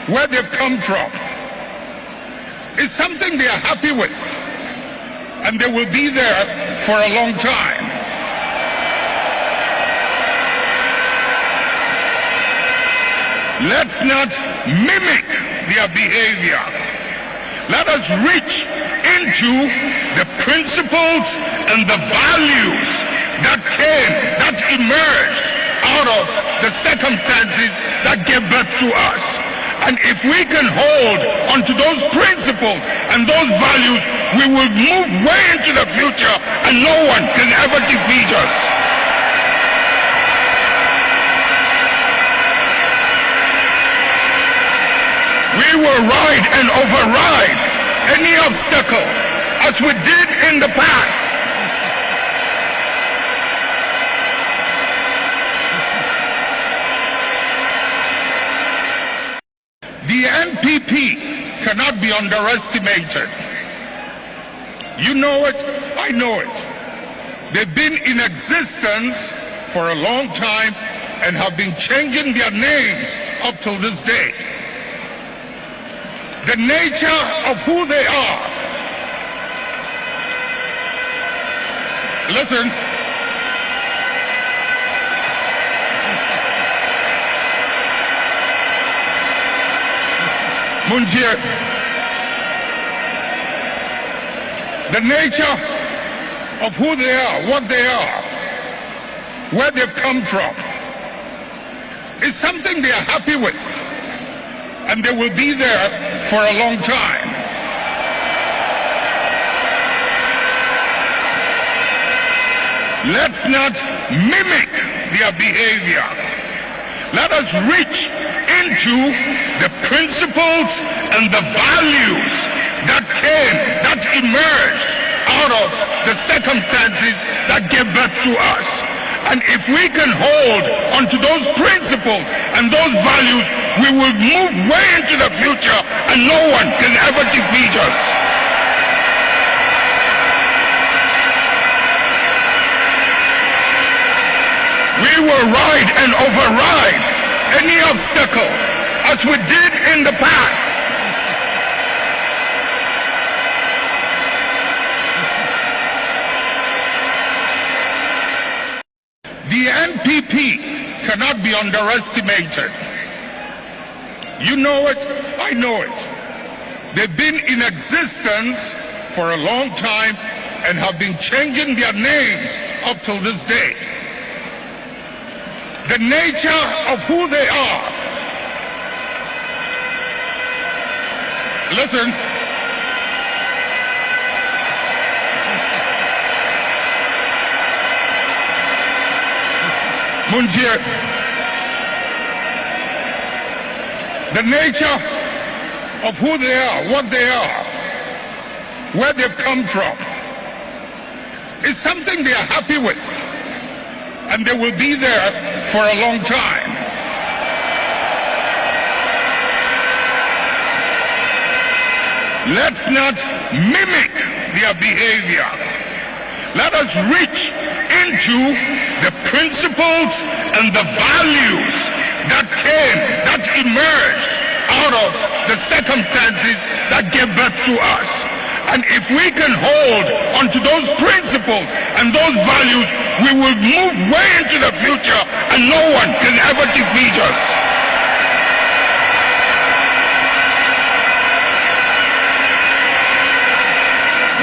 where they've come from. It's something they are happy with, and they will be there for a long time. Let's not mimic their behavior. Let us reach into the principles and the values that emerged out of the circumstances that gave birth to us. And if we can hold onto those principles and those values, we will move way into the future and no one can ever defeat us. We will ride and override any obstacle as we did in the past. The NPP cannot be underestimated. You know it, I know it. They've been in existence for a long time and have been changing their names up till this day. The nature of who they are. Listen. Munjir. The nature of who they are, what they are, where they've come from, is something they are happy with, and they will be there for a long time. Let's not mimic their behavior. Let us reach into the principles and the values that emerged out of the circumstances that gave birth to us. And if we can hold onto those principles and those values, we will move way into the future and no one can ever defeat us. We will ride and override any obstacle as we did in the past. The NPP cannot be underestimated. You know it, I know it. They've been in existence for a long time and have been changing their names up till this day. The nature of who they are. Listen. Munjir. The nature of who they are, what they are, where they've come from, is something they are happy with, and they will be there for a long time. Let's not mimic their behavior. Let us reach into the principles and the values that emerged out of the circumstances that gave birth to us. And if we can hold onto those principles and those values, we will move way into the future and no one can ever defeat us.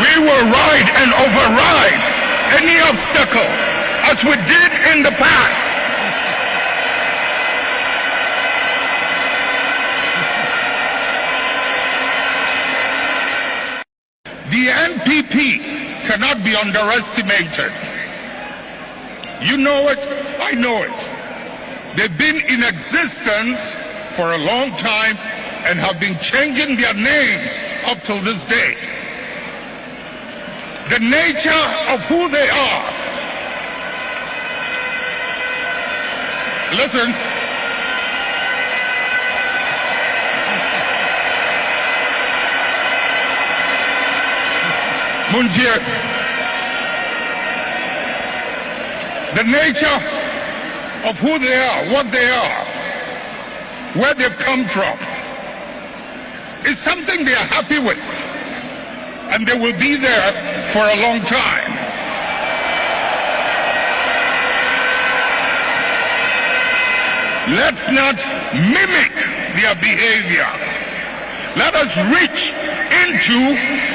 We will ride and override any obstacle as we did in the past. The NPP cannot be underestimated. You know it, I know it. They've been in existence for a long time and have been changing their names up till this day. The nature of who they are. Listen. Munjir. The nature of who they are, what they are, where they've come from, is something they are happy with, and they will be there for a long time. Let's not mimic their behavior. Let us reach into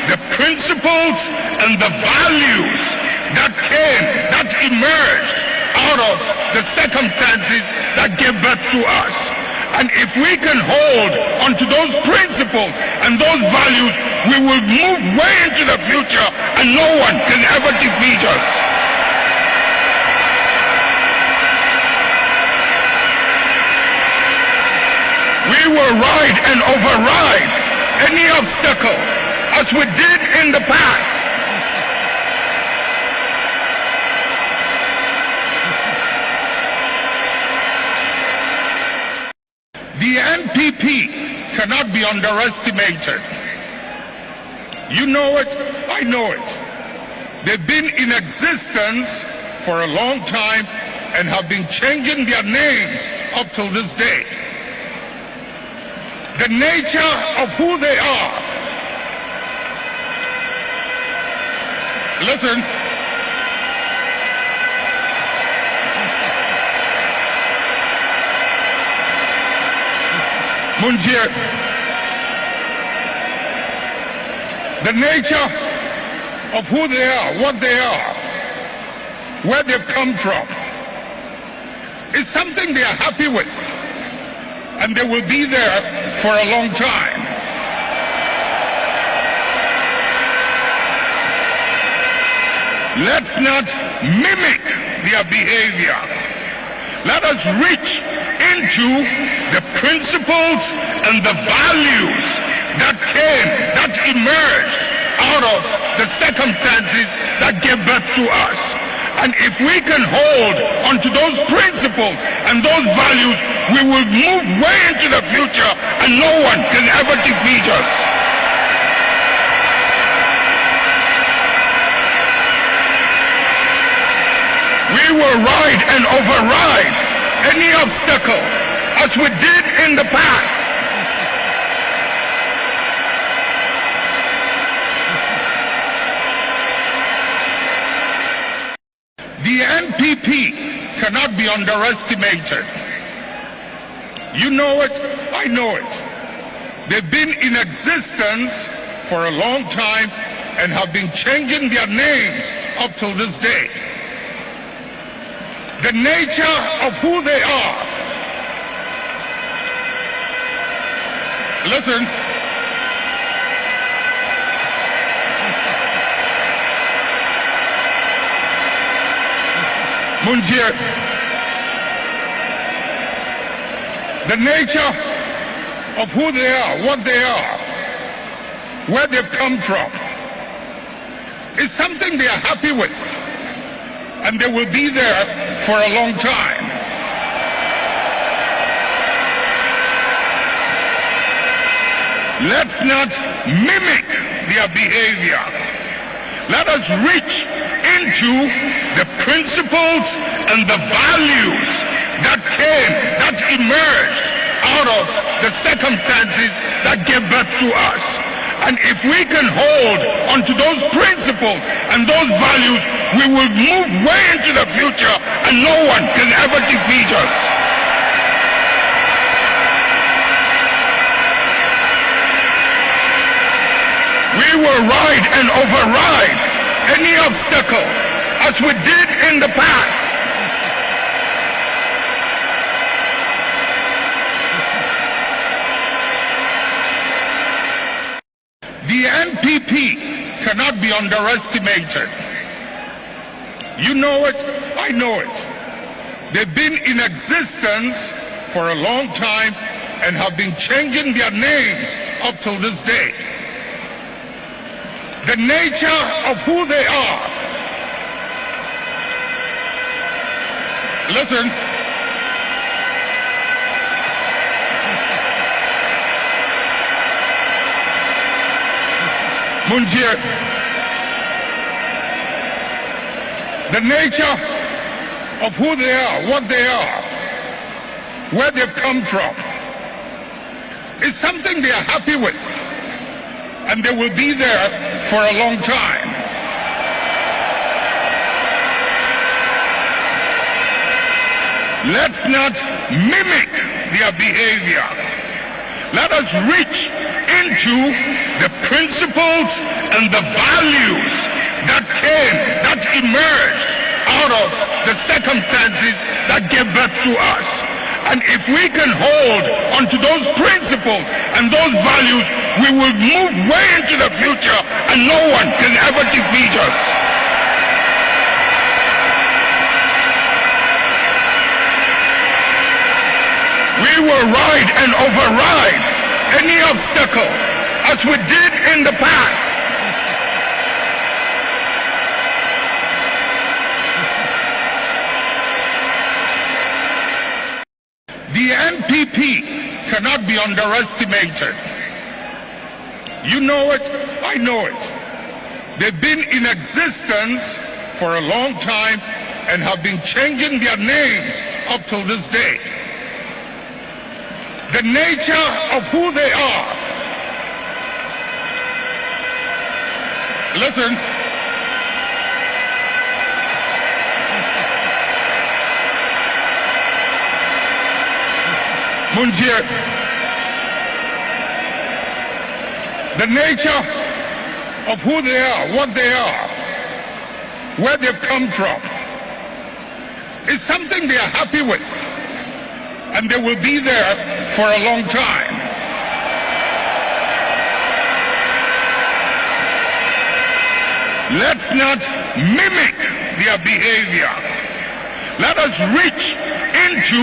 the principles and the values that emerged out of the circumstances that gave birth to us. And if we can hold onto those principles and those values, we will move way into the future and no one can ever defeat us. We will ride and override any obstacle as we did in the past. The NPP cannot be underestimated. You know it, I know it. They've been in existence for a long time and have been changing their names up till this day. The nature of who they are. Listen. Munjir. The nature of who they are, what they are, where they've come from, is something they are happy with, and they will be there for a long time. Let's not mimic their behavior. Let us reach into the principles and the values that emerged out of the circumstances that gave birth to us. And if we can hold onto those principles and those values, we will move way into the future and no one can ever defeat us. We will ride and override any obstacle as we did in the past. The NPP cannot be underestimated. You know it, I know it. They've been in existence for a long time and have been changing their names up till this day. The nature of who they are. Listen. Munjir. The nature of who they are, what they are, where they've come from, is something they are happy with, and they will be there for a long time. Let's not mimic their behavior. Let us reach into the principles and the values that emerged out of the circumstances that gave birth to us. And if we can hold onto those principles and those values, we will move way into the future and no one can ever defeat us. We will ride and override any obstacle as we did in the past. The NPP cannot be underestimated. You know it, I know it. They've been in existence for a long time and have been changing their names up till this day. The nature of who they are. Listen. Munjir. The nature of who they are, what they are, where they've come from, is something they are happy with, and they will be there for a long time. Let's not mimic their behavior. Let us reach into the principles and the values that emerged out of the circumstances that gave birth to us. And if we can hold onto those principles and those values, we will move way into the future and no one can ever defeat us. We will ride and override any obstacle as we did in the past. The NPP cannot be underestimated. You know it, I know it. They've been in existence for a long time and have been changing their names up till this day. The nature of who they are. Listen. Munjir. The nature of who they are, what they are, where they've come from, is something they are happy with, and they will be there for a long time. Let's not mimic their behavior. Let us reach into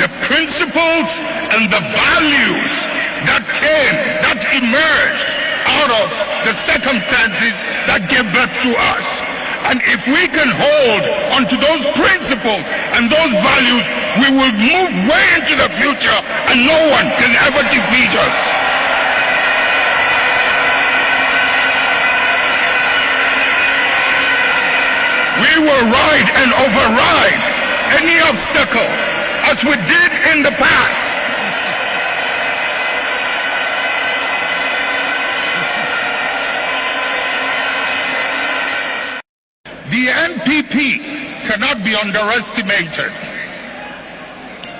the principles and the values that emerged out of the circumstances that gave birth to us. And if we can hold onto those principles and those values, we will move way into the future and no one can ever defeat us. We will ride and override any obstacle as we did in the past. The NPP cannot be underestimated.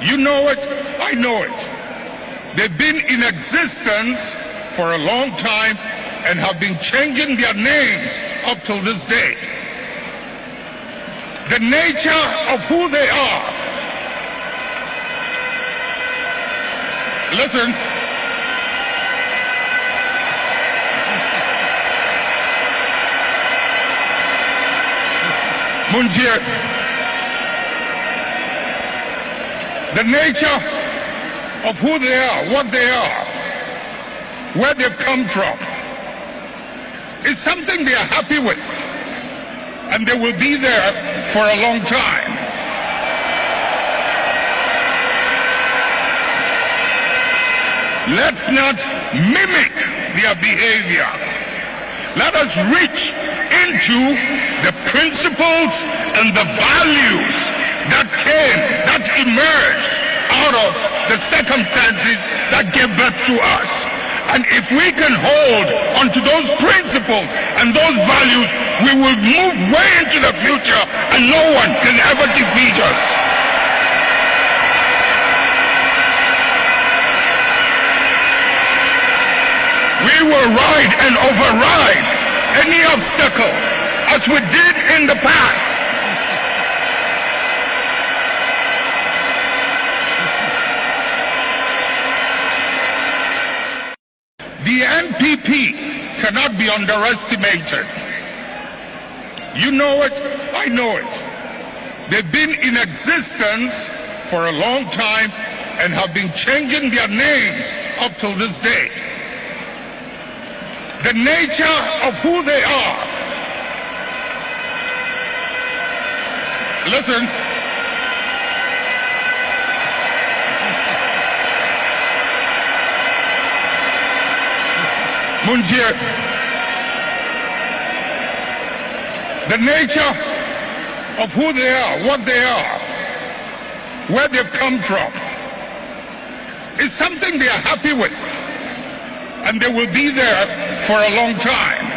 You know it, I know it. They've been in existence for a long time and have been changing their names up till this day. The nature of who they are. Listen. Munjir. The nature of who they are, what they are, where they've come from, is something they are happy with, and they will be there for a long time. Let's not mimic their behavior. Let us reach into the principles and the values that emerged out of the circumstances that gave birth to us. And if we can hold onto those principles and those values, we will move way into the future and no one can ever defeat us. We will ride and override any obstacle as we did in the past. The NPP cannot be underestimated. You know it, I know it. They've been in existence for a long time and have been changing their names up till this day. The nature of who they are. Listen. Munjir. The nature of who they are, what they are, where they've come from, is something they are happy with, and they will be there for a long time.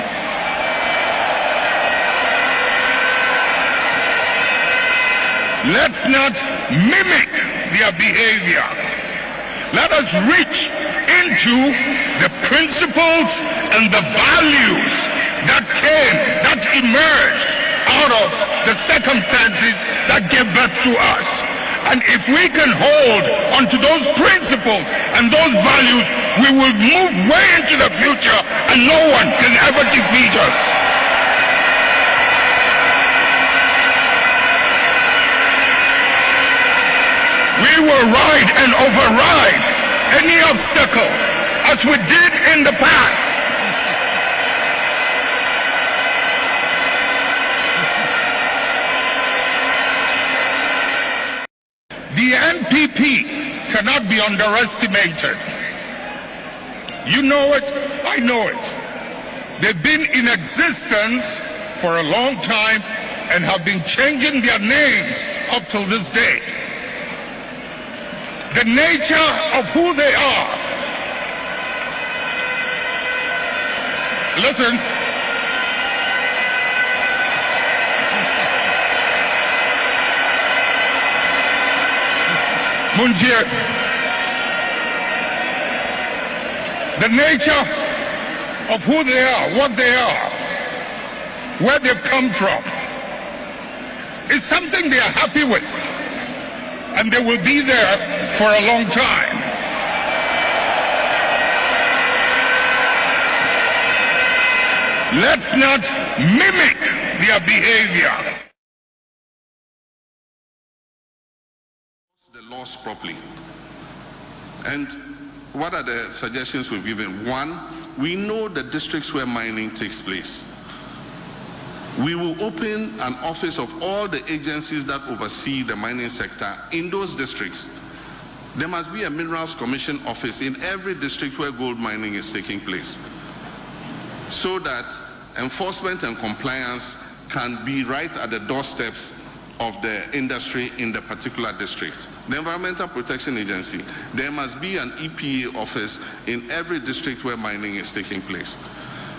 Let's not mimic their behavior. Let us reach into the principles and the values that emerged out of the circumstances that gave birth to us. And if we can hold onto those principles and those values, we will move way into the future and no one can ever defeat us. We will ride and override any obstacle as we did in the past. The NPP cannot be underestimated. You know it, I know it. They've been in existence for a long time and have been changing their names up till this day. The nature of who they are. Listen. Munjir. The nature of who they are, what they are, where they've come from, is something they are happy with. And they will be there for a long time. Let's not mimic their behavior. The laws properly. And what are the suggestions we've given? One, we know the districts where mining takes place. We will open an office of all the agencies that oversee the mining sector in those districts. There must be a Minerals Commission office in every district where gold mining is taking place, so that enforcement and compliance can be right at the doorsteps of the industry in the particular district. The Environmental Protection Agency, there must be an EPA office in every district where mining is taking place.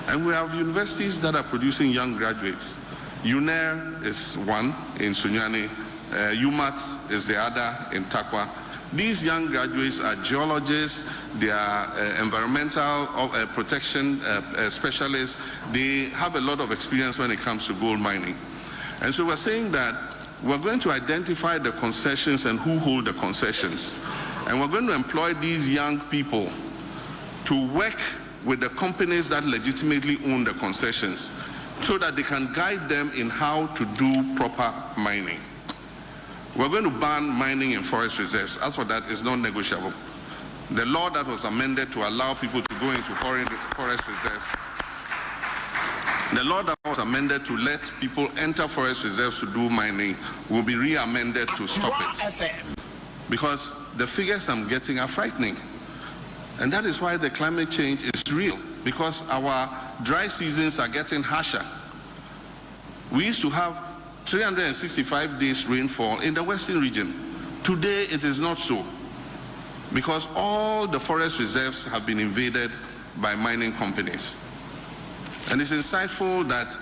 And we have universities that are producing young graduates. UNER is one in Sunyani, UMAT is the other in Takwa. These young graduates are geologists, they are environmental protection specialists. They have a lot of experience when it comes to gold mining. And so we're saying that we're going to identify the concessions and who hold the concessions. And we're going to employ these young people to work with the companies that legitimately own the concessions, so that they can guide them in how to do proper mining. We're going to ban mining in forest reserves. As for that, it's non-negotiable. The law that was amended to allow people to go into forest reserves, the law that was amended to let people enter forest reserves to do mining will be re-amended to stop it. Because the figures I'm getting are frightening. And that is why the climate change is real, because our dry seasons are getting harsher. We used to have 365 days rainfall in the western region. Today it is not so, because all the forest reserves have been invaded by mining companies. And it's insightful that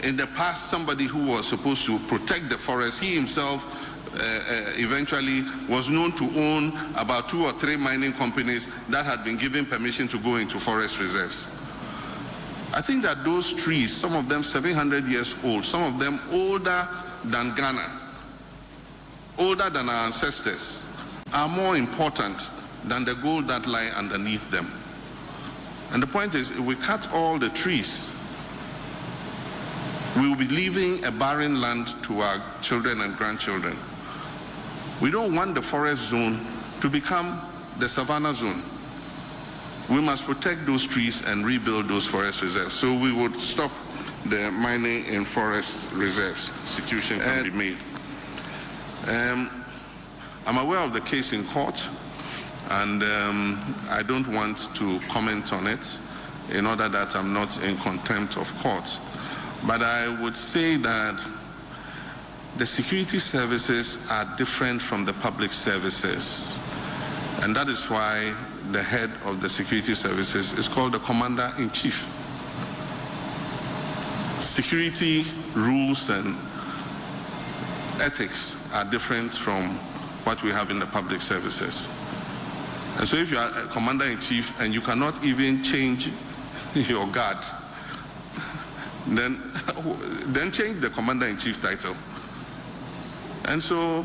in the past, somebody who was supposed to protect the forest, he himself eventually was known to own about 2 or 3 mining companies that had been given permission to go into forest reserves. I think that those trees, some of them 700 years old, some of them older than Ghana, older than our ancestors, are more important than the gold that lie underneath them. And the point is, if we cut all the trees, we will be leaving a barren land to our children and grandchildren. We don't want the forest zone to become the savannah zone. We must protect those trees and rebuild those forest reserves. So we would stop the mining in forest reserves. Institution can be made. I'm aware of the case in court, and I don't want to comment on it in order that I'm not in contempt of court. But I would say that the security services are different from the public services. And that is why the head of the security services is called the Commander-in-Chief. Security rules and ethics are different from what we have in the public services. And so if you are a Commander-in-Chief and you cannot even change your guard, then change the Commander-in-Chief title. And so,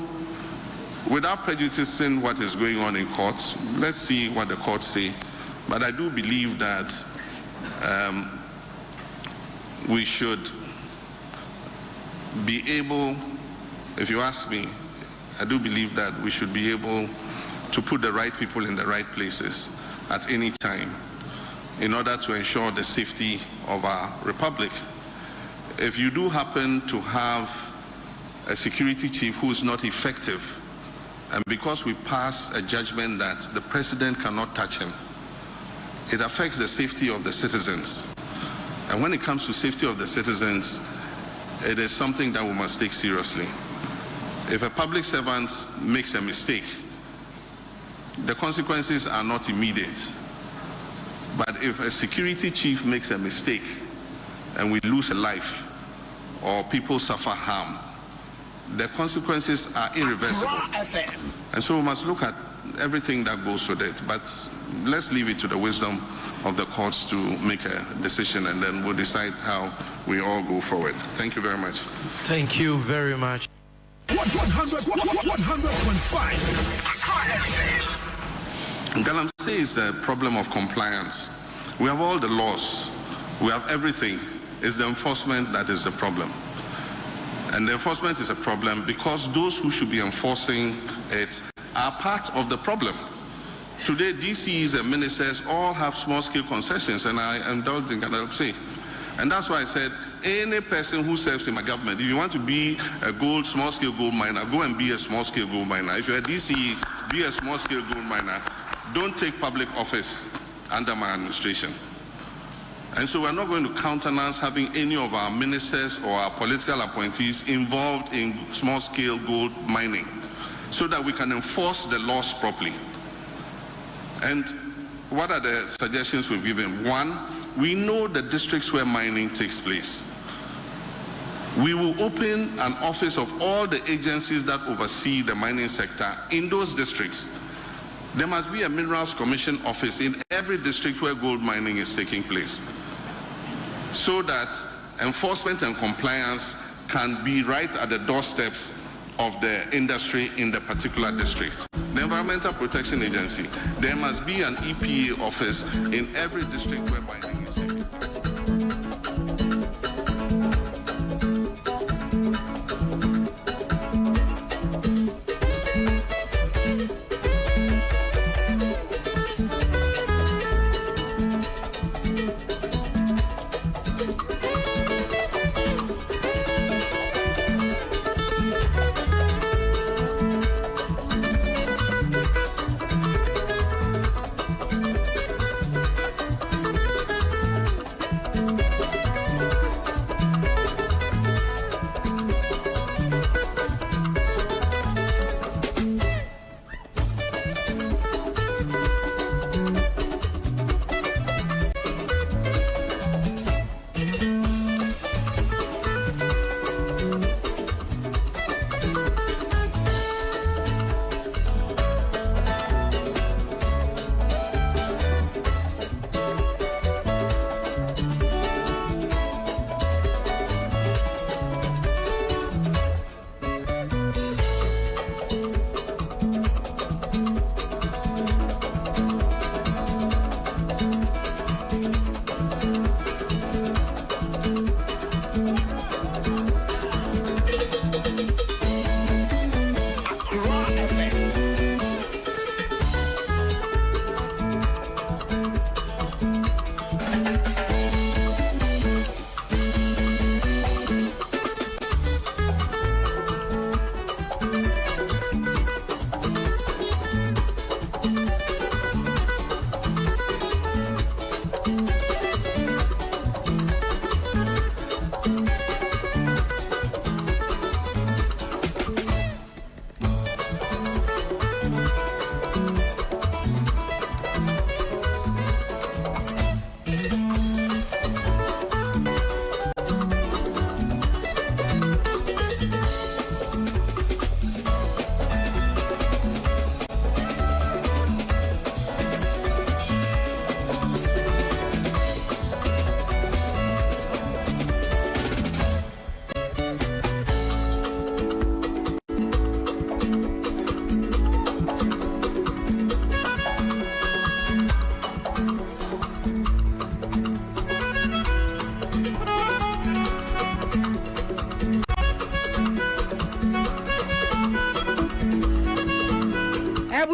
without prejudicing what is going on in courts, let's see what the courts say. But I do believe that we should be able, if you ask me, I do believe that we should be able to put the right people in the right places at any time in order to ensure the safety of our republic. If you do happen to have a security chief who is not effective, and because we pass a judgment that the president cannot touch him, it affects the safety of the citizens. And when it comes to safety of the citizens, it is something that we must take seriously. If a public servant makes a mistake, the consequences are not immediate. But if a security chief makes a mistake and we lose a life or people suffer harm, the consequences are irreversible. And so we must look at everything that goes with it. But let's leave it to the wisdom of the courts to make a decision, and then we'll decide how we all go forward. Thank you very much. Thank you very much. 100.1. Galamsey is a problem of compliance. We have all the laws. We have everything. It's the enforcement that is the problem. And the enforcement is a problem because those who should be enforcing it are part of the problem. Today, DCs and ministers all have small-scale concessions, and I indulge in Galamsey. And that's why I said, any person who serves in my government, if you want to be a small-scale gold miner, go and be a small-scale gold miner. If you're a DCE, be a small-scale gold miner. Don't take public office under my administration. And so we're not going to countenance having any of our ministers or our political appointees involved in small-scale gold mining so that we can enforce the laws properly. And what are the suggestions we've given? One, we know the districts where mining takes place. We will open an office of all the agencies that oversee the mining sector in those districts. There must be a Minerals Commission office in every district where gold mining is taking place, so that enforcement and compliance can be right at the doorsteps of the industry in the particular district. The Environmental Protection Agency, there must be an EPA office in every district where mining is taking place.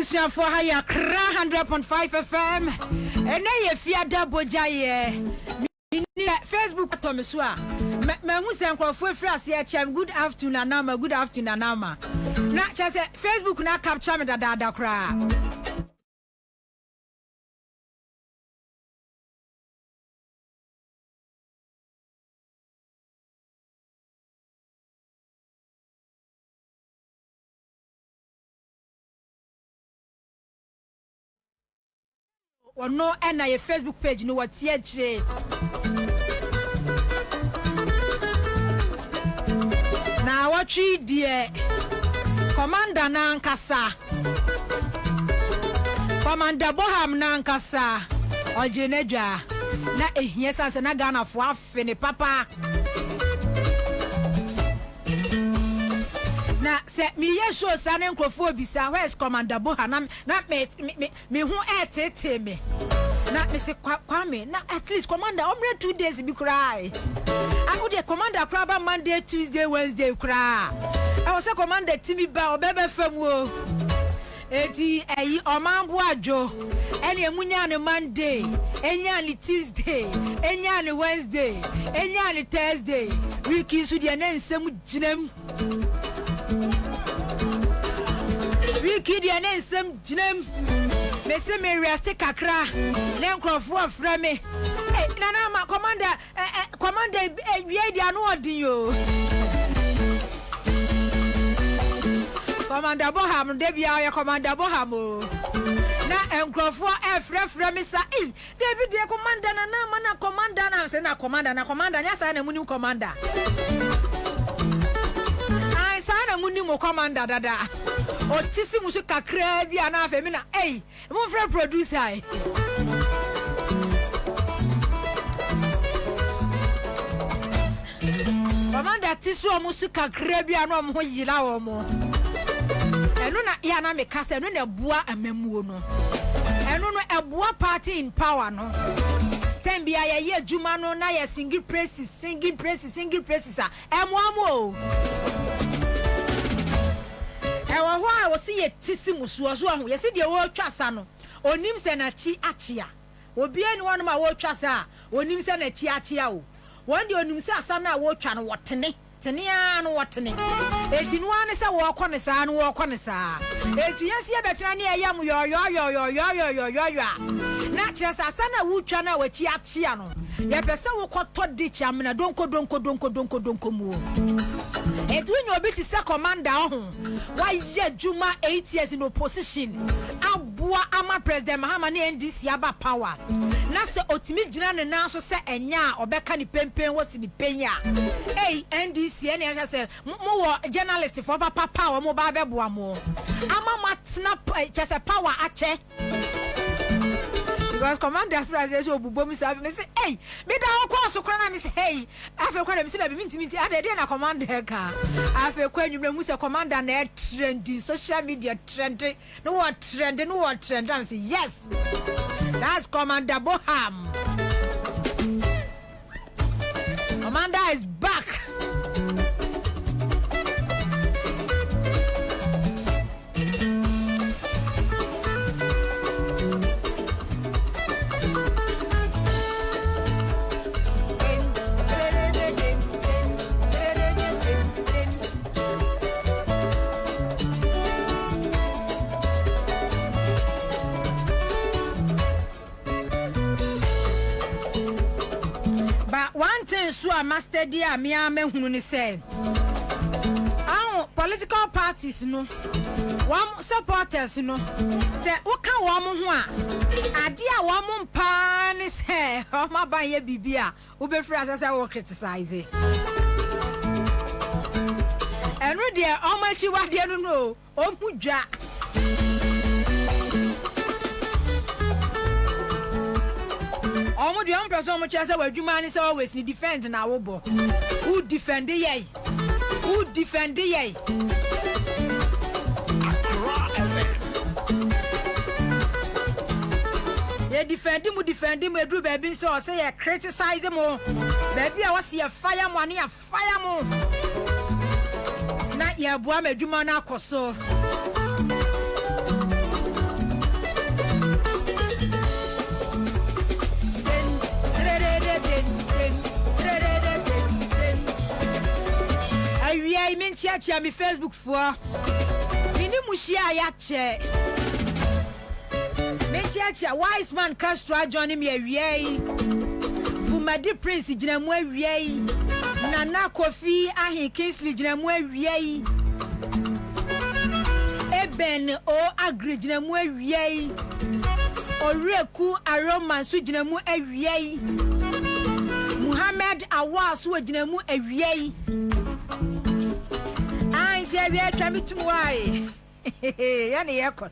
abusia for haya kra 100.5 FM ene ye fiada bojaye ni Facebook to me so a me hu se nkrofo free ase chem good afternoon anama na chese Facebook na capture me dada kra no ena your Facebook page no what ye chire na watchi die commander na nkasa commander Boham na nkasa ojenedwa na ehie sanse na Ghana fo afene papa na se mi ye show sane nkrofo obisa where's commander Boham na me hu etete me na me se kwame na at least commander omre 2 days bi cry I would commander crab Monday Tuesday Wednesday cry I was a commander Timmy ba obebe fam wo eti eyi omambo ajo ene emunya ne Monday enya ne Tuesday enya ne Wednesday enya ne Thursday wiki su de na nsem ginam wiki de na nsem ginam me se me rest kakra na nkrofo afra me nana ma commander wie dia no odin yo commander Boham de bia ya commander Boham na nkrofo frefre me sa David de commander na ma na commander na se na commander nya sa na munim commander ai sa na munim commander dada otisi musu kakra bia na afa me na mo frɛ producer commander tisu omusu kakra bia na mo yira wo mo enu na ya na me kasa enu na bua amamuo no enu no ebua party in power no tembia ye adwuma no na ye single praises a emoamo ewo ho a wo se ye tisi musu ozo ho ye se de wo twasa no onim se na chi achia obi eni wono ma wo twasa onim se na chi achia o won de onim se asa na wo twa no wotene tenia no wotene eti no ane se wo kɔ ne saa no wo kɔ ne saa eti yesi e betena ne yam yo na kyerɛ sɛ asa na wo twa na wachi achia no ye pese wo kɔtɔ de kyam na donko mu eti nyo obi ti se commander ho wa ye juma 8 years in opposition abua ama president Mahama ne NDC aba power na se otimi gina ne na so se enya obeka ni pempen wosi ni penya NDC ene ya se mo wo journalist for papa power mo ba beboa mo ama matna chese power ache because commander phrase obubo mi sabi me say me da ko so kora na me say afa kwa me say na bi minti ade na commander ka afa kwa nwumre mu say commander na trend social media trend no what trend I say yes that's commander Boham. Commander is back. One thing so a master dear me amehunu ni say political parties no one supporters no say woka wo mo ho a ade a wo mo mpa ni say o ma ban ye bibia wo be free asase wo criticize enu de o ma chi wade no o hu dwa omo de on person mo chese wadwuma ni say always ni defend na wo bo who defend ye ye defend mu edu baby so say ye criticize mo baby a was ye fire mo ani fire mo na ye boa madwuma na akoso chia mi Facebook for mini mushia ya che me chia wise man Castro join me awie Fumadi Prince gyina mu awie Nana Kofi Ahin Kingsley gyina mu awie Eben o Agri gyina mu awie Oreku Aroma so gyina mu awie Muhammad Awas wo gyina mu awie Ai ti awie twami tumwai ya ne yekọ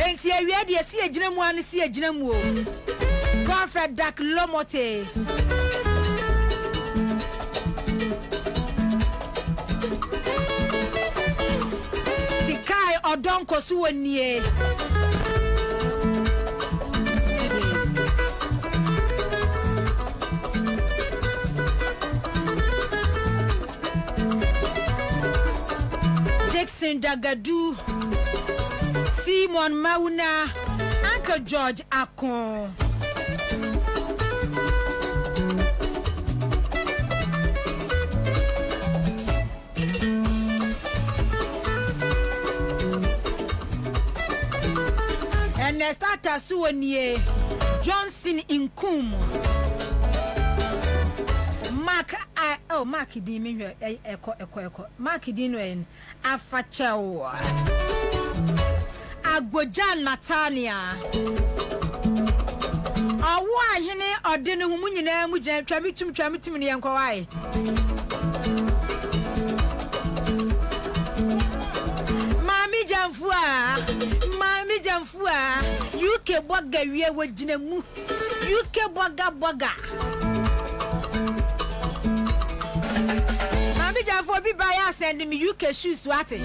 Enti awie de si agyina mu an si agyina mu o Godfrey Dak Lomote Tikai Odonko suwonie Dixon Dagadu Simon Mauna Uncle George Akon and starter suwanie Johnson Inkum Mark Mark di mi eko Mark di no en afachewo Agboja Natania Awo ahene ode ne hu nyina mu gyan twamitum ne yenkowai Mami jamfua UK boga wie wagina mu UK boga Mami jamfua bi ba ya send me UK shoes wate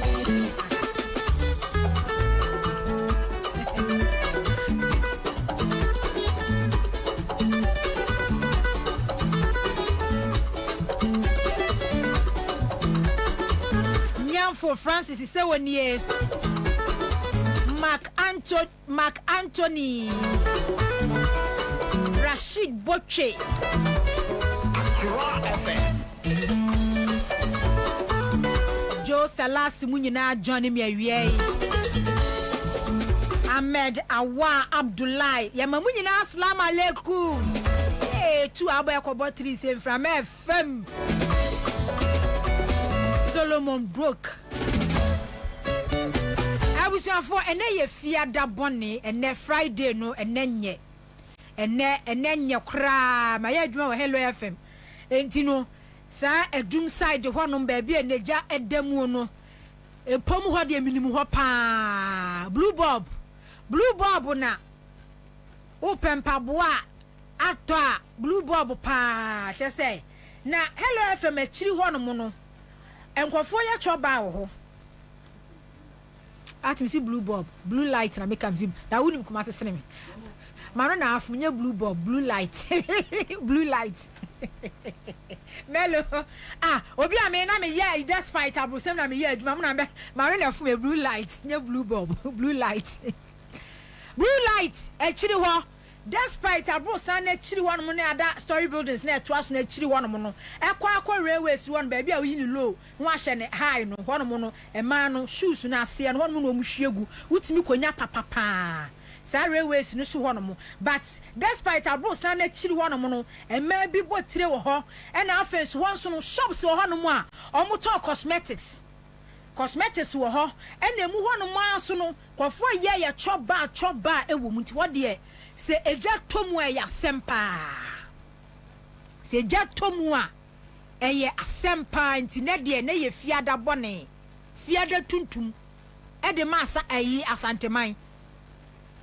For Francis is so near Mark Anthony Rashid Boche Accra FM Joe Salas Munina Johnny Mie Ahmed Awa Abdullahi Yamamunina Assalam alaikum eh 2 abako bo 3 say from FM Solomon Brook for ene ye fiada bone ene Friday no ene kra ma ye adwuma wo Hello FM enti no sa edum side ho no ba bia eneja edemu no epom ho de minimu ho pa blue bob na open paboa ato a blue bob pa che say na Hello FM akiri ho no mo no enkofo ye choba wo Atim see blue bulb, blue light na make am see. Na wuni kuma se sene me. Mano na afunye blue bulb, blue light. Blue light. Melo. Obi ame na me ye despite abusem na me ye aduma mo na be. Mano na afunye blue light, nye blue bulb, blue light. Blue light e chiri ho. Despite abusan na chiri ho no ne ada story buildings na eto aso na chiri ho no no. Ekwa railways one ba bia oyi ni low. Ho ahye ne high no ho no no e man no shoes na ase no ho no no mu hwiegu. Wutimi konya papa. Sa railways no so ho no mo. But despite abusan na chiri ho no mo no e ma bi botire wo ho. E na afenso ho so no shops wo ho no mo a omo talk cosmetics wo ho. E na mu ho no mo aso no kwofo ye choba e wo mu nti wo de se eja tomu ya sempa se eja tomu a eye asempa nti ne de ne ye fiada bone fiada tuntum e de masa ayi asanteman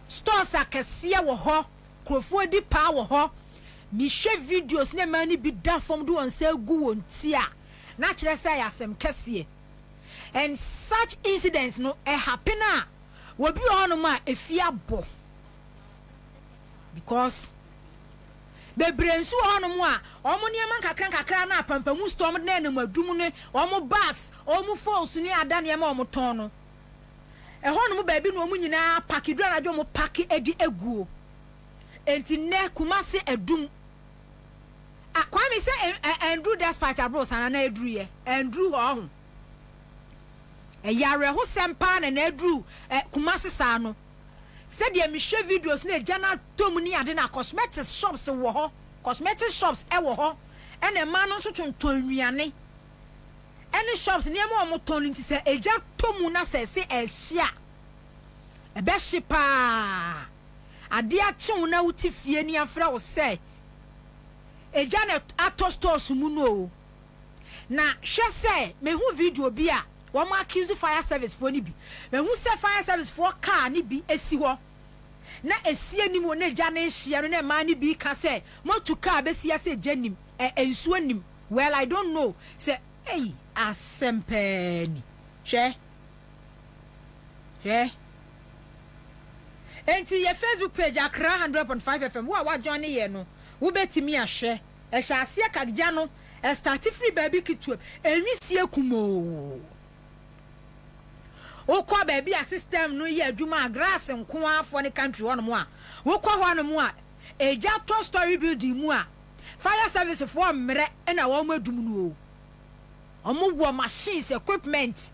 stores akese wo ho krofo di pa wo ho mi hwe videos ne mani bi da fom do on say gu wonti a na kire say asem kese and such incidents no e happen a wo bi ho no ma efia bo because bebrensu honom a omo niam kakra na pampamu storm na na madum ne omo bags omo phones ni ada ne ma omo ton no e honom ba bi no omo nyina pack dura na dwo mo pack edi eguo enti ne Kumasi edum Kwame say Andrew despite abro sana na edru ye Andrew ho yare ho sempa na edru Kumasi sa no said ye me share videos na jana tom ni ade na cosmetics shops wo ho cosmetics shops wo ho ene ma no so tonton nuane ene shops ne ma o ton nti se eja tomu na se ehia ebe shipa ade a chew na wuti fie ni afra wo se eja na ato stores mu no na hwe se me hu video bi a wo ma accuse fire service for ni bi me hu se fire service for car ni bi esi ho na esi anim wo na eja na ehia no na ma ni bi ka se motu car be sia se janim ensu anim well I don't know say hey asempeni hwe enti ye Facebook page Accra 100.5 FM wa join ye no wo betimi ahwe e sha ase kagja no e start free baby kitu enwisie kumo wo kwa baby a system no ye adwuma grass nko afo ne country wono mo a wo kwa hono mo a eja to story building mu a fire service for mre na wo madum no o mo wo machines equipment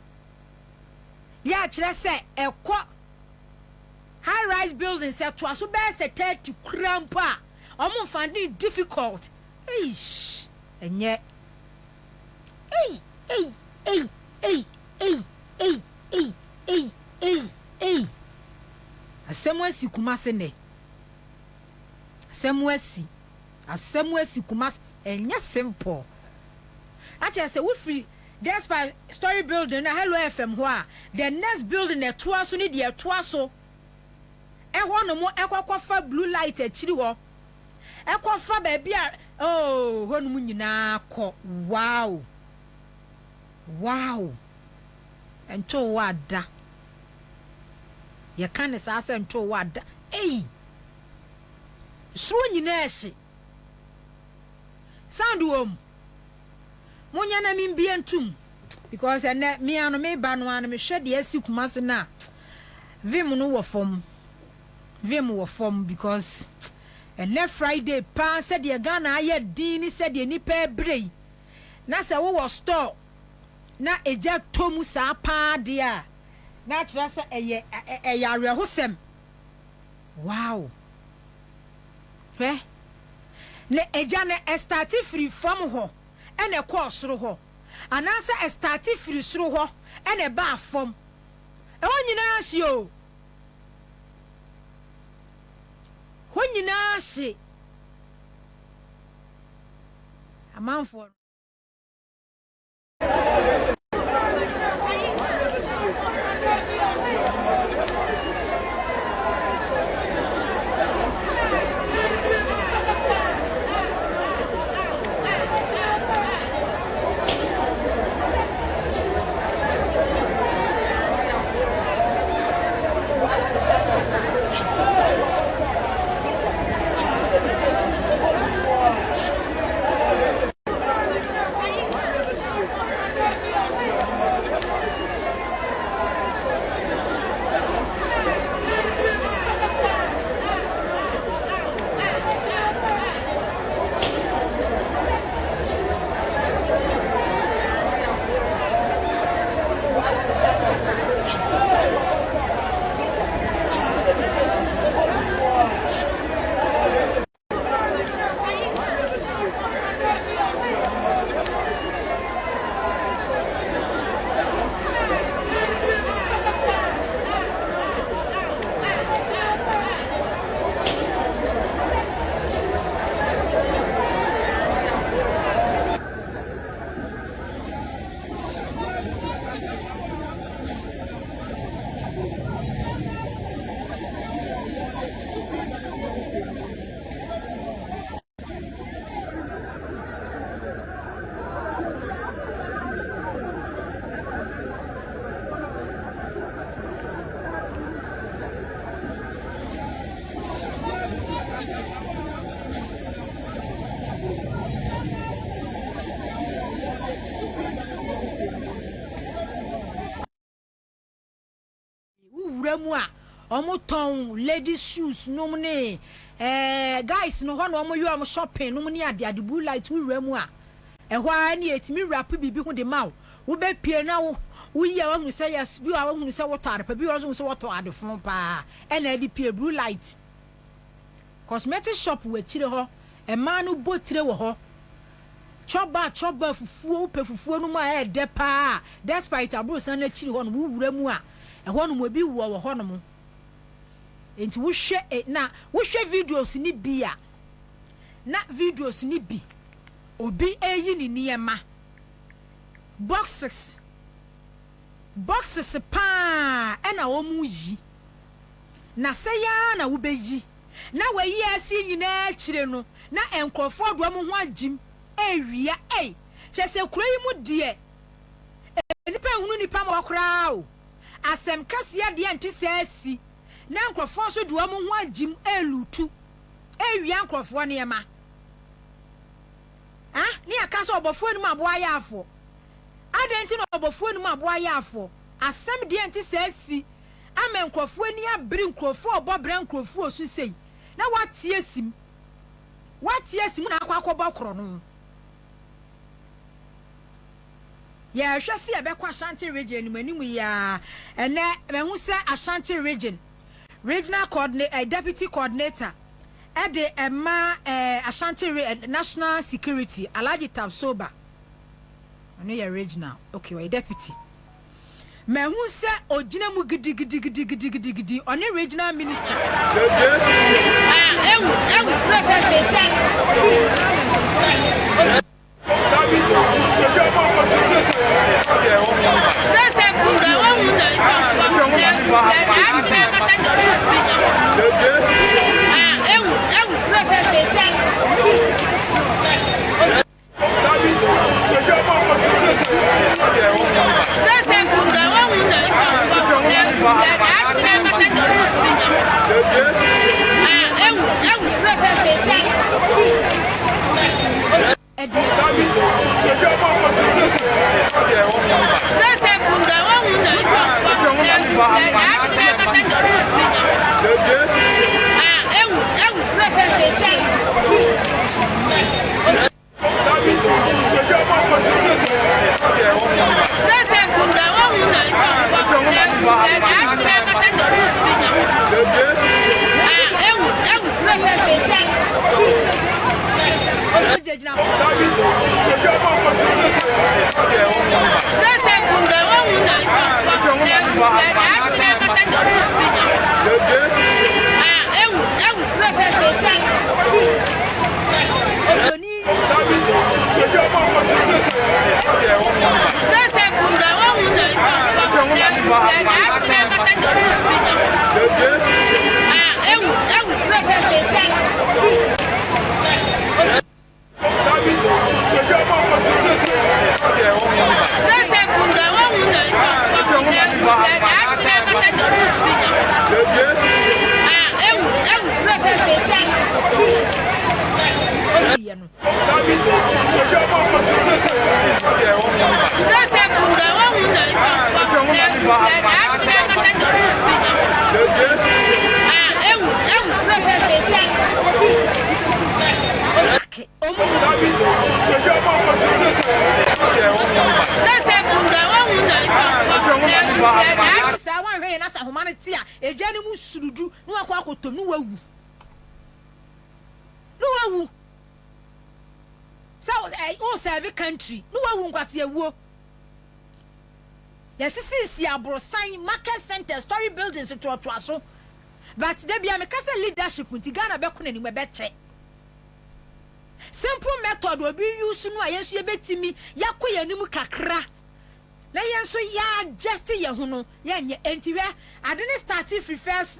ya kire se ekọ high rise buildings to aso be se 30 krampa omo finding difficult eish enye asemwasi Kumasi ne asemwasi Kumasi enye simple acha say we free despite story building na Hello FM ho a the next building e to aso ne de to aso ho no mo ekwafa blue light akiri ho ekwafa ba bia oh ho no mu nyina akọ wow ento wada ye kan sa asa ento wada so nyina ehye sound munya na mimbie ntum because ene me anu me ba no anu me hwe de asi Kumasi na vim no wo fom because ene Friday pa said de Ghana aye din said de nipa brei na se wo store na eja tomu sa pa de a na kira se eye arehosem wow le eja na start free from ho ene ko soro ho ananse start free soro ho ene ba fom e wonyina hye o wonyina hye amanfo mu a omo ton ladies shoes no ne guys no ho no mo yo mo shopping no mo ni ade blue light wura mu a ehwa ani etimi wrap bibi hu de maw wo be pie na wo ye wa hu say yes bi wa hu say woto ade pa bi wo say woto ade fon pa e na ade pie blue light cosmetic shop we chire ho e ma no botire wo ho choba fufuo pe fufuo no ma e de pa despite abro san na chire ho no wura mu a ehwa no mo bi wo ho no mo enti wo hwe na wo hwe videos ni bia na videos ni bi obi eyi ni niema boxes pa ena wo mu yi na se ya na wo be yi na wa yi asi nyina akire no na enkrofo do mo ho agim ewia chese kura yi mu de nipa hunu nipa ma kura o asem kase ya de anti sasi na enkrofo so do mo ho agim elutu ewia enkrofo ne ma ni akasa obofo enu aboa ya afo adenti no obofo enu aboa ya afo asem de anti sasi ama enkrofo ni abri enkrofo obobra enkrofo osu sei na watie sim na akwa kro no ya hwese e be kwa Ashanti region manimu ya ene me hu se Ashanti region regional coordinator deputy coordinator e de ema Ashanti national security Alhaji Tabsoba ane ya regional okay we deputy me hu se ogina mu gidi one regional minister country no wawu nkwase awuo yesisi abrosan market center story buildings to aso but there be a kasa leadership nti Ghana be kona ni me be che simple method obi use no ayenso ye betimi yakoya nimu kakra na yenso ya just ye hu no ye nye entiwe adene starting free first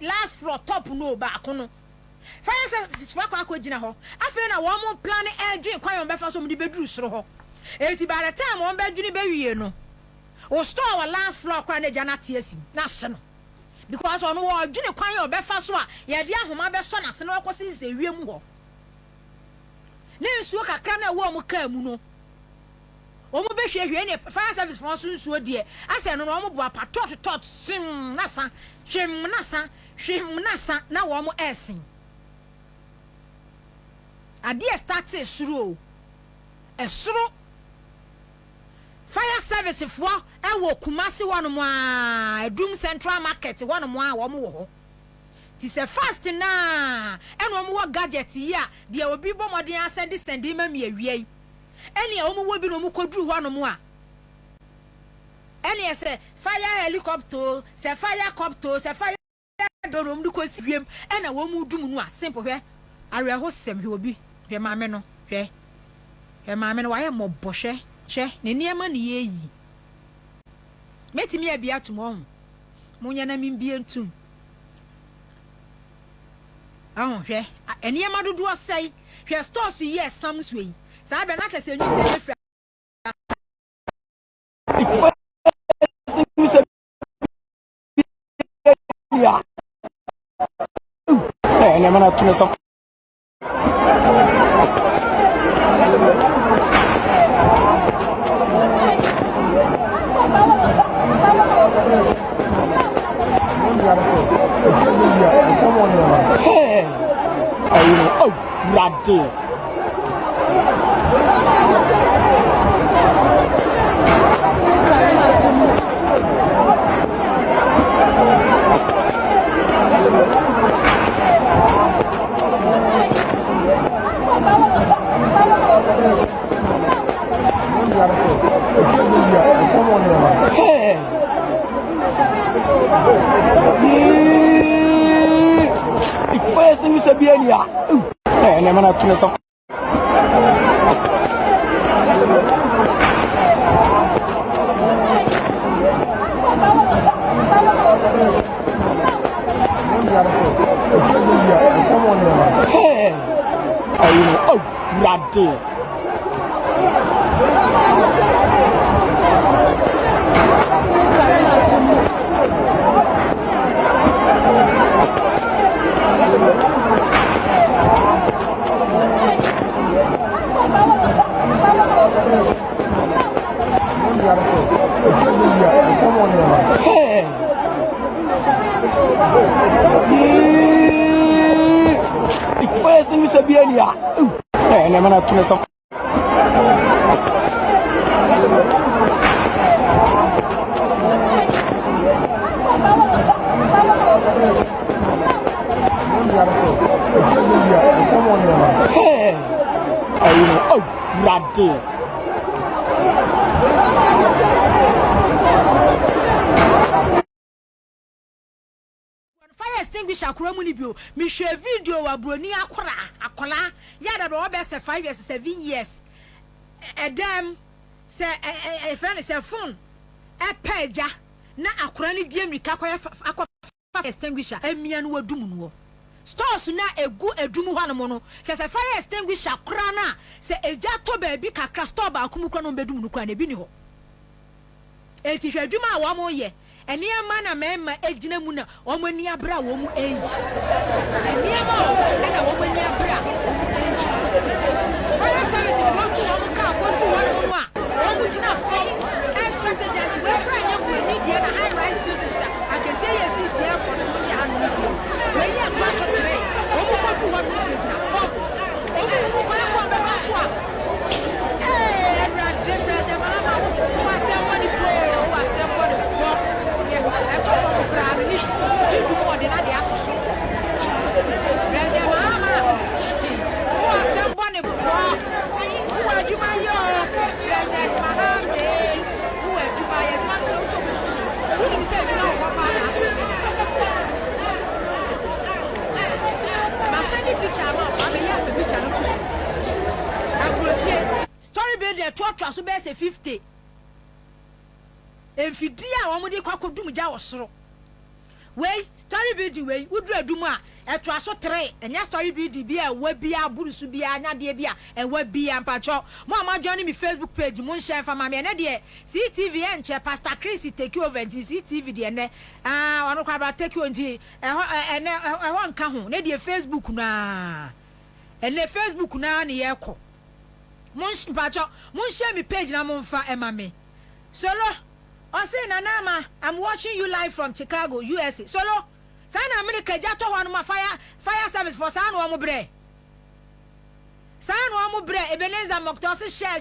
last floor top no ba kono fire service for kwa gina ho afi na wo mo plan edwin kwan be fa so mo di beduru soro ho enti by the time wo be dwini be wie no o store our last floor kwa na jana tiesim na hye no because ono wo dwini kwan yo be fa so a ye de ahoma be so na se na okosi se wie mu ho ne nsuo kakra na wo mo ka mu no o mo be hwehwe ne fire service for so nsuo de ase no mo bo apatot sim nasa hwem nasa na wo mo esin ade started suro esuro fire service fo ewo Kumasi wono mo a Edum Central Market wono mo a wo mo ho ti se fast na eno mo gadget yi a de obi bomoden asend ma mi awie ene e wo mo bi no mo koduru wono mo a ene se fire helicopter se fire copter se fire dorom du ko siwem ene wo mo dum no a simple hwe awe ho sem hwe obi hwe maame no hwe maame no wa ye mo bohwe hwe ne niema ne yeyi metimi abia tumo munya na mimbie ntum hwe eniema dodo osai hwe stores yi sam suyi sa be na chese nyi se efra ya eniema na tunesa hey, oh, radie. Hey. Ikifanya singi shabiani ya ne mana tunesa hey, oh, radie. Hey, ikifanya singi shabiani ya ne mana tunesa hey, oh, radie. fire extinguisher akura mu ni bio me hwe video wa broni akola ya da be wo be se 5 years 7 years edem se friend se phone peja na akura ni die mrika akwa fire extinguisher emia no wadum no stores na egu edum ho no no che se fire extinguisher akura na se eja to ba bi kakra store ba akum kura no bedum no kura na bi ni ho eti hwe adum a wo mo ye eniema na mema ejina mu na omani abra wo mu age eniema o na wo mani abra wo mu age fire service front wo mu ka akodu wo no a wo mu jina form strategies we kra nya bu ni dia na high rise buildings a can say yes is airport mu ni anu bi we ya class 3 wo mu kodu wo mu jina form wo mu ko ko be fa so a Edward President Mahama wo assemble pro wo assemble pro eto fo mo kra ni du mo de na de atoso President Mahama wo assemble ne pro wo adwuma yo President Mahama wo adwuma ye man so to petition wo ni say bi na wo pa na so be ma send picture ma kwa me ya fe picture no to so agrochie story build the to so be say 50 enfidi a wo mudi kwakodum ja wosoro wey story building wey wudu adum a eto aso 3 enya story building bi a wa bi aburusu bi anya de bi a ewa bi ampacho mo ama join me Facebook page mo share fa ma me ne de CTV enche Pastor Chris take over the CTV de ne ono kwa ba take on di ho nka ho ne de Facebook na ene Facebook na ne yeko mo mpacho mo share me page na mo mfa ema me solo Ose Nanama, I'm watching you live from Chicago, USA. Solo, Sana America jato ho no fire service for San wo mo bre. San wa mu bre Ebenezer Mokto se share.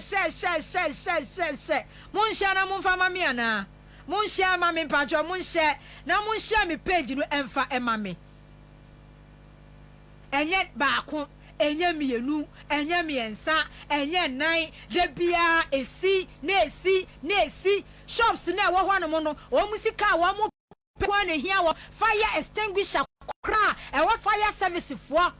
Mun share na mun fa ma me ana. Mun share ma me patro mun share na mun share me page no emfa ema me. Enye baako, enye mienu, enye miensa, enye nine, de bia esi, na esi. Shops na wo ho no mo no, o musika wo mo kwa na hia wo fire extinguisher kra, e wo fire service fo.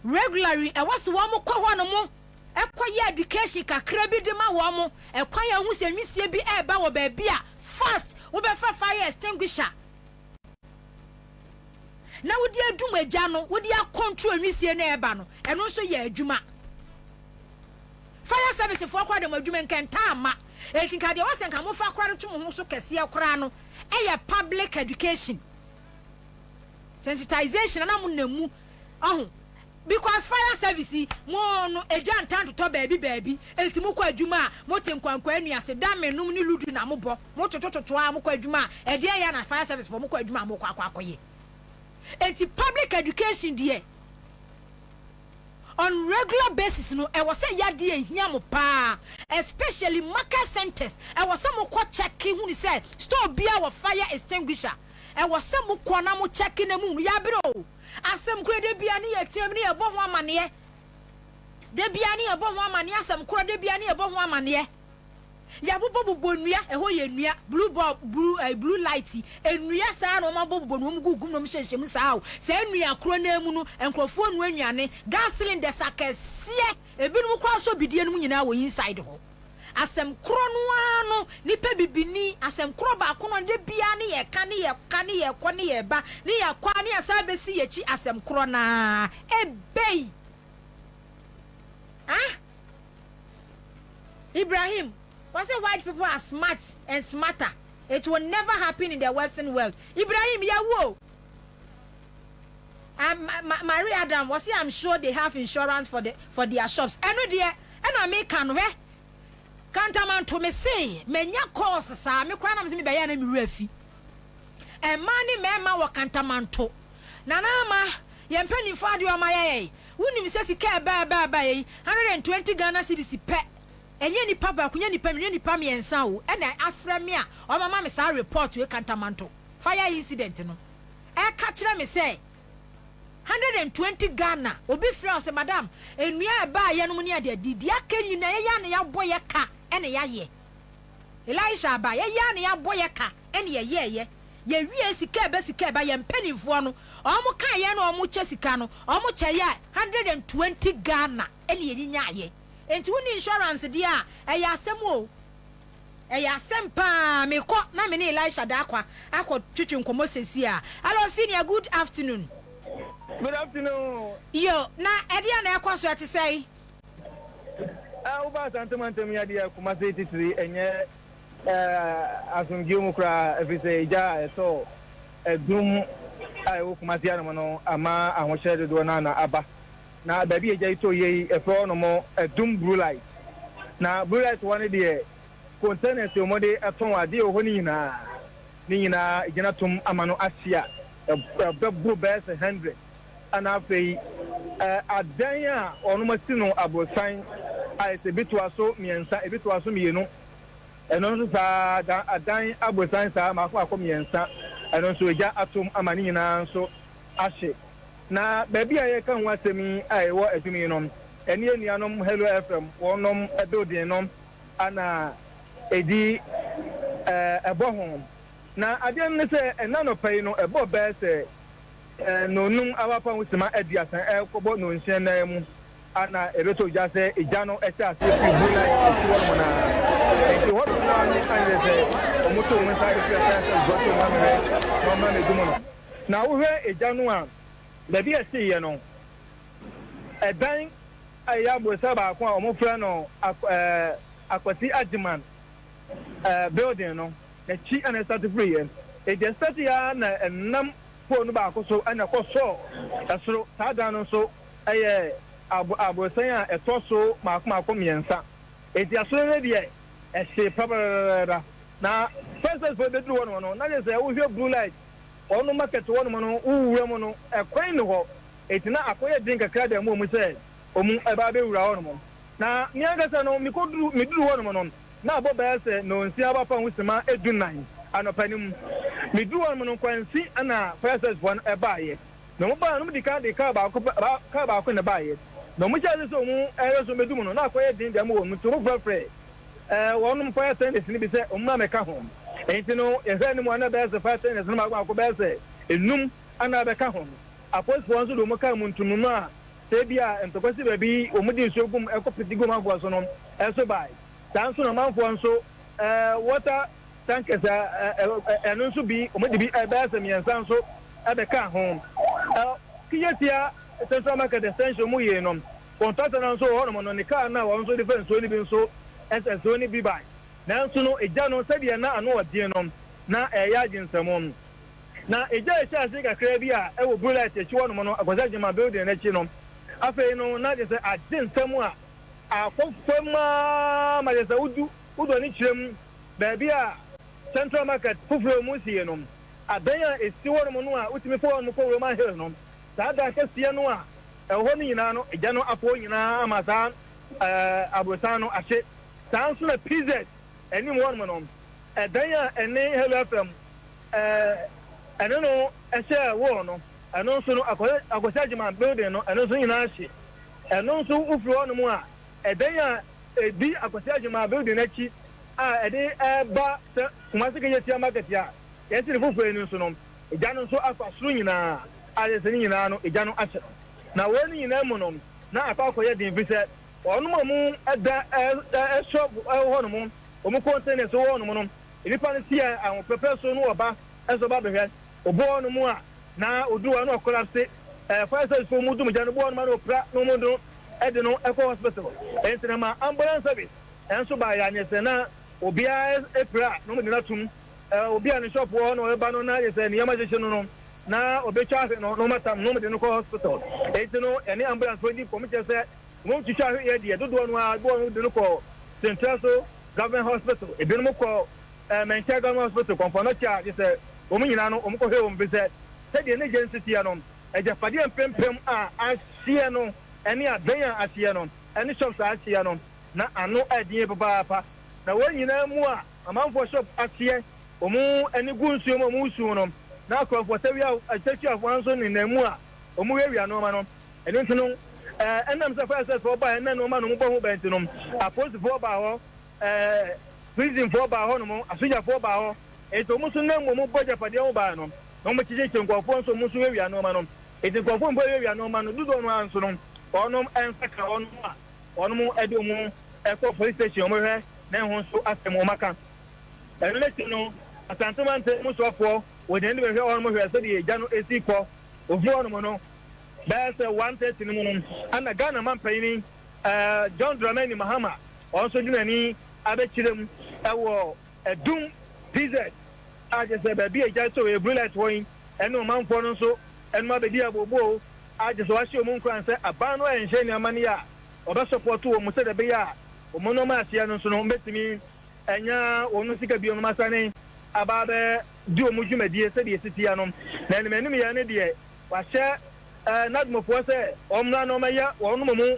Regularly e wo se wo mo kwa ho no mo, e kwa ye education kakra bi de ma wo mo, e kwa ya hu se nwisie bi e ba wo ba bia fast, wo be fa fire extinguisher. Na wodi adum agya no wodi control nwisie na eba no eno so ye adwuma fire service for kwa dem adwuma nkenta ama etinka de wasenka mo fa kware to mo ho so kese akora no eye public education sensitization na mo namu oh because fire service mo no agya ntanto to baabi enti mo kwa adwuma mo tenkwankwa anuase da menum ni ludu na mo bo mo totototo a mo kwa adwuma e de ya na fire service for mo kwa adwuma mo kwa akoye. Enti public education there on regular basis no e was say yade ehia mo pa especially market centers e was some ko check hu ni say store bia wa fire extinguisher e was some ko na mo check na mu ya biro asem kro de bia ni yetiam ni e bo ho amane de bia ni e bo ho amane asem kro de bia ni e bo ho amane ya bobo nua e ho ye nua blue light enua saa no ma bobo no mugugum no mhyehyem saa o saa nua kro na emu no enkrofo no anuane gas cylinder sakesie ebinum kwa so bidie no nyina wo inside ho asem kro no ano nipa bibini asem kro ba ko no de bia ne ye ka ne ye ko ne ye ba ne ye kwa ne asa besi ye chi asem kro na ebei Ibrahim, was it white people are smart and smarter? It will never happen in the Western world. Ibrahim, yawo. Marie Adam, was it? I'm sure they have insurance for their shops. I know dear, and I make can Cantaman to me say, menya course, sir. Me cry, I'm me by enemy refi. And money, mema, wa cantamanto. Nanama, yempeni for you, my Wouldn't say he care by 120 Ghana cedis pet. And yenny papa, kunyani pami and sow, and I aframia, or my mamma saw report to a cantamanto. Fire incident, no. I catch them, me say 120 Ghana, obi France, madam, and me I buy Yanunia de Diakin in a yan boy a car, and a ye. Elisha buy a yan boy a car, and ye. Ye really care by a penny for no, almost Kayan or Muchesicano, almost 120 Ghana, and ye. And to insurance, dear, a yasemo. A yasempa, me caught na many Elisha Dakwa, I caught Chichun Comoses here. Hello, senior, good afternoon. Good afternoon. Yo, na Ediana Aquaswa to say. Over Santamantamia, dear Kumasi 3, and yet, as on Gilmukra, every day, so a doom, I will Kumasiano, Ama, and Washer the Duanana, Abba. Now, baby, a jay to ye a phone no more, a doom blue light. Now, blue light one day, concerning to Mode at home, a dear Honina, Nina, Genatum Amano Asia, a blue bears 100, and I pay a daya or no Mastino about sign. I say, bit was so me and a bit was so me, you know. And also, a dying about signs are my commiansa, and also a atom amanina, so ashe. Na baby I can watch me I wa etuminom eni enuanom Hello FM wonom edodinom ana edi ebohom na ade ne se enano pay no ebo be se no num awapa wusima ediasan ekobo no nhyen na mu ana ebeto ja se eja no echa se bula etuwo na enti hodo na ni kan se omoto mo sai se se goto na me no ma me dumo na wo hwe eja no a baby I see you know a bank I am with Saba or Mufrano Aquati Adjiman building no a cheap and a started free it just 30 and num for no so and a cost so so Tadan so I was saying a torso Mark Marcomiansa it is already a shape now first for the one not as a blue light. Ono market one mono u remono e kwen ho etina akoye din kakra da mu say omu eba be wura ho no na ni aga say no meduru ho no no na abo ba say no nsi aba pa husima edunan anopanim meduru ho no kwansi ana process one eba ye no mo ba no di ka ba ko na ba ye no mo cha so mu so medu no na akoye din da mu to mo frɛ wonum fire tennis ni bi say omma meka ho enti no yesa ni mo na ba say fire tennis no ma ko ba say enum ana beka ho apostle nso do mo ka mu ntumu a se bia entokwasi ba bi omudi nso gum ekopiti gum afo so no eso bai dan so na manfo nso water tankers eno nso bi omudi bi ba say miensa nso abeka ho kiyetia central market extension mu ye no contractor na nso ho no no ne car na wo nso defense so ni bi nso SSO ni bi bai na nso no eja no se bia na ano odie no na eya ginsemo na eja echa se kakra bi a ewo bullet echi wono mo no akwasa jema building na chi no afei no na je se aginsemo a akofama ma je se udu ni chirem ba bi a central market fufuro mu sie no adanya esi wono mo no a utimi fo wono ko Roman Hill no sa da kase no a eho ni nyina no eja no apo nyina amasa abrosan no ahye sanso na PZ eni mo wono mo no adanya eni Hello FM eno no ehye wo no eno nso no akwasa jima building no eno nso nyina ahye eno nso ufuro no mu a edenya edi akwasa jima building achi a ede ba kumase ke yetia market ya yesi ne fufuro eni nso no eja no nso afasuru nyina a yesi nyina no eja no ahye na wo ni nyina mu no na akwakoye din bi se onu mu eda shop ho no mu omu container so ho no mu no enipa ne tia awon pepe so no oba eso ba behwe obo no mu a na oduwa no collapse fire service for mu dum ja no bo no ma no pra no mu do e de no eco hospital entina ma ambulance service enso ba ya nyese na obia epra no mu de na tum obia ne shop wo no eba no na yese ne yama jeje no na obetwa no no matam no mu de no hospital entino ene ambulance for di committee se mo twa hwe ye de dodo no a bo no de no ko central so government hospital e de no ko mentia government hospital konfono cha yese omu nyina no omu ko hwe omu bese se de ne agency ya no eja fade empempem a ahye no ene adan ahye no ene shops ahye no na ano adie papa na wo nyina mu a amanfo shop ahye omu ene gunsuo mu omu su no na akrofo tawia achachi afanso ni na mu a omu wewia no ma no ene ntino enam se fa se for ba ene no ma no mu bo hu bent no apost for ba ho prison for ba ho no mu asuja for ba ho eto musu na mu boja pade ho ba no no mu chiche chenkofo nso musu wewia no ma no eti nkofo mbo wewia no ma no dudo no anso no onom ensaka ono a onom ede mu eko police station mo hwe na ho so asemo maka eleti no asantomante musofo wode ndi hwe onom hwe se de eja no esi ko ovu onom no ba se 130 ni mu ana Ghana man payini John Dramani Mahama also junani abechirem ewo edum PZ aje se ba bi eja so e bullet woin eno manfo no so eno ma be dia bobo aje so ahye omun kran se aban no enhye ni amane ya oba support wo mu se de be ya omo no ma asia no so no betimi enya onu sika bi onu masane aba be di omu dwumadie se de sitia no na enem ya ne de wa hye nadmofo se omna no ma ya onu mu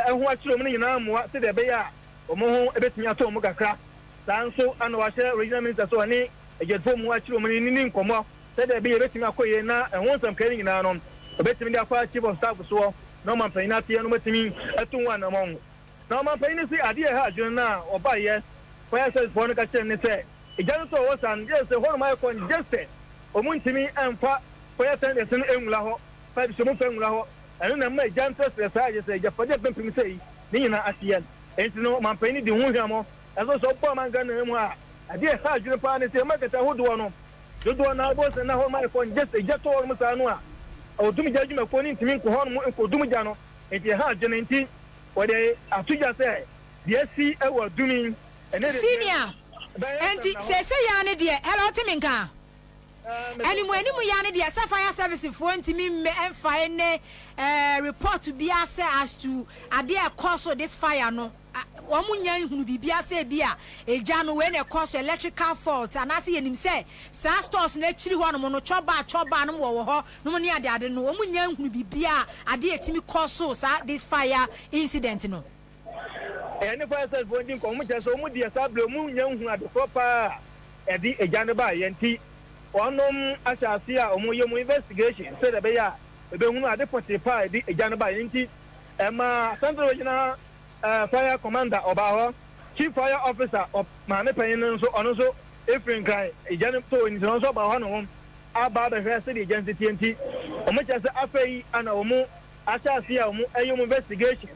ehu akiro mu nyina amoa se de be ya omo ho ebetimi ato omu kakra sanso ana wa hye regional minister so ani ejedfo mu akiro mu ni nkomo se de be ebetimi akoye na ehun sam kan nyina no obetimi de akwa chief of staff so no man pay na tie no betimi atun wa na mo no man pay ni si ade ha adwun na oba ye fire service for no ka chen ni se ejan so wo san je se ho ma ko just omuntimi emfa fire service no enwula ho fa bi so mu fa enwula ho eno na ma ejan stress sa je se jafade pempim sei ni nyina asian enti no man pay ni di hu hwamo eso so bo man ga na mu a ade ha adwun pa ni se makata hodo no dodo na bo se na ho ma ko just ejato wo mu sa no a odum jaju me ko ni ntimi ko ho no ko dum ja no enti ha adwun enti wode atuja se de si e wo dumi senior enti se ya ne de hello timinka enimu ya ne de fire service for ntimi me emfa ne report to be as to ade e cause this fire no omunya hunu bibia se bia eja no we na cause electrical fault anase yenim se sa stores na chiri ho no choba no wo ho no ne ade no omunya hunu bibia ade etimi cause sa this fire incident no any fire service bonding ko mu jeso mu dia sable mu nya hunu ade proper edi eja ne ba yenti onom asase a omo ye mu investigation say the be ya ebe hunu ade potipa edi eja ne ba yenti ema central regional fire commander obaho chief fire officer of mane penyin so ono so efrin kan ejane to ni so obaho no aba be hwe se the agency TNT omo chese afei ana omo asase a omo eyum investigation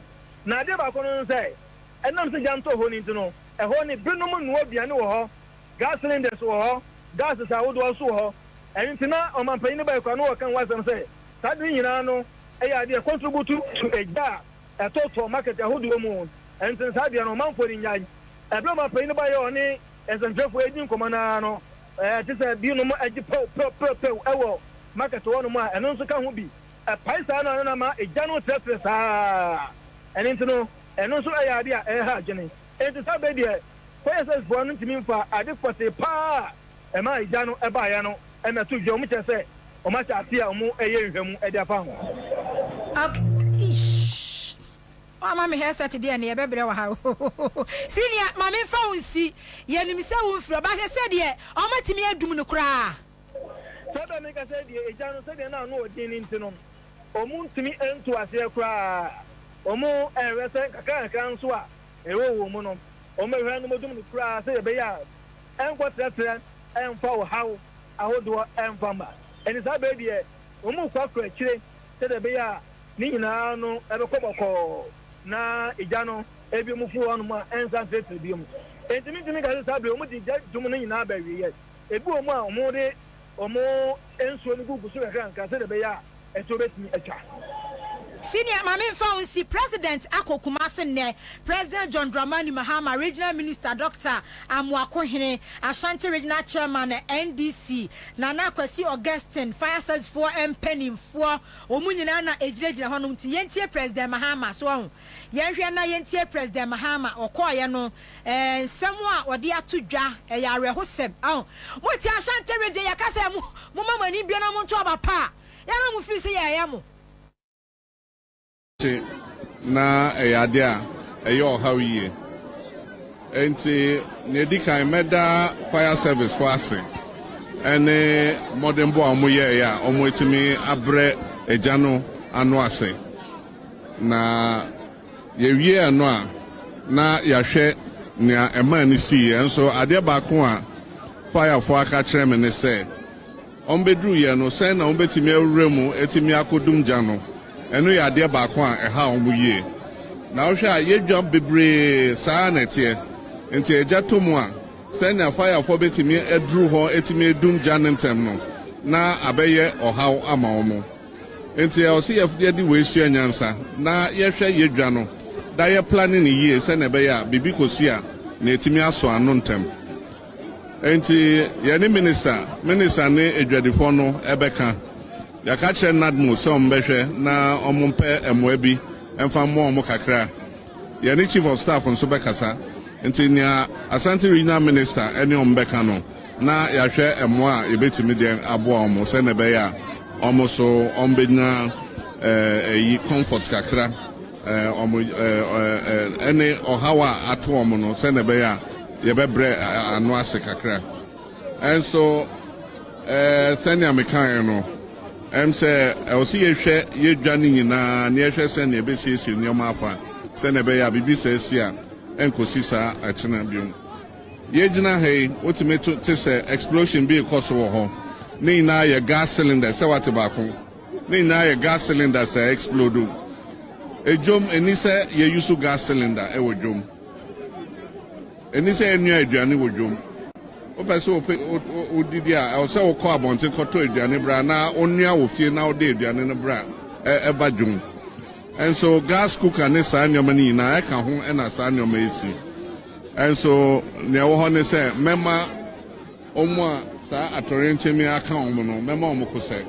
na de ba ko no say enam se janto ho ni no e ho ni binom nuo biane wo ho gas cylinders wo ho gas sa wo do so ho entina o man penyin ba ko no kan wasam say sadu nyina no eya de contribute to eja a total market ahodo mu entin sadia no man for nyan eblo ma pe ni ba yo ni esentrefo edin komana no ti se bi no mo agi pe ewo market wonu mu a eno nso ka ho bi paisa no na ma eja no tretre sa entin no eno nso eya de a ha gene entin sabe de ko yes for no ntimi mfa ade forte pa e ma eja no e ba ya no e na to dwo mu chese o ma cha tia mu eye nhwemu e de afa ho oh mama here Saturday na ebebre wa ha senior mama fa wonsi yenim se wonfiro ba se de o matimi adum no kura sabe me ka se de eja no se de na no odin ni ntino o mu ntimi entu ase kura o mu enwese kaka nso a ewo wo mu no o me hwa no modum no kura se be ya enko tretre enfa wo hawo ahodo enfa ma eni sabe de o mu kwa kura kire se de be ya ni nyina no ebe koboko na ejano ebi mu fu wonu ma ensantrate bi mu entimi ka se sabe o mu di dum no nyina ba wi yes ebi o mu a o mu de o mu enso ni gugu so ka se de be ya eto betimi acha senior mama found president akokumase ne president John Dramani Mahama regional minister Dr. Amwakohene Ashanti regional chairman NDC Nana Kwesi Augustine fire service for empenim for omunyina na ejirejira hono nti yentie president Mahama so ho yenhwe na yentie president Mahama okoye no nsemu a ode atodwa yare hosem moti Ashanti region yakasa mu mama ni bia na mo nto abapa yana mu firi se ya mo na eyade a eyo hawiye enti ne dikan meda fire service for ase ene modern boy omoye ya omoetimi abre ejano anu ase na yewie anu a na yahwe nia ema ni si enso ade ba ko a fire for aka kire me ne se ombedru ye no se na ombetimi awuremu etimi akodum jano enu ya de ba ko a eha omu yie na wo hwa yedwam bebre saa na tie enti eja tomu a se na fire for betimi edru ho etimi edum janentem no na abeye ohaw ama omu enti e o se yefde di wesu anyansa na yehwe yedwa no da ye planning yie se na be ya bibi kosi a na etimi aso anu ntem enti ye ni minister ne edwadifo no ebeka yaka kire nadmo so ombehwe na omumpe emoabi emfa mo omo kakra ye ni chief of staff nso bekasa enti nia Asante regional minister eni ombeka no na yahwe emo a yebetimi den aboa omo se na be ya omo so ombenya yi comfort kakra omo eni ohawa ato omo no se na be ya yebebre anu ase kakra enso senior mekan no say osi yehwe yedwane nyina na yehwe se na ebesiesi nyoma afa se na be ya bibi se sia enkosi sa achina biom yegina hey ultimate to say explosion be cause wo ho ni na ye gas cylinder se wate ba ko ni na ye gas cylinder se explode ejom eni se ye use gas cylinder e wo jom eni se enu aduane wo jom o peso o didi a o se o ko abonte koto aduane bra na onua wo fie na o de aduane no bra e ba jom and so gas cooker ne sa nyoma ni na e ka ho e na sa nyoma esi and so ne wo ho ne se mema omo a sa atorenchemi aka omo no mema omo ko se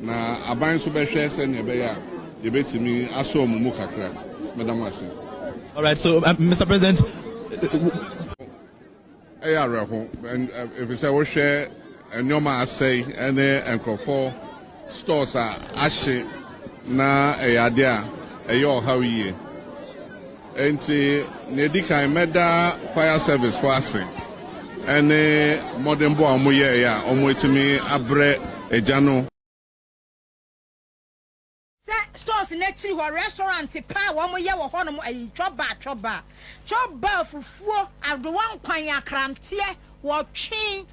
na aban so be hwe se ne be ya ye betimi aso omo mu kakra madam ase All right, so Mr. President. And if it's a share and your man say and for stores are ashe na idea how ye. And Nedika meda fire service for us. And modern boy muya omwetimi abre ejano. Stores in actually were restaurant pa one year or one choba fufu and the one quine crantier or chain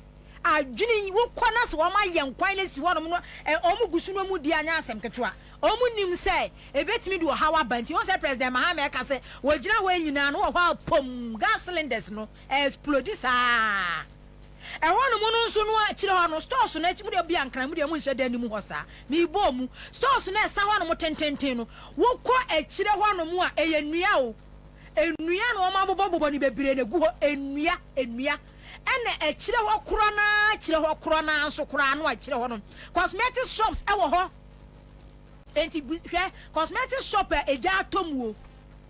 a jinning who corners one my young quiness one and omugusuno mudiana sem ketua. Omunim say a bet me do how bant you was President Mahamed can say, well, you know when you know how pum gas cylinders no explodisa. And one mono so no chilo stores so net mudia bianca mudia munsha deni muhosa mi bomu stores so net sawa no 10 no wo ko e chire ho mu a eye nua o enua no ma bobo ni bebire ne gu ho enua ene e chire ho koro na so koro no a chire ho no cosmetic shops e wo ho enti hwe cosmetic shop e ja tomuo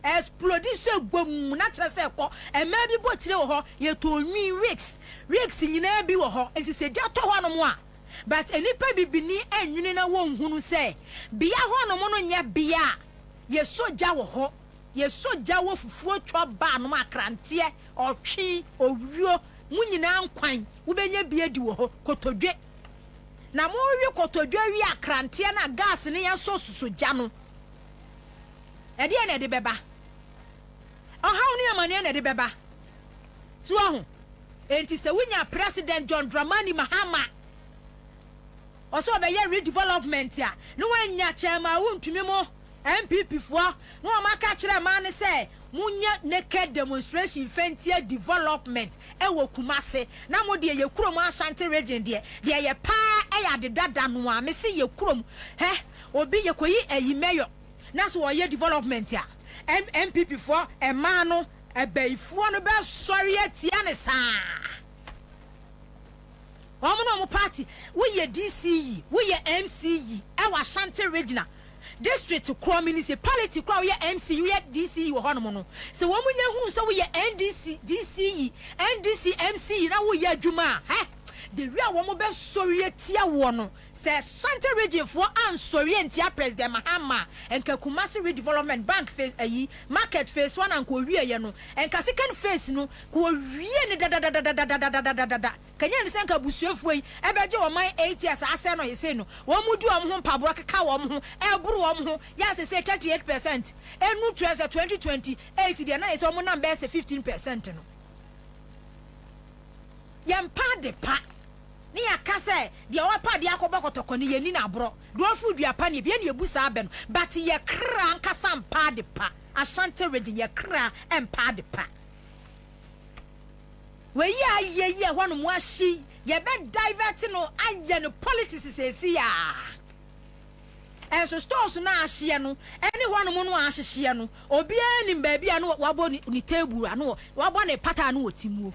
explode so gbom na kire se ko e ma bi botire wo ho ye to nwi rigs nyina bi wo ho enti se ja to ho no mo a but enipa bibini enwini na wo nhunu se bia ho no mo no nya bia ye soja wo ho ye soja wo fufuo twa ba no akrante otwe owuo munyina nkwan wo benya bia di wo ho kotodwe na mo wi kotodwe wi akrante na gas ne ya so soja no e de na de beba how ni amane na de beba so ho enti se wunya President John Dramani Mahama oso be ye redevelopment ya no wanya chema wuntumi mo MPP fo no amaka kire ma ne se munya naked demonstration fentia development e wo Kumase na mo de ye kurom Ashanti region de ye pa e ya de dada no a me se ye kurom obi ye koyi eyi mayor na so ye development ya MPP fo e ma no e baifuo no be sori atia ne sa omo party we ye DCE we ye MCE e wa Ashanti regional district kro municipality kro ye MCE we DCE wo hono no se wo munya hu so we ye NDC DCE NDC MCE na wo ye adwuma the real wo mo be sori atia wo no se Ashanti region for an sori antia President Mahama enka Kumasi redevelopment bank phase market phase 1 and ko wie ye no enka second phase no ko wie ne da kanya ne senka busuafu yi ebeje o man 8 years ase no yese no wo mudu o mo paboro keka wo mo eburu wo mo ya se 38% enu 2028 de na yese o mo na be 15% no yempa de pa ni akase de o pa de akoba kotoko ni yeni na bro do afu duapa ne bia ne ebusa abe no but ye kra nkasa mpa de pa Ashanti region ye kra empa de pa we ye ho no mo ahyi ye be divert no anye no politics sesi ya enso stores na ahye no ene ho no mo no ahye no obi ani ba bia no wabo ni table ano wabo ne pattern no otimuo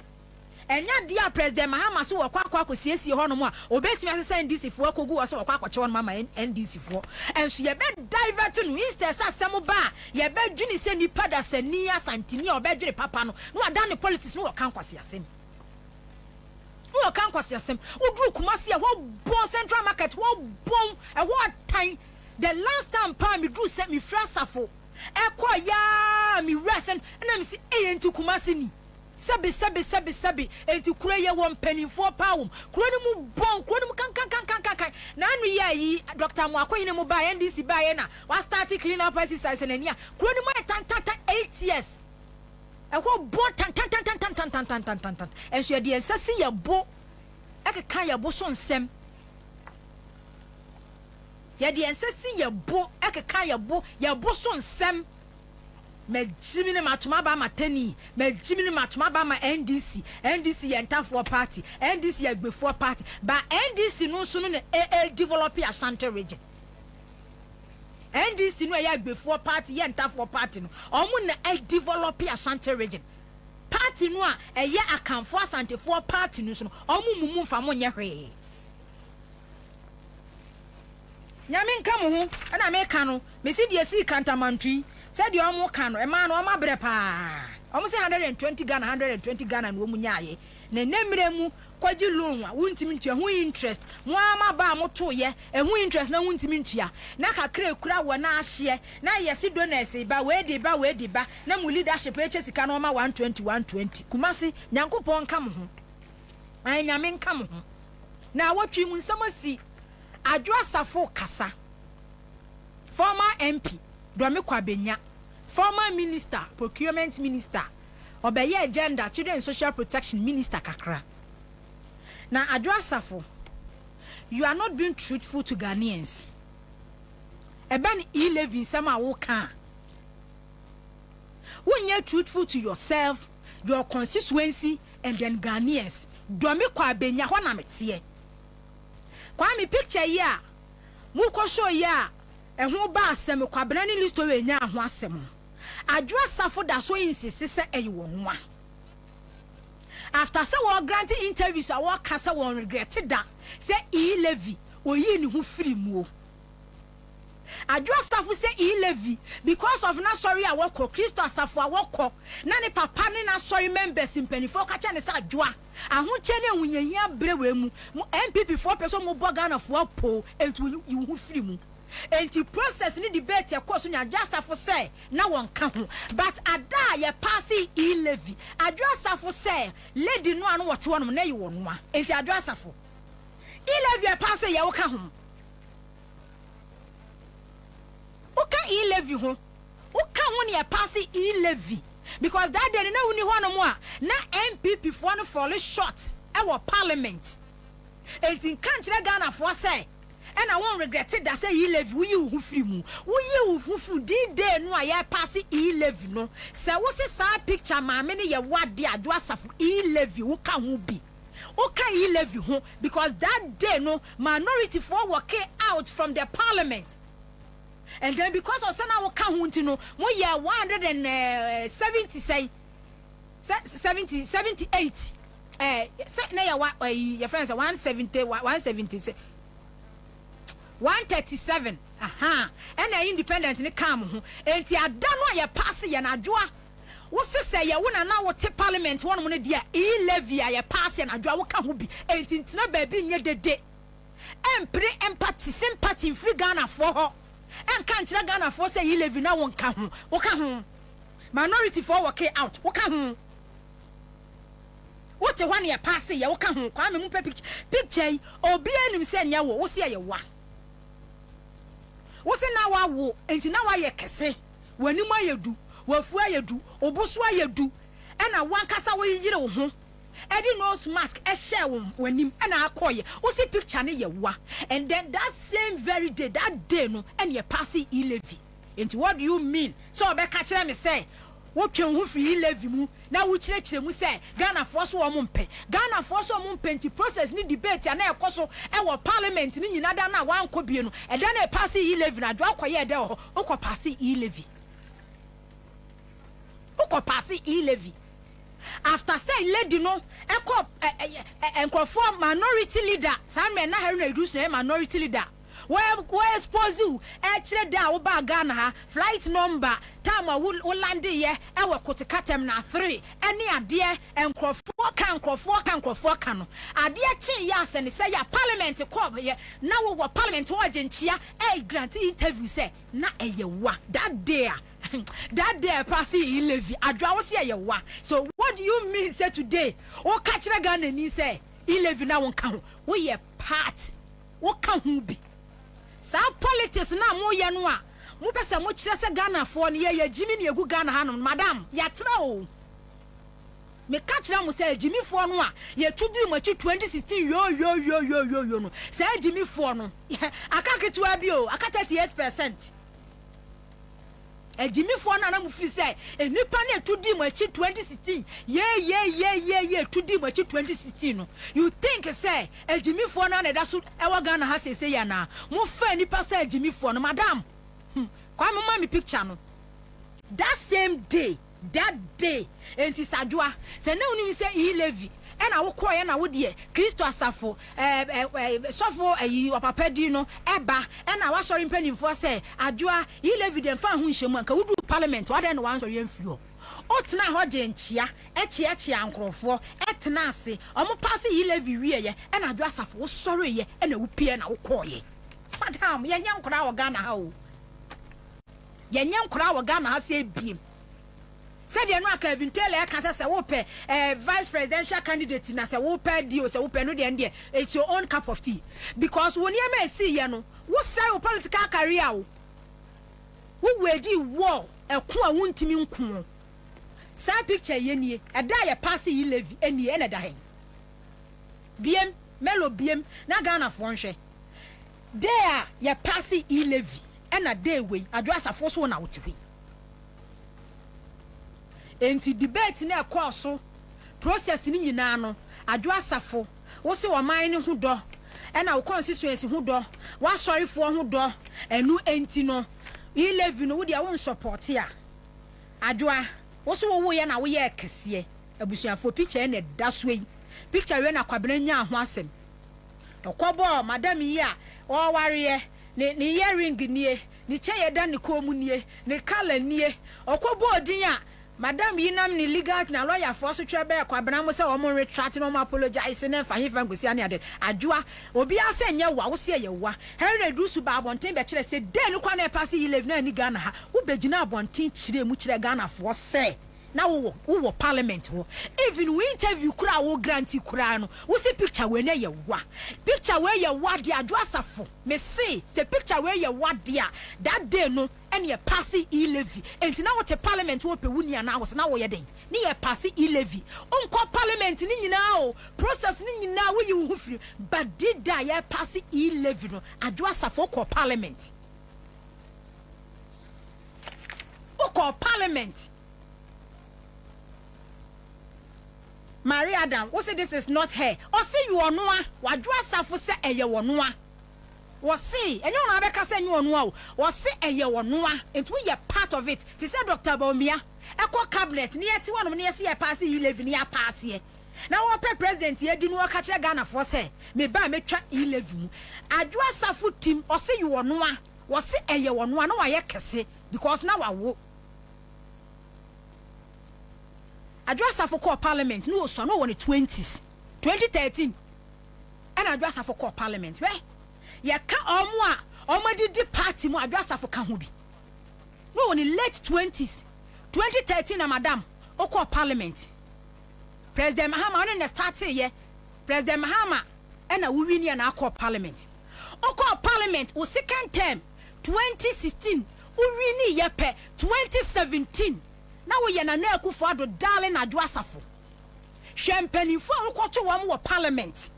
enya dia President Mahama so wakwa siesie ho no mo a obetimi asesa NDC fo akogu wo so wakwa che won mama NDC fo enso ye be divert no instead asem ba ye be dwuni se ni pada sani asantini o be dwere papa no ada ne politics no wakan kwase asem no wakan kwase asem odru Kumasi a wo bon Central Market wo bon e wo tan the last time pa me dru se me frasafo e kwa ya me resen na me si enti Kumasi ni sabi enti kura ye won penifo pawum kura ni mu bon kura ni mu kan na anu ye yi Dr. Mwakoyi ni mu ba NDC ba ye na wa start clean up exercise na nia kura ni mu tan 8 years e ho bon tan enso ye de ensasi ye bo e kan ye bo so nsem ye de ensasi ye bo e kan ye bo so nsem me jimini matuma ba matani me jimini matuma ba ma NDC yentafo party NDC yagbefo party ba NDC no so no develop Ashanti region NDC no yagbefo party yentafo party no omu na develop Ashanti region party no a akanfo Asante for party no so no omu mumu mfa mo nya hwe nyame nka mo ho na me ka no me si de si kantamantui said you almost can a man or my brepa. Almost 120 Ghana and woman yaye. Nemremu kwaji loan won't mean who interest. Mwama ba moto ye and who interest no won't mean ya. Naka cre kura wana share. Na yesi donese ba we de ba na mu leadership HS kanoma 120. Kumasi nyankopon kam ho. Ai nyamen kam ho. Na watwi mu nsama si Adwa Safo kasa. Former MP Dwame Kwabenya, former minister, procurement minister, Obeye Gender, Children and Social Protection Minister kakra. Now, Adwa Safo, you are not being truthful to Ghanaians. Eben e-levy sama woka. When you're truthful to yourself, your constituency, and then Ghanaians, Dwame Kwabenya wana metie. Kwa mi picture ya, muko show ya, and who ba asem kwabena ni list we nya ho asem Adwa Safo da so insist say e won wa after say we granting interviews a work kasa won regret da say e-levy oyi ni ho free mu Adwa Safo say e-levy because of na sorry a work Christo Asafo a work na ne papa ne na sorry members in penifo ka cha ne say adwa ahunche ne hunyanya brewe mu MPP 4 person mo boga na fo po entu you ho free mu enti process ni debate ya course nya Adwa Safo say na won ka ho but ada ya pass e-levy Adwa Safo say lady no anu wote won na yi won wa enti Adwa Safo e-levy ya pass ya wo ka ho uka e-levy ho uka ho ne ya pass e-levy because that day na woni ho no mo a na MPP for no fall short e wo parliament enti kan kire Ghana for say and I won't regret it that say e-levy we you who free mu we you who free day no I pass e-levy no say what's a side picture ma me ne ye what dey Adwa Safo e-levy who can who be okay e-levy ho because that day no minority for work out from the parliament and then because of sana wo ka ho ntino mo ye 170 say 78 say na your friends 170 say 137 and independent ni kam ho enti adano ya pass ya na adwa wo sese ya wona na wo te parliament won mo ne dia e-levy ya pass ya na adwa wo ka ho bi enti ntina ba bi nye dede empre empathy sympathy free Ghana for ho en kan kira Ghana for say e-levy na won ka ho wo ka ho minority for work out wo ka ho what one ya pass ya wo ka ho kwa me mu picture obi anim se nya wo se ya wa wose na wa wo enti na wa ye kese wani ma yedu wafu ayedu obusu ayedu ena wankasa wo yire wo ho edi nose mask e share wo wanim ena akoye wose picture ne ye wa and then that same very day that day no ena ye pass e-levy enti what do you mean so obeka kire me say wo twen ho free e-levy mu na wo kire mu say Ghana for so wo mpe Ghana for so wo mpe enti process ni debate na ekoso e wo parliament ni nyina da na wan ko bie no e da na pass e-levy na dwa akoye e da ho ukọ pass e-levy ukọ pass e-levy after say lady no ekọ enkrofo minority leader sam me na Haruna Idris na minority leader we expose you kire da wo ba Ghana ha flight number time wo land ye e wo Kotikatem na 3 ene ade enkrofo kan no ade chi ya se ne say ya parliament ko ye na wo parliament wo agentia grant interview say na eyewa that day pass e-levy adwa wo se eyewa so what do you mean say today wo ka kire Ghana ni say e-levy na won ka ho wo ye part wo ka ho bi sa politics na mo ye no a mo pese mo kire se Ghana fo ne ye Jimmy ne egu Ghana hanom madam ya tra o me ka kire mo se Jimmy fo no a ye tudi mo 2016 yo no se Jimmy fo no aka ketua bi o aka 38% Jimmy fo na mu free say enipa na tudi mo 2016 ye tudi mo 2016 no you think say Jimmy fo na da so e wa Ghana ha say ya na mo fa enipa say Jimmy fo no madam kwa mo ma me picture no that same day enti sadwa say na uni say e-levy ena wo koye na wo de Christo Asafo sofo ayi opapa di no eba ena wa sori mpanimfo say adwa e-levy dem fa ho nhemu anka wudu parliament what then once or yen fluo otena ho genchia echia ankrofo etena ase omo pass yi levy wie ye e na adwo asafo wo sori ye e na wo pie na wo koye madam ye nyam kora wo Ghana ha o ye nyam kora wo Ghana ha se biem said you know aka bintele aka say wo pe vice presidential candidate na say wo pe dio say wo pe no de it's your own cup of tea because when you may see ye no wo say wo political career wo wedi war eko a wontimi nko sa picture ye nie eda ye pass yi levy enie e na da hen biem melo biem na Ghana fo nhwe there ye pass yi levy e na day we adwo asafo so na wotiwi enti debate na ekoso process ni nyina no adwo asafo wo se wo man ni hu do e na wo constituency hu do wa sorry fo hu do enu enti no yi levy no wo dia won support ya adwoa wo so wo ye na wo ye kese abusuafo picture na da so yi picture we na kwabena nya ho asem okobo madam yi a o ware ni earring nie ni cheye da ni komu nie ni color nie okobo odin a madam yi nam ni legal na lawyer for so twebe kwabena mo se wo mo retract no mo apologize na fa hifa ngosi ane ade adwoa obi ase nya wa wo se ye wa Henry Dusu ba abonten be kire se den kwa na pass yi live na ni Ghana ha wo begina abonten kire mu kire Ghana for se na wo parliament wo even we interview kura wo grantee kura no wo se picture we na ye wa picture we ye wa dia adwo asafo me see se picture we ye wa dia that day no and ye pass e levy enti na wo te parliament wo pe wunia na wo se na wo ye den ni ye pass e levy onko parliament ni nyina o process ni nyina wo ye wo free but did da ye pass e levy no adwo asafo ko parliament o ko parliament Maria Adam, what say this is not her? Or say you are noa, what do asafo say eye wo noa? What say, and you na beka say you noa, what say eye wo noa, and we are part of it. Ti say Dr. Baumia, ekọ cabinet, ni eti one of ni see e pass yi levy ni a pass here. Now what president here di no ka kire Ghana for say, me ba me twa yi levy mu. Adu asafo team, or say you are noa, what say eye wo noa, no wa ye kese because now wa wo. Address for core parliament no so no one 20s 2013 and address for core parliament where ye ka omo di party mo address for kan ho bi no one late 20s 2013 na madam o core parliament President Mahama on the start here President Mahama and a we win na core parliament o core parliament o second term 2016 we win yepe 2017 na wo ye na na akufo ado darling adwo asafo hwempanifo nkoto wom wo parliament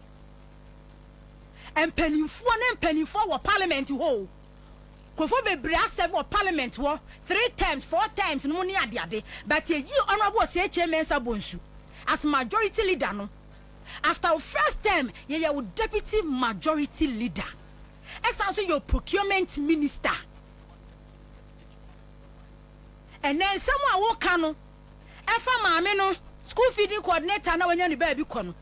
empanifo na empanifo wo parliament ho kofo bebre asef wo parliament wo 3 times 4 times no ni ade but ye honorable say chairmansa bonsu as majority leader no after first term ye wo deputy majority leader also your procurement minister. And then someone walk cano. Efa maame no school feeding coordinator na wanya ni baby kono.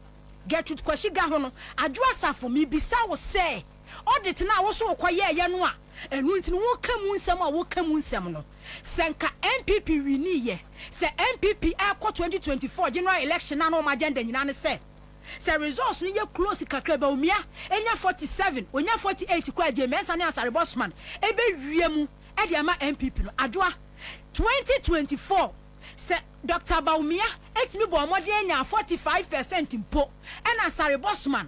Get to kwashi gahono. Adwasa for me bisa wo say. Audit na wo so kwaye ye no a. Enu nti no wo kamu nsem a wo kamu nsem no. Senka MPP reniye. Se MPP akọ 2024 general election na no ma agenda nyina ne se. Se results ni ye close kakra ba omia. Enya 47, onya 48 kwa je mensa ne Asare Bosman. Ebe wiemu e de ama MPP no. Adwa 2024 say Dr. Baumia etimi bo amode anya 45% mpo and Asare Bosman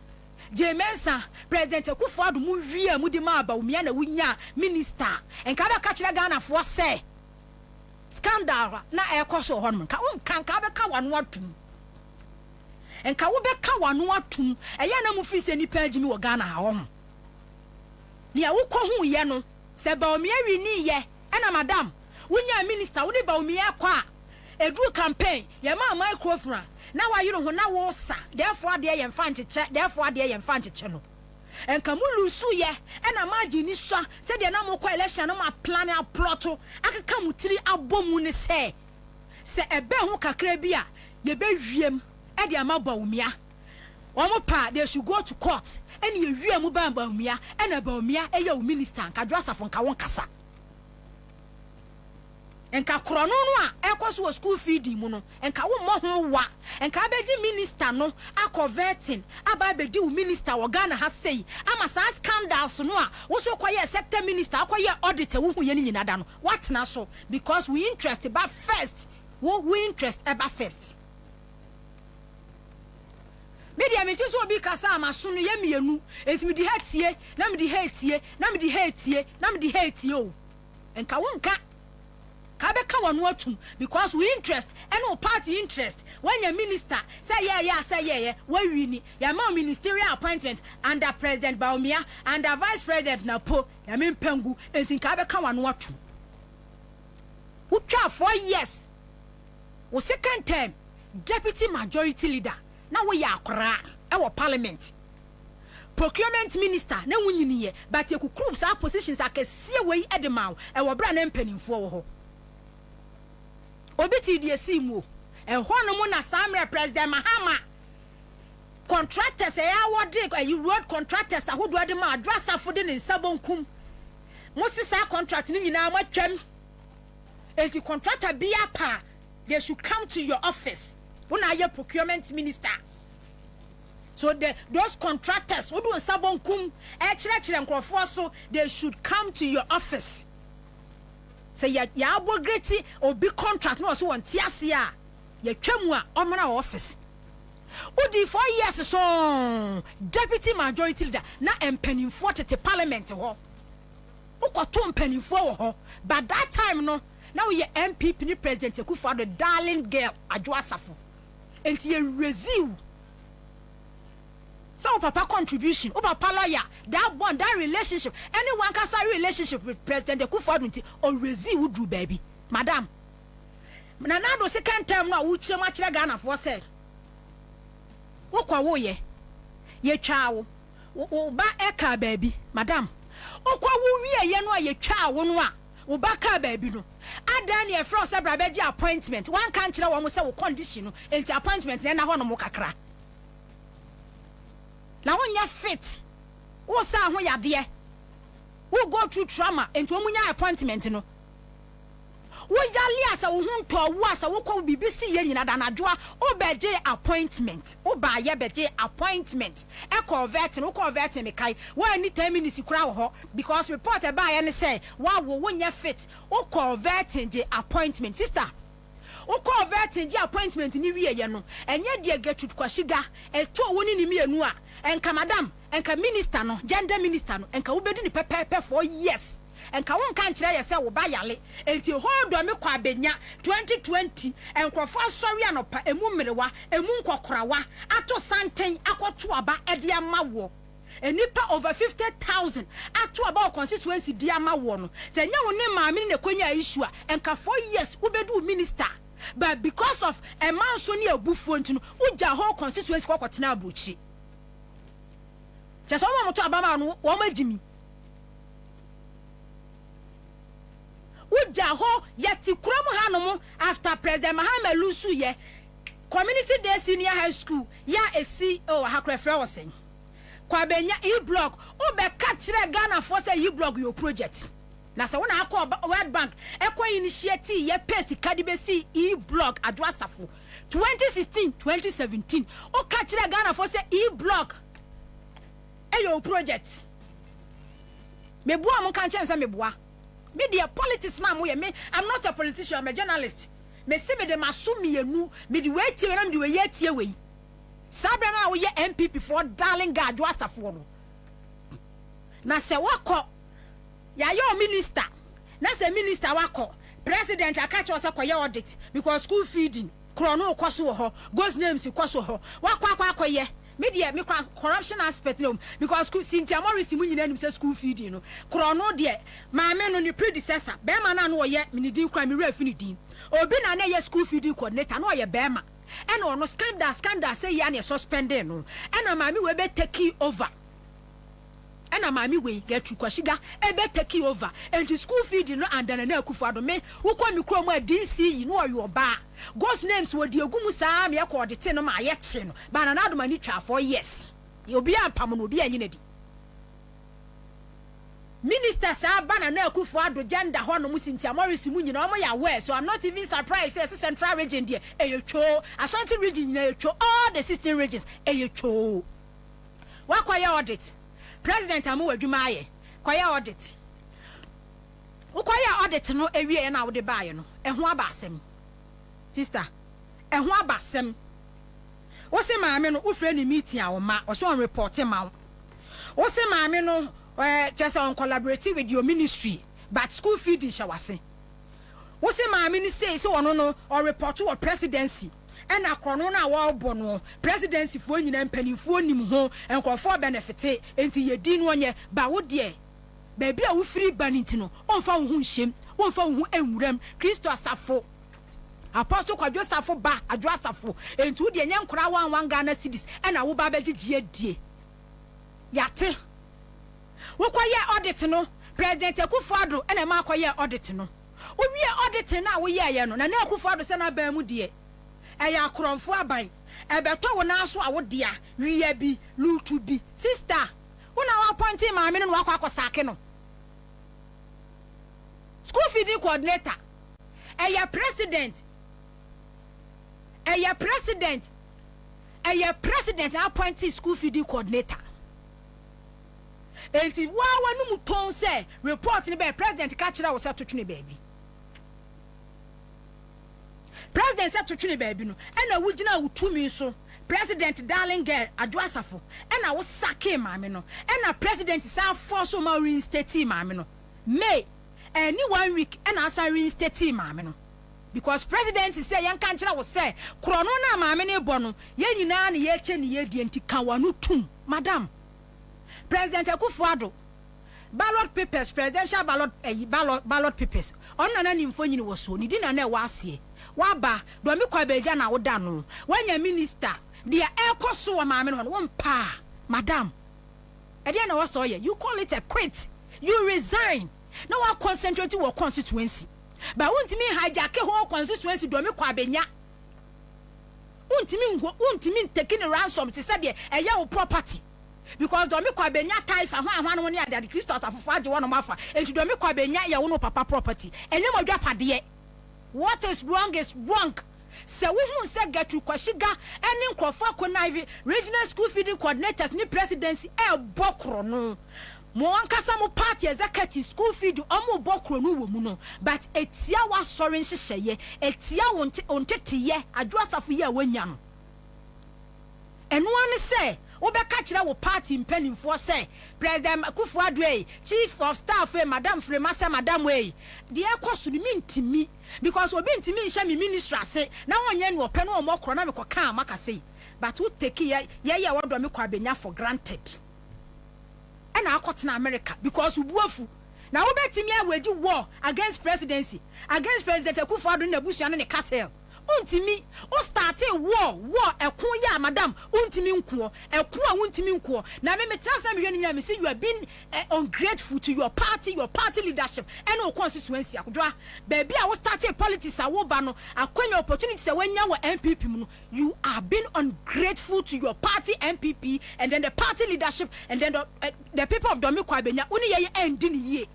Jemensa President Akufo-Addo mu wie mu di ma Baumia na wunya minister enka be ka kire Ghana for say scandal na ekoso ho no ka wonka be ka wano atum enka wo be ka wano atum eya na mu fi se nipa agimi wo Ghana ha ho ni a wo ko hu ye no se Baumia wi ni ye na madam wunya minister woni Baumia kwa edu campaign ye ma microphone na wa yiro ho na wo sa therefore de ye mfa ncheche no enka mu lusu ye na maji ni so se de na mo kwa election no ma plan a plot akeka mutiri abomu ni se ebe ho kakra bi a ye be wiem e de ama Baumia omo pa they should go to court and ye wiem ba Baumia na Baumia e ye minister nka dwasafo nka won kasa enka krono no a ekoso school feeding mu no enka wo mo ho wa enka abeji minister no akoverting aba abedi wo minister wo Ghana ha sei ama sa scandals no a wo so koye sector minister akoye auditor wo hu ye ni nyina da no what na so because we interest about first we interest about first media me tiso obi kasa amaso no ye mienu entimi di hatie na me di hatie na me di hatie na me di hatie o enka wonka ka be ka wonu atum because we interest and party interest when your minister say yeah we wini ya ma ministerial appointment under President Baumia under Vice President Napo ya me mpangu enti ka be ka wonu atum who try 4 years wo second term deputy majority leader na we ya akra e wo parliament procurement minister na wunyini ye but ye kukrum sa positions akasie we edemaw e wo bra na mpanimfo wo ho obiti die simu e hono mu na Samuel President Mahama contractors e ya wode road contractors ahodo ade ma address afode ne nsabonkum musisa contract ni nyina matwam enti contractor bia pa they should come to your office when are your procurement minister so those contractors who do nsabonkum e kire nkrofo so they should come to your office. Say ya abogreti obi contract no so won tiase a ya twam a omna office udi 4 years so deputy majority leader na empanimfo tete parliament ho ukoto empanimfo ho but that time no now we MPP ni president Akufo-Addo darling girl Adwo Asafo enti ye review so papa contribution o papa lawyer that bond that relationship anyone can say relationship with President Akufo-Addo or review do baby madam na na do second term no wo chire ma chire Ghana for say wo kwa wo ye twa wo ba eka baby madam wo kwa wo wie ye no ye twa wo no a wo ba ka baby no adan ye fro say bra beji appointment one kan chire wo mo say wo condition no enti appointment na ho no mo kakra na wonya fit wo sa ho yade wo go through trauma enti wo munya appointment no wo yali asa wo hunto wo asa wo ko BBC ye nyina da na dwoa o beje appointment o ba ye beje appointment e convert no convert me kai wo any 10 minutes kura wo ho because report e ba ye ne say wa wo wonya fit o convert je appointment sister o convert je appointment ni wie ye no enye de Gertrude Kwashiga e to woni ni mienu a enka madam enka minister no gender minister no enka wo bedi ni pepepe 4 years enka won kan kire ye se wo ba yale enti hold on me kwa abenya 2020 enkrofo asori anopa emu mmerewa emu nkokorawa ato santen akoto aba ede amawo enipa over 50,000 ato aba constituency di amawo no se nya wo ne maame ne konya issue a enka 4 years wo bedu minister but because of a man so ni abufuo ntino uja whole constituency kwakotena abuchi just one moto abama no wo magimi uja ho yeti kurom hanom after President Mahama lusu ye community day senior high school ya esi hakrefra wosen kwa benya e-block o be ka kire Ghana for say e-block your project na se wona akọ World Bank ekọ initiate ye pace kadibesi e-block Adwo Asafo 2016 2017 o ka kire Ghana for say e-block your project meboa mo kan chem say meboa media politics na mo ye me I'm not a politician, I'm a journalist. Me se me de masumi enu me di we tie na me di we ye tie we sabra na wo ye MPP for darling God Adwo Asafo no na se wako ya yo minister na se minister wako president akacho se koye audit because school feeding krono koso ho goes names koso ho wakwa ye media me corruption aspect no because Cynthia Morris mu nyina nim say school feeding no krono de maame no ni predecessor be ma na no ye minidi kwa mi refi din obi na na ye school feeding coordinator no ye be ma e no scandal say ya na suspended no e na maame we be take over e na maame we Gertrude Kwashiga e be take over and the school feeding no and na Akufo-Addo me wo kwa mi kro mu DC no yo ba God's names were the Ogumu Sam, ya called the Tenoma Yetchen, but another manitra for yes. You'll be a Pamono be a unity. Minister after Sabana na Akufo-Addo gender ho no musintia Morris mu nyina omo ya aware, so I'm not even surprised say central region there eyecho Ashanti region na eyecho all the 16 regions eyecho wa kwaya audit president amu adwuma aye kwaya audit ukwaya audit no ewie na wo de baaye no eho abasem sister eho abasem wo se maame no wo frɛ ni meeting a wo ma wo so on report ma wo se maame no just on collaborating with your ministry but school feeding shawase wo se maame ni say wono no or report to presidency and akrono na wa obo presidency fo nyina mpanimfo nim ho enkofo benefit enti yedi no onye ba wo de ba bia wo free baniti no onfa wo hu hyem onfa wo hu enwuram Kristo asafo Apostle Kwadwo Safo ba adwo asafo enti wo de nye nkora wan Ghana cedis na wo ba begigye die yate wo kwaye audit no president Akufo-Addo na ma kwaye audit no wo wie audit na wo ye no na Akufo-Addo se na ba mu de eya akromfo aban ebeto wo na so awodea wiya bi lutu bi sister wo na wa appointing maame no wakwa akosake no school feeding coordinator eya president appointing school feeding coordinator enti wa wanu muton say report ni be president ka kira wo say totwene baby president say totwene baby no na wugina wutumi so president darling girl adwasafo na wo sake maame no na president sa force ma reinstate maame no may any 1 week na asa reinstate maame no because president say yan kan kira wo say krono na maame ne bo no ye nyina na ye che ne ye die enti kan wanu tum madam President Akufo-Addo ballot papers presidential ballot papers onna na nimfo nyini wo so ni di na na wa ase wa ba do me kwa be na wo da no wanya minister dia ekoso wa maame no wo mpa madam e dia na wo so ye you call it a quit you resign na wa concentrate wo constituency ba untimi hijack ho constituency do me kwa benya untimi taking ransom ti say de eya wo property because do me kwa benya taifa hwan no ne ade Kristo asafofo age wono mafa enti do me kwa benya ya wo no papa property enye modwa pade what is wrong se wo hu se gatu kwashiga eni nkofo akonaive regional school feeding coordinators ni presidency bokro no mo ankasa mo party executive school feed omo bokro no wo mu no but etia wa sorry nhyehyeye etia onteteye adwasafo ye awanya no eno ane se wo be ka kire wo party mpanimfo say president Akufo-Addo chief of staff madam Frema say madam we de ekoso ni mintimi because obi ntimi nhye me ministry ase na wonye ne ope no omokro na me koka amaka say but wo take ye wodo me kwa benya for granted and akotena America because ubuafu na wo betimi awagi war against presidency against president Akufo-Addo na busuano ne cartel untimi o started war ekun ya madam untimi nko ekun untimi nko na me metrasa me hwene nya me say you have been ungrateful to your party leadership and o constituency akodwa baby a wo started politics a wo ba no akwanya opportunity say wanya wo MPP mu no you have been ungrateful to your party MPP and then the party leadership and then the people of Domiko Abenya uni ye endi ni ye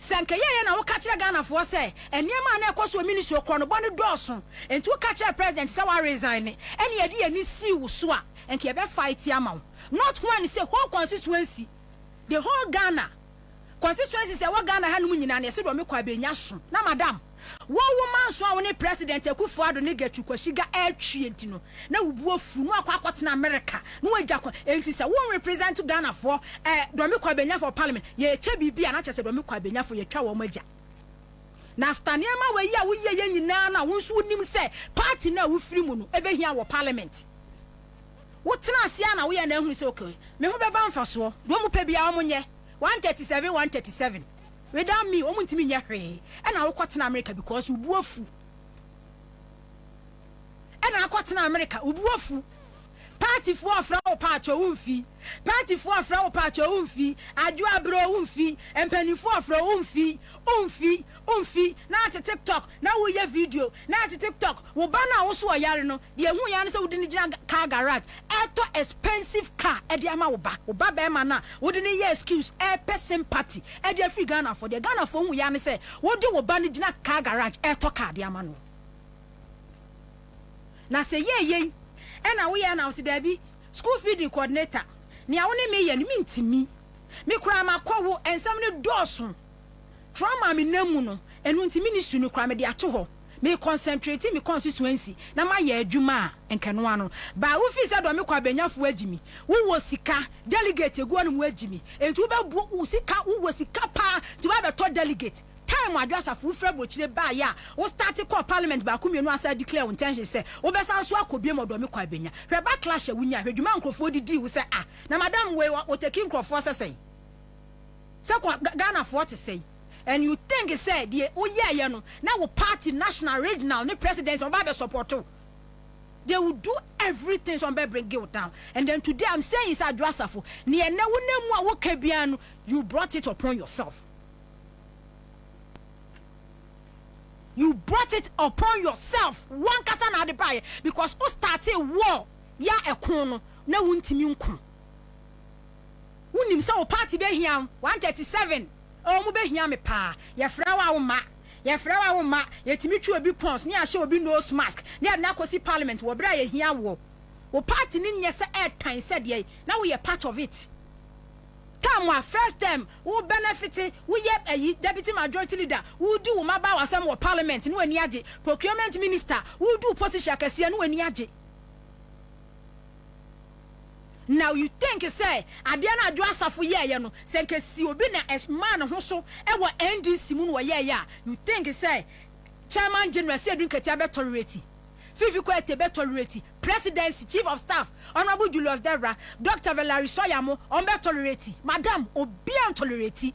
sanke ye na wo ka kire Ghana fo say eniema na ekoso ministry okro no bone doso enti wo ka kire president say wa resign eni ye de ani si wo so a enke ye be fight ama not one say whole constituency the whole Ghana constituency say wo Ghana hanum nyina na se do me kwa benya so na madam wo woman so a wo ne president Akufo-Addo ne gatu kwashiga atwie enti no na wubu afu no akwakotena America no wagya enti say wo represent Ghana for do me kwa benya for parliament ye che bibia na chese do me kwa benya for ye twa wo magya na after niema we ya wo ye nyina na wo nso nim say party na wo firi mu no ebehia wo parliament wo tena asia na wo ye na ehunu say okay me ho beba mfaso do mu pa bia wo nye 137 without me omuntimi nya hwe and I kwotena America because ubuafu and I kwotena America ubuafu party for afra o pacho umfi party for afra o pacho umfi adu abro umfi empani for afra umfi na at TikTok na wo ye video na at TikTok wo ba na wo so yare no de hu ya no se wo de ni gina car garage to expensive car e de ama wo ba be ma na wo de ne ye excuse sympathy e de free Ghana for hu ya ne say wo de wo ba ne gina car garage e to car de ama no na say ye e na wo ye na wo se da bi school feeding coordinator ni a wo ne me ye ne mintimi me kura ma kwo ensam ne dosun trauma me namu no enu nti ministry no kura me de ato ho me concentrate me constituency na ma ye adwuma enkeno ano ba wo fi se do me kwa banyafo agimi wo sika delegate egu anu mu agimi entu be wo sika wo sika pa tu ba be to delegate time adwasafo wo fra bochire ba ya wo start call parliament ba kumienu asa declare intention say wo be sa so akobie mo do me kwa banya hwe ba clash awunya hwedwuma nkrofo didi wo say na madam we wo taking nkrofo say kwa Ghana for to say. And you think he said, oh yeah, you know, now we party national, regional, the president on Bible support too. They will do everything so bring guilt down. And then today I'm saying it's a drasafo. You brought it upon yourself. You brought it upon yourself. One kasa na de buy because who started war? Ya ekono na wuntimi nko. Unim sa o party be here 137. Oh, mu be hia me pa ye fra wa wo ma ye timi twu obi pons ne ahye obi nose mask ne na kosi parliament wo bra ye hia wo party ni nye se airtime said ye na we part of it come wa first time wo benefit wo ye deputy majority leader wo do wo maba wasem wo parliament ne wani age procurement minister wo do position akase ne wani age. Now you think say Adiana Adwasafo ye no say nkesi obi na man ho so e wo NDC mu no ye ya you think say chairman general say dun kati abe tolerate fifi ko ete be tolerate presidency chief of staff honorable Julius Debra Dr. Valerie Soyamo on be tolerate madam obi an tolerate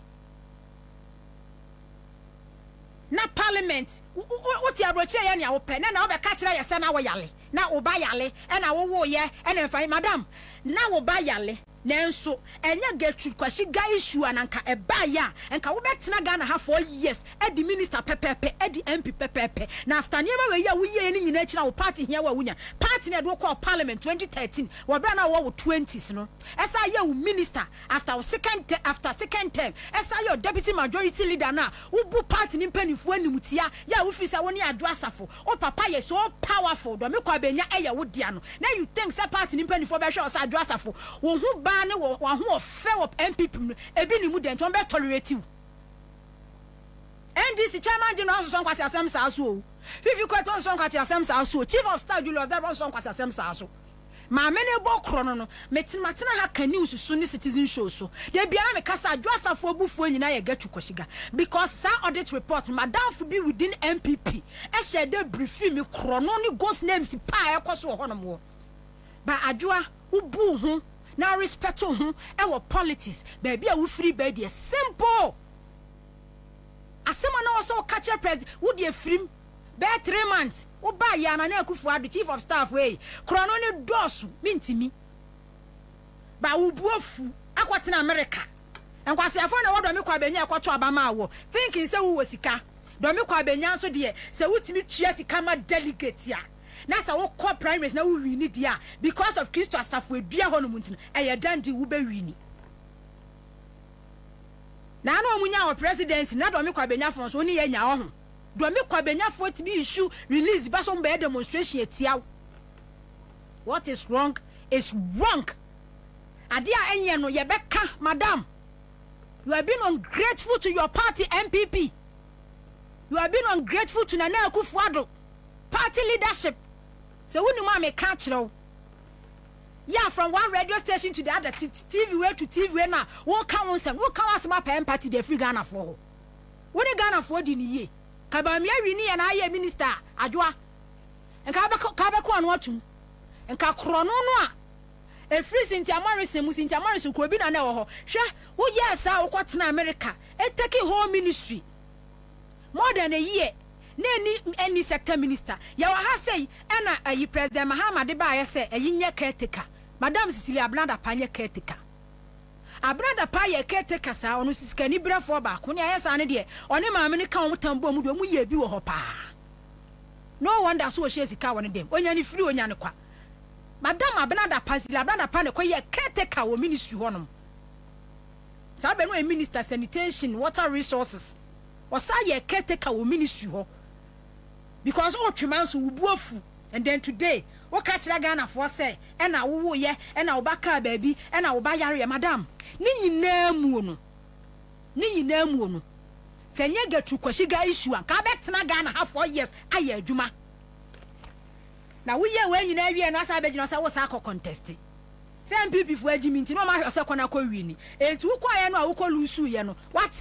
na parliament uti abrochire ya nia wo pe na wo be ka kire yesa na wo yale na wo ba yale e na wo ye e na fa madam na wo ba yale nenso enya getru kwashi ga issue ananka e ba ya enka wo betena Ghana ha for years e di minister pepepe e di MP pepepe na after niema we ya wo ye ni nyina kira wo party hia wa wunya party na do call parliament 2013 wo bra na wo 20s no esa ye wo minister after second term esa ye deputy majority leader na wo bu party ni mpanifo animtia ya wo fisa wo ni Adwasafo o papa ye so powerful do me kwa benya e ye wo dia no na you think say party ni mpanifo be hwe o sa Adwasafo wo hu ba ne wo ho ofe wo MPP ebi ni mu den to be tolerate you NDC chairman general so kwasi asem sa so o fifi kwato so kwasi asem sa so chief of staff Julius Debra so kwasi asem sa so ma me ne bo kro no metima ha kan news so ni citizen show so de bia na me kasa Adwasafo obufuo nyina ye gatu kwashiga because sa audit report madam fu be within MPP e share the briefing me kro no ni ghost names pa e kwaso ho no mo ba adwa ubu hu na respect ho e wo politics baby a wo free be dey simple asema na wo so catch president wo dey free be 3 months wo ba ya na Akufo-Addo chief of staff we krono ne dosu mintimi ba wo buafu akwatena America enkwase afo na wo do me kwa benya akwato abama wo thinking say wo sika do me kwa benya so de say wutimi tua sika ma delegate ya na sa wo call primaries na wo wini dia because of Christo Asafo edua ho no muntin eyedandi wo be wini na na omunya wo presidency na do me kwa benya fon so ni ye nya ho do me kwa benya fo ti bi issue release ba so mbe demonstration etia what is wrong is wrong adia enye no ye beka madam you have been ungrateful to your party MPP you have been ungrateful to Nana Akufo-Addo party leadership. So when you want me catch you, yeah, from one radio station to the other, TV way to TV way now. What can we say? What can we say? My party the free Ghana for. When you Ghana for the year, Kabamia Rini and I minister Adwa, and Kabako and watching, and Kakrono noa. A free Cynthia Morrison, Cynthia Morrison could be an hour. Sure, oh yes, I what's in America? A taking home ministry more than a year. Any sector minister ya ha say na ayi president Mahama de ba ya say ayi nye caretaker madam Cecilia Ablanda pa nye caretaker Ablanda pa ye caretaker sa onu siskani brefo ba ko ne ayesa ne de oni maame ne kan mutambo mu do mu ye bi wo ho pa no wonder so she sika won dem onya ni free onya ne kwa Madam Abnada Pazila Abnada Pane koye caretaker wo ministry honom. Sa be no minister sanitation, water resources. Osa ye caretaker wo ministry ho. Because all tremanso wo buafu and then today wo ka kira Ghana for say e na wo ye e na wo baka baabi e na wo ba yare madam. Ni nyina mu no. Se nye gatu kwashiga issue an ka betena Ghana ha 4 years aye adwuma. Na wo ye we nyina wie no asa be gina say wo sa contest. Say MPP for agimenti no ma hwese kona kwa wini. Enti wo kwa ye no a wo ko lusu ye no. What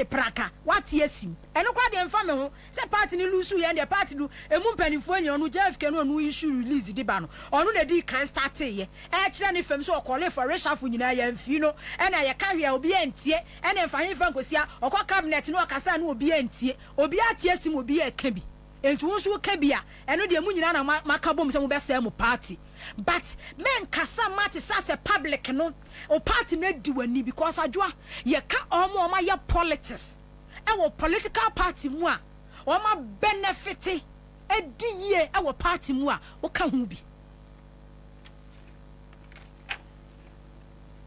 praka, what yesim. Eno kwa de mfa me ho. Say party ni lusu ye de party do emu mpanifo anyi no JFK no issue release di ba no. Onu na di kan start ye. E kire ni fam so o call for reshuffle nyina ya mfi no. E na ye ka hwe obi antie. E na mfa hemfa nkosia okwa cabinet no okasa na obi antie. Obi atie sim obi e ka bi. Enti wo so ka bia. Eno de mu nyina na makabom se mo be se mo party. But men kasa mati sase public no o party na di wani because adwa ye ka omo ye politics e wo political party mu a o ma benefit e di ye e wo party mu a wo ka hu bi.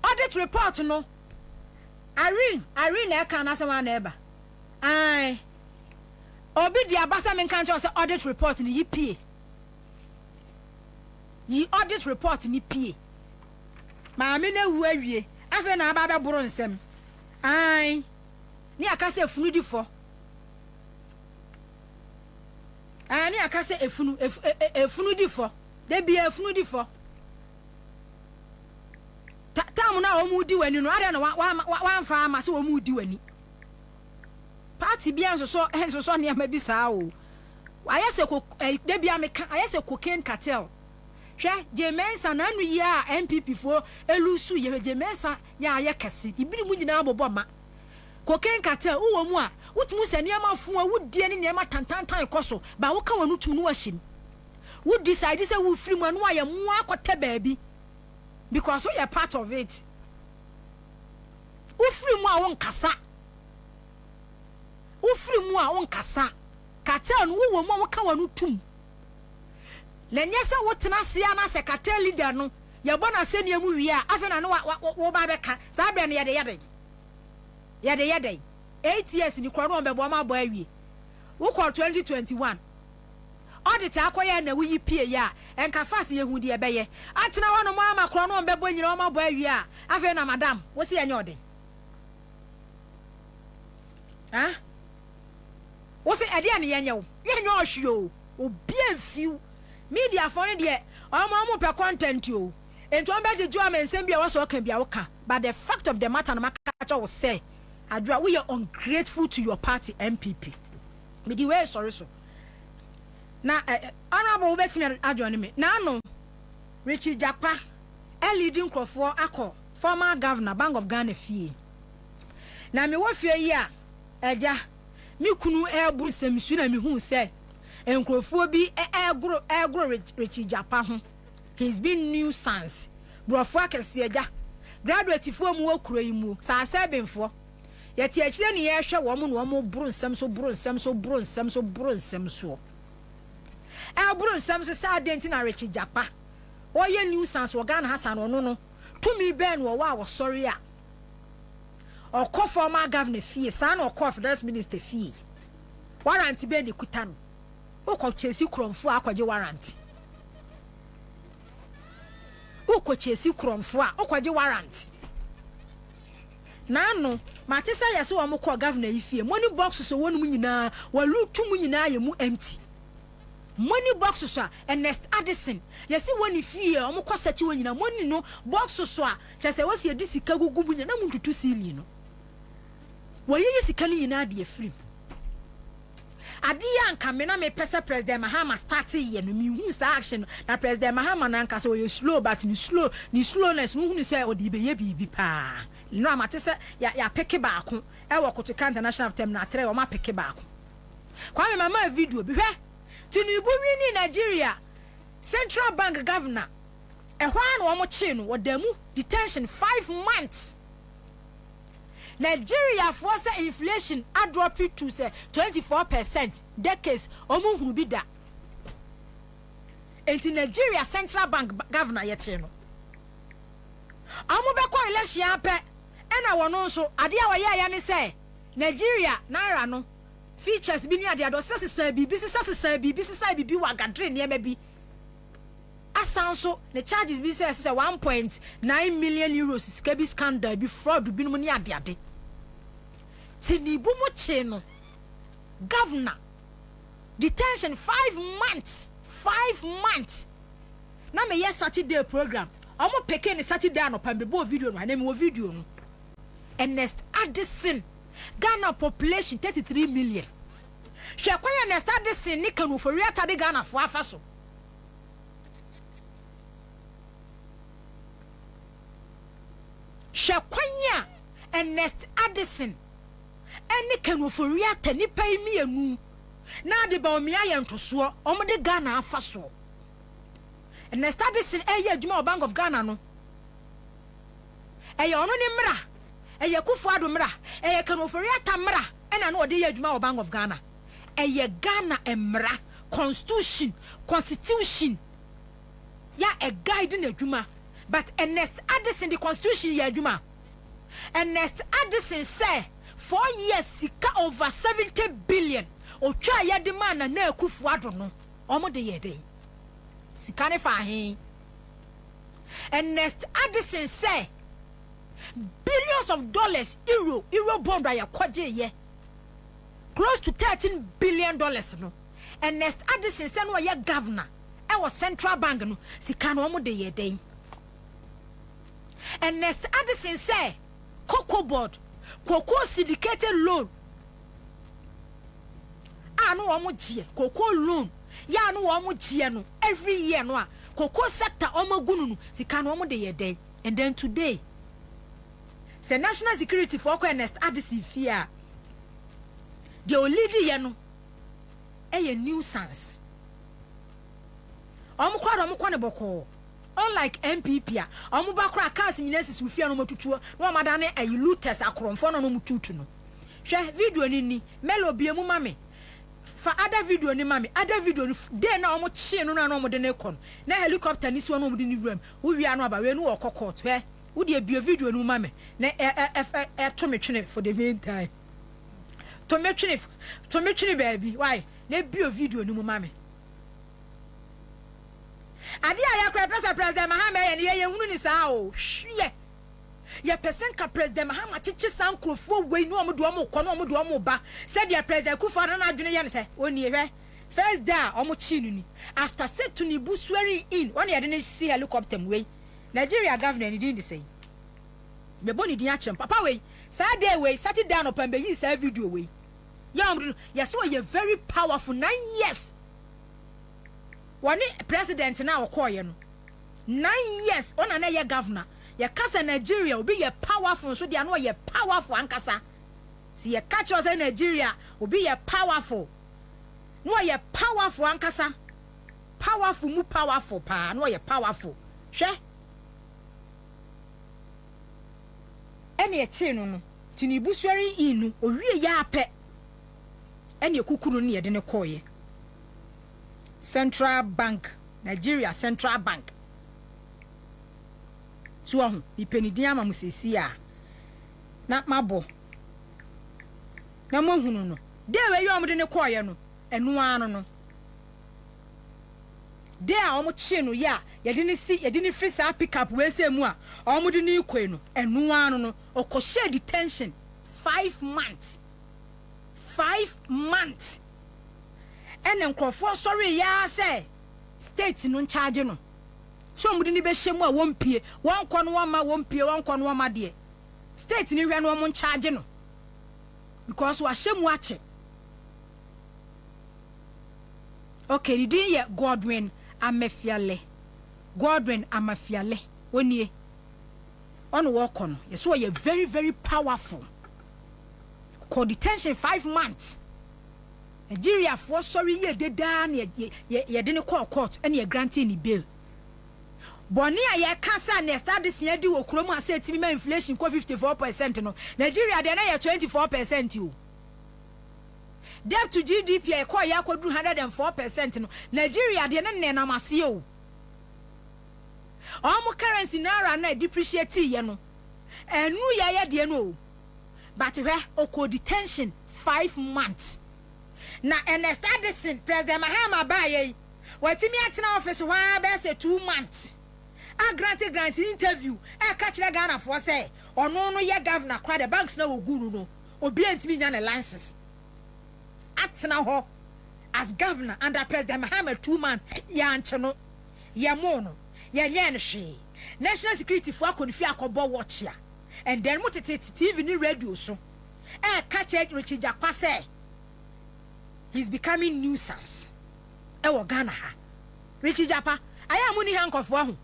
Audit report no Irene e ka na sama na eba ai obi di abasa men kan say audit report ni yipie yi audit report ni pie maame na wu awie afa na aba boro nsem ai ni akase efunu difo ani akase efunu difo de bia efunu difo ta mu na o mu di wani no are na wa mfa ama se o mu di wani party bia nso ne ma bi saa o ayese ko de bia meka ayese cocaine cartel hwe Jemensa na anu ya MPP fo elusu ye Jemensa ya aye kese ibiri mu nyina abobo ma cocaine cartel uwo mu a wutumu se ne ma fu a wudie ne ma tantantan koso ba wo ka wanu tum no wahim wo decide say wo free mu anu aye mu akota baabi because we are part of it wo free mu a won kasa cartel no wo mu ka wanu tum lenye se wotena sia na se cartel leader no ye bona se ne mu wi a afa na no wo ba beka sa bre no yede 8 years ni kro no be bo ma bo awie wo ko 2021 audit akoye na wi pie ya enka fast ye hu de be ye atena wono mo ama kro no be bo nyina o ma bo awie a afa na madam wo se yenye ode ha wo se ade ane yenye wo yenye ohwe obi afiu media for de omo pe content o ento on be jeju amensem bia wo so kan bia wo ka but the fact of the matter na maka wo say adwa we are ungrateful to your party MPP me di way sorry so na honorable betimi adwa ne me na no Richie Japa leading crofo akọ former governor Bank of Ghana fie na me wo fie yi a eja mi kunu eburu semsu na me hu say enkrofo bi egro Richie Japa ho he's been nuisance brofo akese eja graduate fo mu okuro yi mu sa sebenfo yeti akire ne ye hwe wo mu no mo buru nsem so sa denti na Richie Japa o ye nuisance wo Ghana Hassan no tumi ben wo wa sorry a okọ former governor fee sa na okọ finance minister fee warrant be ni kuta no ukọ chesi kromfo akwaje warrant warrant nanu matisa yesi wo mko governor ifie money box so wonu nyina walutu mu nyina ye mu empty money box so Ernest Addison yesi woni fie o mko sachi wo nyina money no box so a chese wo se disika gugu bu nyina muntutu sili no wo yi sika ni nyina de afrim adia nka me na me pese President Mahama start ye no mi hu sa action na President Mahama na nka so you slow but ni slowness no hu say odi be ye bibi pa no amate se ya peke baako e wo Kotoka International Terminal 3 o ma peke baako kwa me mama video bi hwe Tinubu wini Nigeria Central Bank governor e hwan wo mo chi no wodamu detention 5 months Nigeria force inflation a drop to say 24% decades omu hunu bi da enti Nigeria Central Bank governor ye che no amu be kwa election ape ena wono nso ade a waye ya ne se Nigeria naira no features bi ni ade ado sesa bibi wa gadre ne ma bi asanso the charges be say 1.9 million euros sika bi scandal bi fraud bi no ni ade tinibu mo che no governor detention 5 months na me yes Saturday program omo peke ni Saturday no pa be video no na me wo video no Ernest Addison Ghana population 33 million hwe kwanya Ernest Addison ni kanu for riata de Ghana fo afa so hwe kwanya Ernest Addison eni kanu for riata ni pa mienu na de ba omi ayentoso omo de Ghana afa so Ernest Addison adwuma Bank of Ghana no ono ni mra Kufu Addo mra kanofori atamra ena na ode adwuma Bank of Ghana Ghana emra constitution ya a guide na adwuma but Ernest Addison the constitution ya adwuma Ernest Addison say 4 years sika over 70 billion otwa ya de man na Kufu Addo no omo de ye dey sika ne fa hin Ernest Addison say billions of dollars euro bond ya kwaje ye close to 13 billion dollars no Ernest Addison say no ya governor e was Central Bank no sika no omo de ye dey Ernest Addison say cocoa board cocoa syndicated loan anu omo gie cocoa loan ya no omo gie no every year no cocoa sector omo gunu no sika no omo de ye dey and then today say national security for Ernest Addison fear the lead ye no a nuisance omo boko unlike MPP omo bakra cars nyinesi fear no matutuo no madane a looters akromfo no mututu no hwe video ni melo bie mu mame fa other video ni mame other video dey na omo chie no na omo de ne kon na helicopter ni si no omo de ni ram wo wi anu aba we no okokot hwe wo de bio video no mame na to me twene for the meantime to me twene baby why na bio video no mu mame ade aya kra pesa president Mahama ye hunu ni saa o hwe ye person ka president Mahama chichi sankrofo we no omo do omo ko no omo do omo ba said the president Kufu Addo na adwene ye ne say oni hwe first day omo chi nu ni after set to ni bu swearing in one ye de ne see helicopter we Nigeria governor ni didn't say be boni din achem papa we Saturday we Saturday no pambe yi sa video we ya yes we are very powerful 9 years one president na okoye no 9 years ona na ye governor ye kasa Nigeria obi ye powerful so dia no ye powerful ankasa si ye catch us Nigeria obi ye powerful no ye powerful ankasa powerful mu powerful pa no ye powerful hwe ene ye chi no tinibu swari inu owie ya ape ene ekukuru ne ye de ne koye Central Bank Nigeria Central Bank so ho ipenidin ama musesi a na mabo na mohunu no de we yom de ne koye no enu anu no de a omo chi no ya ye de ne free sa pick up we se mu a omo de ne ikwe no enu anu no okoshe detention 5 months ene nkrofo sorry ya say state no charge no so mudi ni be hyemu a wompie wonko no ma wompie wonko no ma de state ni hwe no mo charge no because wa hyemu ache okay di ye Godwin Amafiale onie ono woko no yeso ye very very powerful call detention 5 months Nigeria for sorry ye de dan ye de ne call court and ye granting ni bail boni a ye kasa na start this year di wo kromu ase timi ma inflation ko 54% no Nigeria de na ye 24% o debt to GDP e call ya kwadu 104% no Nigeria de ne na mase o omo currency naira na depreciate ye no enu ye de no but where oko detention 5 months na Ernest President Mahama baye watimi atena office wa be say 2 months a grant interview e ka kire Ghana for say ono no ye governor kwa the banks na oguru no obi antimi nya na license atena ho as governor under President Mahama 2 months ya nche no ye mo no ye nye no hwe national security for akonfi akobo watch ya and then mutete TV ni radio so e ka kire Richard Jakwa say he's becoming nuisance e wo Ghana ha Richard Japa aya mu ni hankofo ho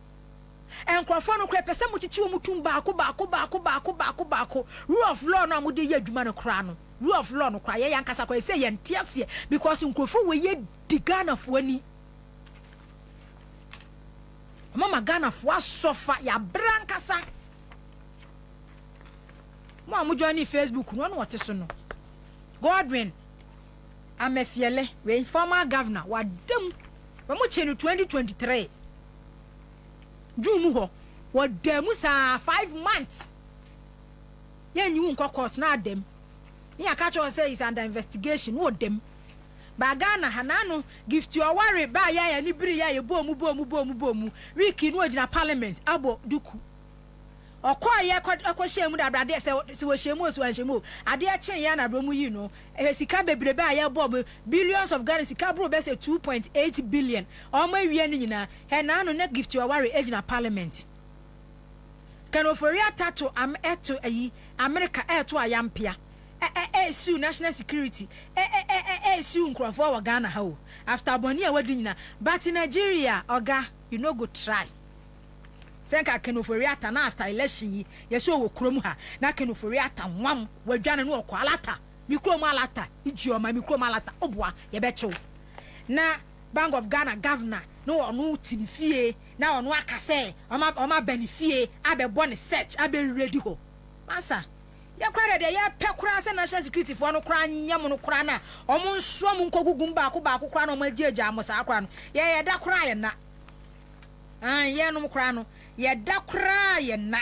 enkofo no kra pese mu chichi wo mutum baako rule of law no amude ye adwuma no kra no rule of law no kra ye yankasa kwa say ye ntiase because nkofo we ye di Ghana fo ani mama Ghana fo asofa ya brankasa mo amujo ni Facebook no no wote so no Godwin Amefiele we former governor wadam we chenu 2023 June ho wadamu sa 5 months yenyi unko court na adem ya ka cho say is under investigation wodem ba Ghana hanano gift your worry ba ya ni biri ya ye bomu wiki no ogina parliament abo duku okoye akohye mu da brade se wo hyemu so anhyemu ade a chen ya na bro mu yi no sika bebrebe a ya bob billions of Ghana sika bro be say 2.8 billion o ma wie ni nyina he na no na gift your worry agina parliament kan oforia tato am eto ayi America eto ayampia sue national security sue nkrofo wa Ghana ha o after boni a wadu nyina but in Nigeria oga you no go try senka kenoforiata na after election yi yeso wo krom ha na kenoforiata nwam wadwane no okọ alata mikrom alata ijioma mikrom alata obua ye becho na Bank of Ghana governor no onu tinifie na onu akase oma benefie abebo ne search abe ready ho masa ye kware de ye pekura se national security for no kra nyam no kra na omo nso mu nkogugum ba ko kra no ma jeja amosa akra no ye da kra ye na ye no kra no ye da kra ye na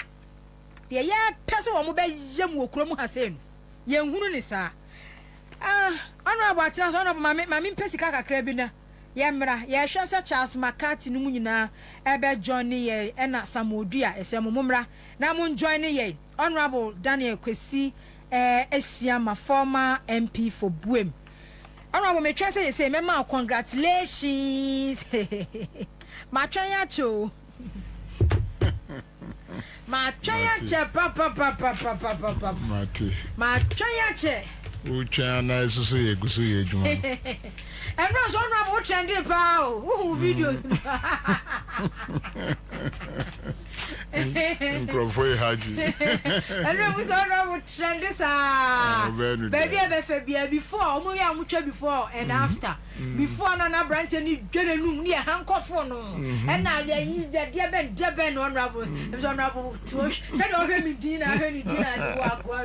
de ye pese wo mo be yam wo kro mu hasen ye nhunu ni sa anu abatia so no mami pesi kakra bi na ye mra ye hwese Charles McCarthy no mu nyina ebe join ye na Samodua esem mumra na mun join ye Honorable Daniel Kwesi Esiama former MP for Buem Honorable me try say mema congratulations ma try ya cho ma try ya che papa Mati ma try ya che ucha na esusu ye gusu ye djuma Everyone so Honorable trending pa o video Nkrofo haji Everyone so Honorable trending sa baby e before omo ya mutwa before and after before na branch ni dwene num ni hankofo no and na yi de be no Honorable Honorable to say do hwe mi din na hwe ni din as wa kwa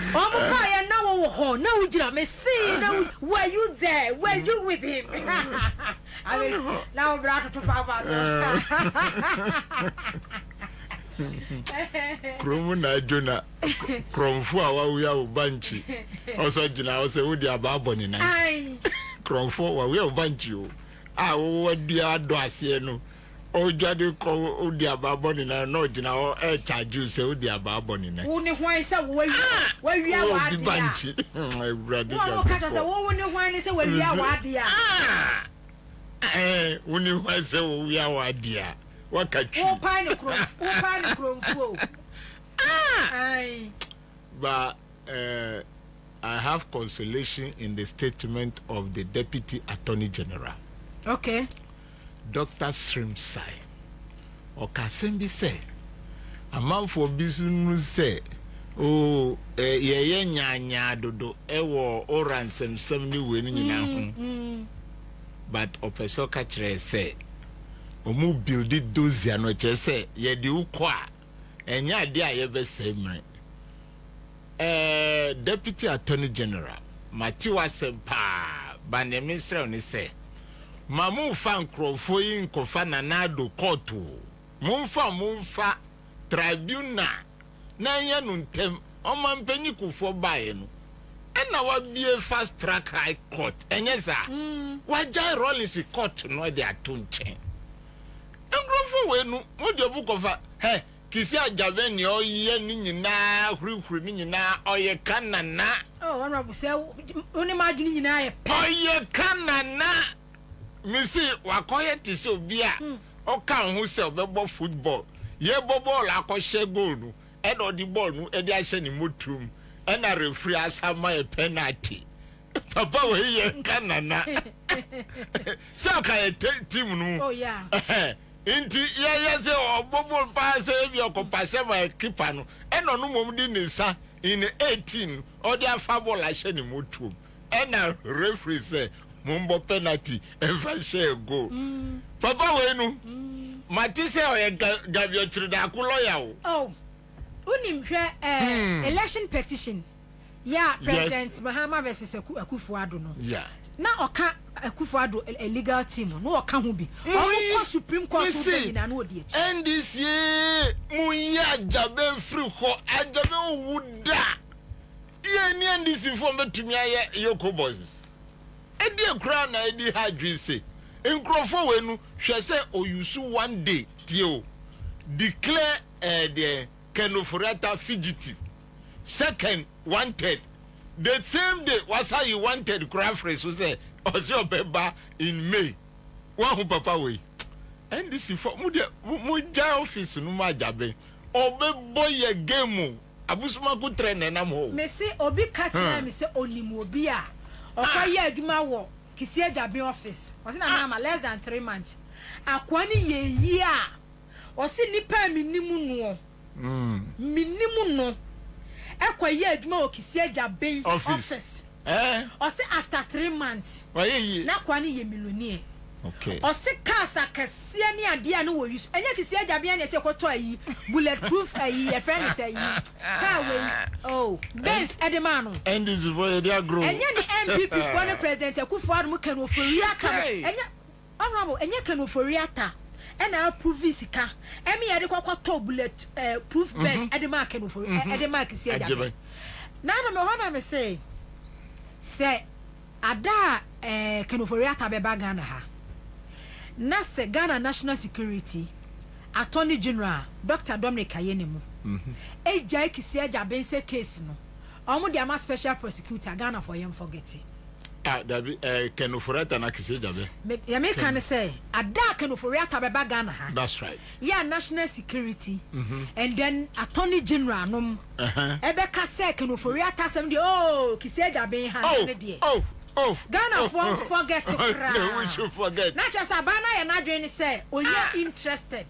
Omo now ho now we jira me see now were you there were you with him I mean now brother to papa Kromu na jona kromfo a wa wi banchi oso jina o se wodi ababo ni na ai kromfo wa wi banchi o a wo wadi ado ase no o jade ko odi ababo ni na no jina o charge se odi ababo ni na wo ni hwan se wo wi awa de banchi brother wo ka se wo ni hwan ni se wo wi awa de wo ni hwan se wo wi awa de a wakatwi wo pa ni kromfo ai but I have consolation in the statement of the Deputy Attorney General. Okay. Dr. Srimsai. Okasembi say, a man for business say, oh, ye nyanya dodo, ewo oran sem 70 winning in but Opesoka Chere say, Omu build it dozian, which say, ye do qua, and ya dear ye be same. Deputy Attorney General Matiwa Sempa Banemisra ni say Mamu fan krofo yi nkofa nanado court Mumfa tribunal na ya no ntem omampanyi kufo bae no na wa bie fast track high court enyeza wajai Rollins court no de atonchen nkrofo we no mo de bukofa kisi ajabe ni oye ni nyina hurihuri ni nyina oye kanana honorable say oni ma dwuni nyina ye oye kanana misi wakoye tisi obi a oka ho se obebo football ye ball akoshe goal no e do di ball no e di ahye ni motum e na referee asama e penalty papa we ye kanana so ka team no oh yeah inti ya se obobol pa se bi okopase ma keeper no e no no mom di nisa in 18 o di afa ball ahye ni motum e na referee say mumbo penalty and share go papa we no matise o ye gabio trida ku lawyer oh unim hwe election petition yeah president Mahama versus Akufo-Addo no yeah na oka Akufo-Addo a legal team no oka ho bi o Supreme Court o na no odi echi NDC mu ya jabe free ho ajabe wuda ye ni NDC fo betumi aye yoko boys edi ekura na edi hadwi se nkrofo we nu hwe se oyusu one day tio declare the Kenofurata fugitive second wanted the same day was how you wanted Crafres so say osi obeba in May one papa we NDC for mu ja office no ma jabe obebo ye game abusuma ku train na mo me se obi catch na me se onimu obi a okoye aduma wo kisi ajabe office osi na na less than 3 months akwani ye yi a osi nipa minimu no minimu no ekoye aduma wo kisi ajabe office osi after 3 months na kwani ye millionaire okay osi kasa kese ni ade a no wo use enye kisi ajabe na se koto ayi bulletproof ayi e friend say ayi ka we oh base edemano and this is for the grow enye ni MPP for the president Akufo-Addo mu kan ofori aka enye honorable enye kan ofori ata ena approve sika emi ye de kwakwato bullet proof base edema kan ofori edema kisi ajabe na me hona me say ada kan ofori ata be Ghana ha na se Ghana National Security Attorney General Dr. Dominic Ayenemu ejai kisi ajabe se case no omo de ama special prosecutor Ghana for yem forget dabi Kenofurata na kisi ajabe ya me kan say ada Kenofurata be Ghana ha that's right yeah National Security and then Attorney General nom ebe ka say Kenofurata sem de oh kisi ajabe ha ne de Ghana for forget no we should forget na just abana ya na dwen say onye interested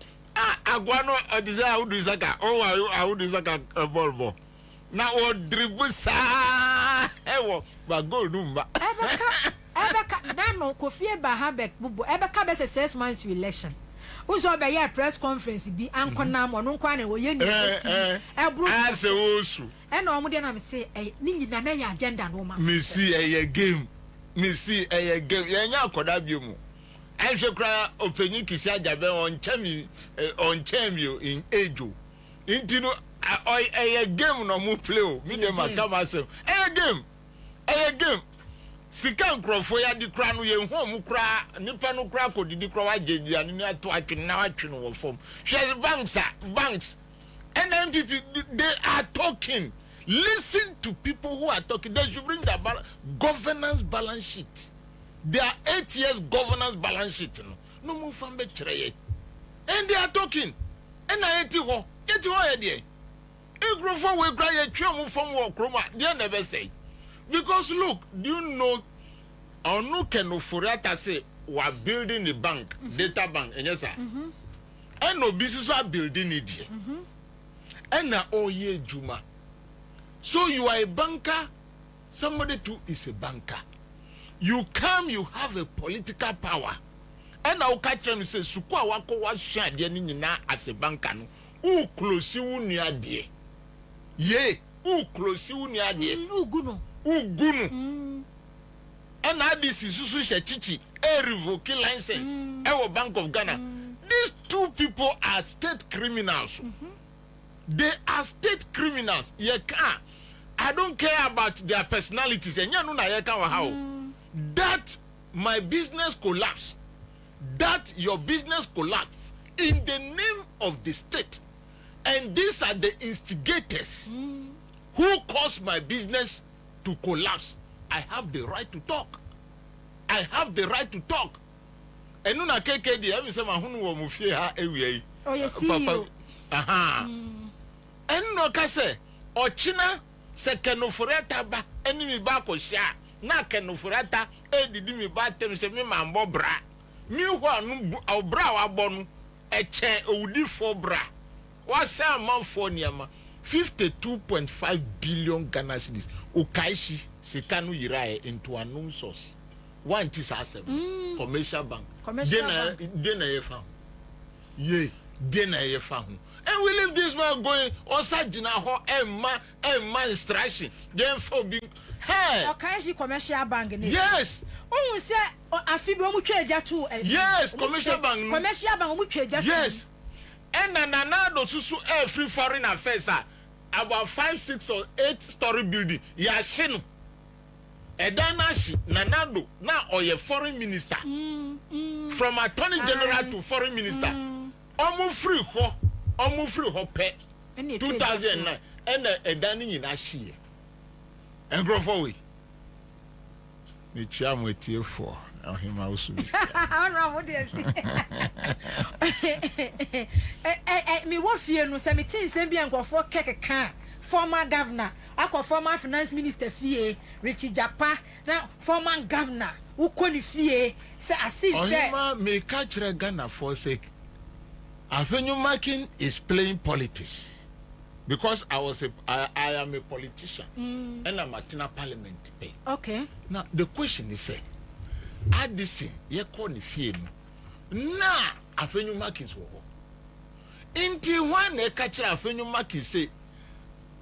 agwano odise awudu saka awudu saka ball na o dribble sa ewo ba goal numba ebeka na no Kofi Bahabek bubu ebeka be 6 months to election uzo be ya press conference bi ankona mo no kwa na oye ni ebru ase osu e na omo de na me say ni nyina na ya agenda no ma me see game ye nya akoda biemu ahwe kra openyi kisi ajabe on chemi in ejo intino game no mu play o mi dem akamase game sika nkrofo ya di kra no ye hu mu kra nipa no kra kodidi kra wa jedia ni ato atwe na atwe no wo fom hwe banks and MPP they are talking. Listen to people who are talking. They should bring the governance balance sheet. There are 8 years governance balance sheet. No more fambe chireye. And they are talking. And I eti ho edie. Egrofo we cry ye twam from wo kroma. They never say. Because look, do you know Onu Kenofurata say we are building a bank, data bank, yes sir. And no business are building it. And na oye juma. So you are a banker, somebody too is a banker. You come, you have a political power. And I'll catch them and say, Sukwa wako wa shadi ni nina as a banker no. U close you near dear. Ye, who close you near there. Uguno. And now this is Susu Chichi, a revoking license, our Bank of Ghana. These two people are state criminals. They are state criminals. I don't care about their personalities. And you know how that my business collapse, that your business collapse in the name of the state. And these are the instigators who caused my business to collapse. I have the right to talk. I have the right to talk. And nuna KKD, every say mahunu wo mufie ha ewie. Oh, you see you. Aha. And no kase, ochina se kenofureta ba, eni mi ba ko sha. Na kenofureta didi mi ba tem se mi mambo bra. Mi ho anu obra wa bonu eche owudi fo bra. What say amount for niama 52.5 billion Ghana cedis. Ukaishi sekanu yirae into unknown source. One is asem commercial bank. Dena ye found. Ye dena ye found. And we leave this man going osa jina ho emma instruction. Then for being hey. Ukaishi commercial bank. Yes. Oh, say afibi omu tweja tu. Yes, commercial bank. Commercial bank omu tweja. Yes. And nanado susu free foreign affairs about 5, 6 or 8 story building. Yashinu. Edanashi nanado na oye foreign minister. From attorney general to foreign minister. Omu free ho pe. 2009. And edani in ashi. And grow forward. Me chiam with you for. Him also. I don't know what they say. Me what fear no say me tin say bi anko for keke kan former governor akọ former finance minister fie Richie Japa na former governor who koni fie say asif say Ohima me catch Ghana for sake Afenyu Makin is playing politics because I am a politician and I'm at parliament pay. Okay. Now the question is say Addison, ye call the fee. Na Afenyu Makins wo. Inti one e catch Afenyu Makins say,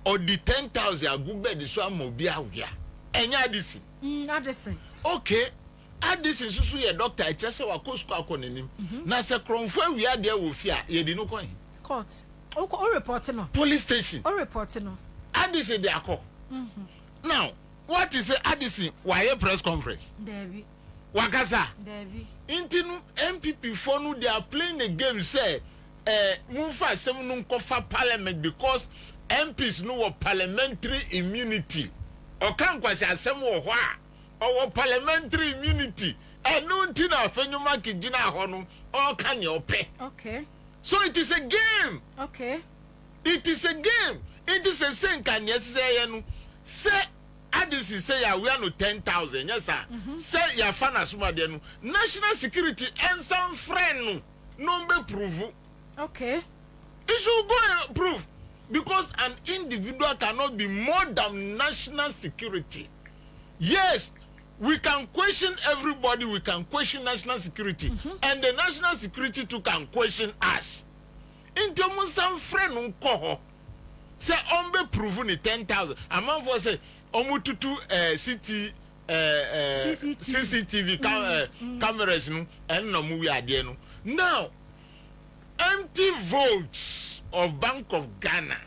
or the 10,000 a good bed is one mobile here. And Addison. Addison. Okay. Addison, so ye doctor, I just saw a coast call him. Na se kronfo we are there with fear, ye did no coin. Court. Oh, reporting no. Police station. Oh, reporting no. Addison, they are call. Now, what is Addison? Why a press conference? Debbie. Wakasa. Debbie. Intinu MPP for no they are playing the game say Mufa sem no kofa parliament because MPs no parliamentary immunity. O kan kwase asem wo ho a o parliamentary immunity. No ntina afenuma kigina ho no o kan ye ope. Okay. So it is a game. Okay. It is a game. It is a thing kan yes say no. Say Addison say ya we are no 10,000. Yes sir. Say ya fana suma de no. National security and some friend no be prove. Okay. It should go and prove because an individual cannot be more than national security. Yes, we can question everybody, we can question national security, and the national security too can question us. Into some friend unko say ombe prove ni 10,000. A man for say omututu CCTV cameras no and no movie adie no. Now empty votes of Bank of Ghana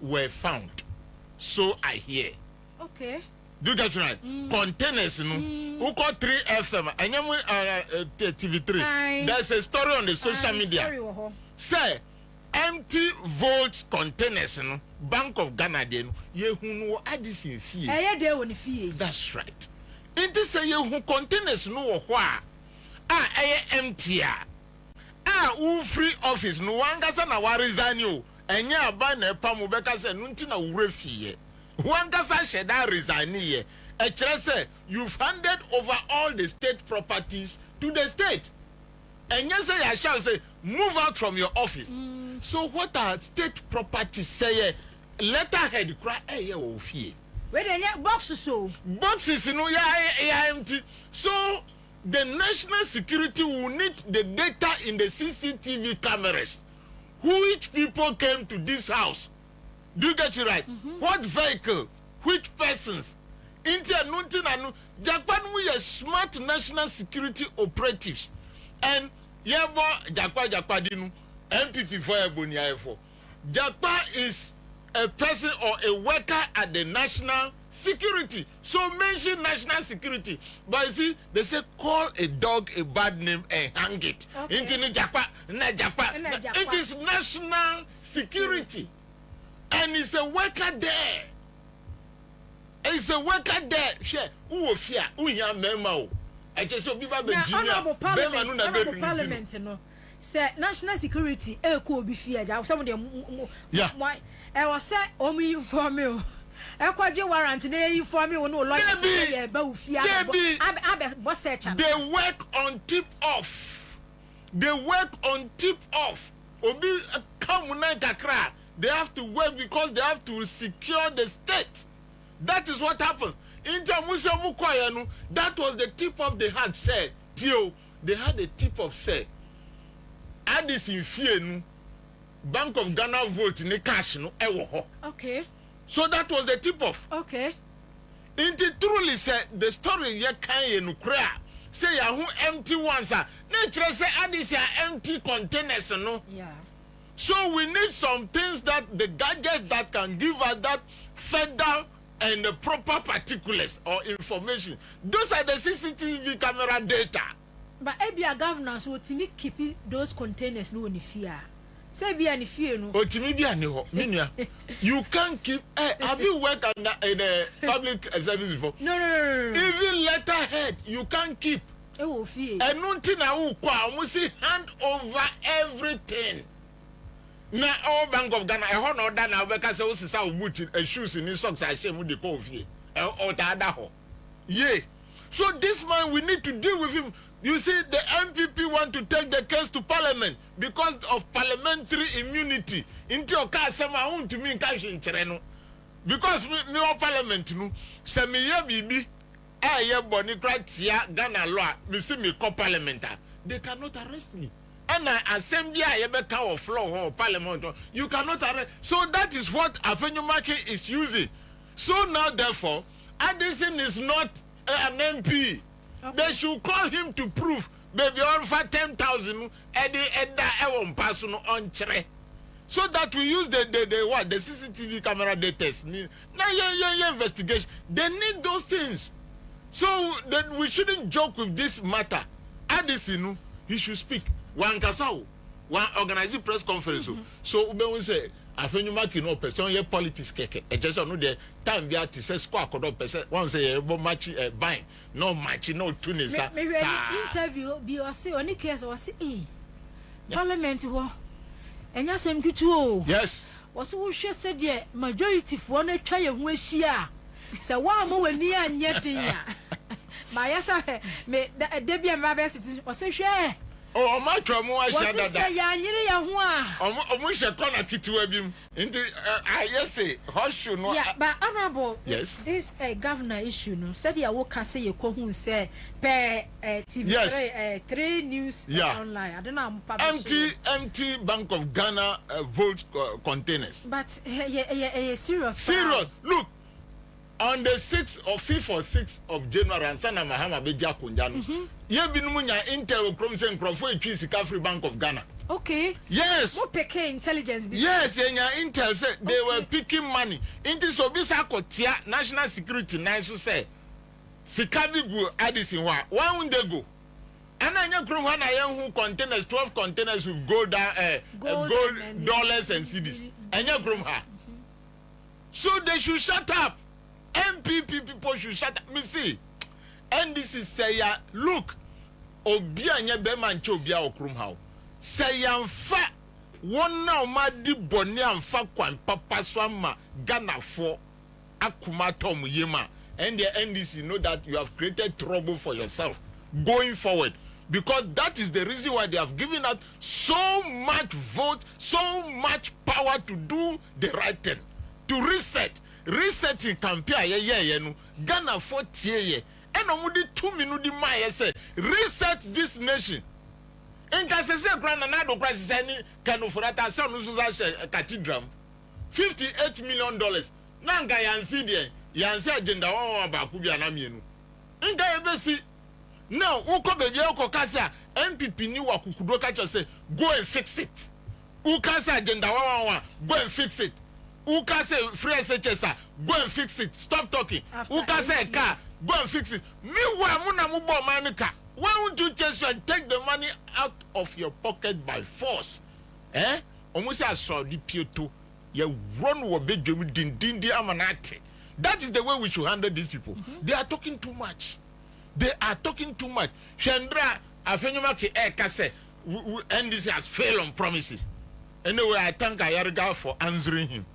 were found. So I hear. Okay. Do you get right? Containers, no. Who call 3FM? And TV3. There's a story on the social media. Say, empty votes containers, no. Bank of Ghana, then you who Addison fee. That's right. It is a you who containers no wha. Empty. Who free office no wangasa na wa resign you. Enye aba na epa mo beka se nunti na wure fie. Wangasa sheda resign ye. Say you've handed over all the state properties to the state. Enye say ya shall say move out from your office. So what are state properties say letterhead cry ye o fie. Where the boxes so? Boxes no ya empty. So the national security will need the data in the CCTV cameras. Which people came to this house Do you get it right? What vehicle? Which persons? India Nuntinanu, Japan we are smart national security operatives. And Yabo Japadinu, MPP for Ebonia for. Japan is a person or a worker at the national security. So mention national security. But you see, they say call a dog a bad name and hang it. Okay. It is national security. And it's a worker there. It's a worker there. Share. Who fear? Who ya memo? I just so people be Honorable Parliament, no. Say national security. Could be feared. Some of them. Yeah. Why? I was said, "Omi inform you." I quite you warrant. They inform you no lawyer. They work on tip off. They work on tip off. Obi come kakra. They have to work because they have to secure the state. That is what happens. That was the tip of they had said. They had a tip of said. Add this in fear. Bank of Ghana vote in the cash. Okay. So that was the tip off. Okay. It truly said the story ye can you cry. Say who empty ones are. Nature say add this empty containers. No. Yeah. So we need some things that the gadgets that can give us that further and the proper particulars or information. Those are the CCTV camera data. But Abia governors will keep those containers no in fear. Say be any fear no. You can't keep. Have you worked in a public service before? No. Even letterhead you can't keep. Oh fear. And nothing I will hand over everything. Na all Bank of Ghana, a honor that now because I was a boot and shoes in his socks. I shame with the coffee or the yeah. So this man, we need to deal with him. You see, the MPP want to take the case to Parliament because of parliamentary immunity. Into your car, some I want to mean cash in Chereno. Because me Parliament, no, some year bibi, year boni criteria Ghana law, me see me call Parliament. They cannot arrest me. And assembly or floor or parliament, you cannot arrest. So that is what Afenyomakin is using. So now, therefore, Addison is not an MP. Okay. They should call him to prove baby on for 10,000 so that we use the CCTV camera data. Now investigation. They need those things. So that we shouldn't joke with this matter. Addison, he should speak. One kasao, one organizing press conference. So Ube will say, Afenyomakin no person ye politics keke. E just no the time be at say squad kodo person. One say match buying, no match, no tunis. Maybe interview be or say any case or say Parliament wo. Enya sem kitu o. Yes. Was who said ye majority for na twa ye ho ahia. Say wa mo wani anye din ya. Ma yesa me da bia ma be sit o say hwe. Oh, my trouble, I shall say, I say, hush, you know. Yeah, but honorable, yes, this governor issue, no, said you will say you who say, per TV, yes, 3 news online. I don't know, empty Bank of Ghana vault containers. But serious. Look. On the 6th or 5th or 6th of January, and Sana Mahama Beja Kunjano, Yabinumunya Intel Cromsen Crawford Twisika Free Bank of Ghana. Okay. Yes. What picking intelligence? Yes, Intel said they were picking money. Into Sobisako Tia National Security, nice to say. Sikabigu Addison, one day go. And I know who containers, 12 containers with gold dollars and CDs. And you so they should shut up. MPP people should shut up. Me see, and this is say look, Obia nye beman chobia okrum how. Say fa one now ma di boni amfa kwan papa swama Ghana for akuma tom yema. And the NDC know that you have created trouble for yourself going forward. Because that is the reason why they have given out so much vote, so much power to do the right thing, to reset. Resetting campaign Ghana 40 years and only 2 minutes say reset this nation. And Cassese Granado crisis any kind of cathedral $58 million. Nanga yansi de yansi agenda wa baako bi anamienu. Nka ebesi. Now uko bebi uko kasa MPP ni wa kukudo kacha say go and fix it. Ukasa agenda wa go and fix it. Ukase free SHS go and fix it. Stop talking. Ukase car go and fix it. Meanwhile muna mubo manika. Why won't you just and take the money out of your pocket by force? Almost as saw the Pioto. You run wo bedroom dindi amanate. That is the way we should handle these people. They are talking too much. They are talking too much. Chandra Afenyumaki Kase NDC has failed on promises. Anyway, I thank Ayariga for answering him.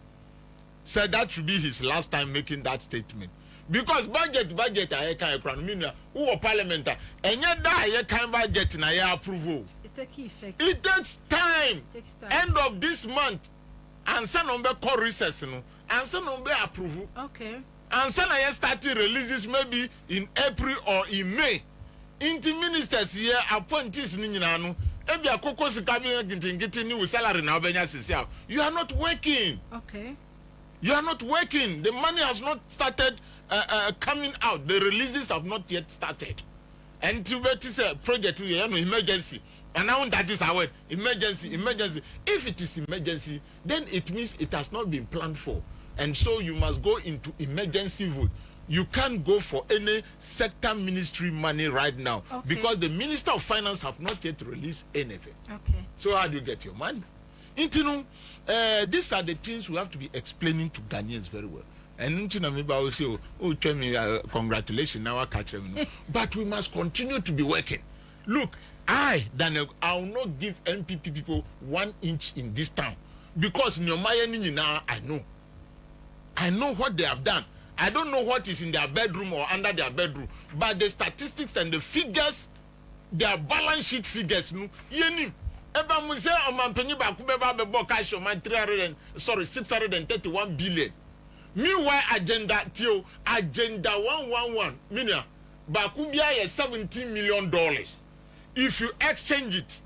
Said that should be his last time making that statement. Because budget I can economy who parliament and yet that can budget na ya approval. It takes time. End of this month. And some number call recess no. And some number approval. Okay. And some I starting releases maybe in April or in May. Into ministers here appointees ni nyina no. Ebi akoko sikabi ngitingiti ni salary na obenya sisi. You are not working. Okay. You are not working. The money has not started coming out. The releases have not yet started. And to bet is a project we have no emergency. And now that is our emergency. If it is emergency, then it means it has not been planned for. And so you must go into emergency vote. You can't go for any sector ministry money right now because the Minister of Finance have not yet released anything. Okay. So how do you get your money? These are the things we have to be explaining to Ghanaians very well. And maybe I will say, tell me, congratulations, now I catch them. But we must continue to be working. Look, Daniel, I will not give MPP people 1 inch in this town because now I know what they have done. I don't know what is in their bedroom or under their bedroom, but the statistics and the figures, their balance sheet figures, Eba muse omanpenyi ba kubeba be bokash o man 631 billion. Meanwhile agenda 111 minia ba kubia ye $17 million. If you exchange it,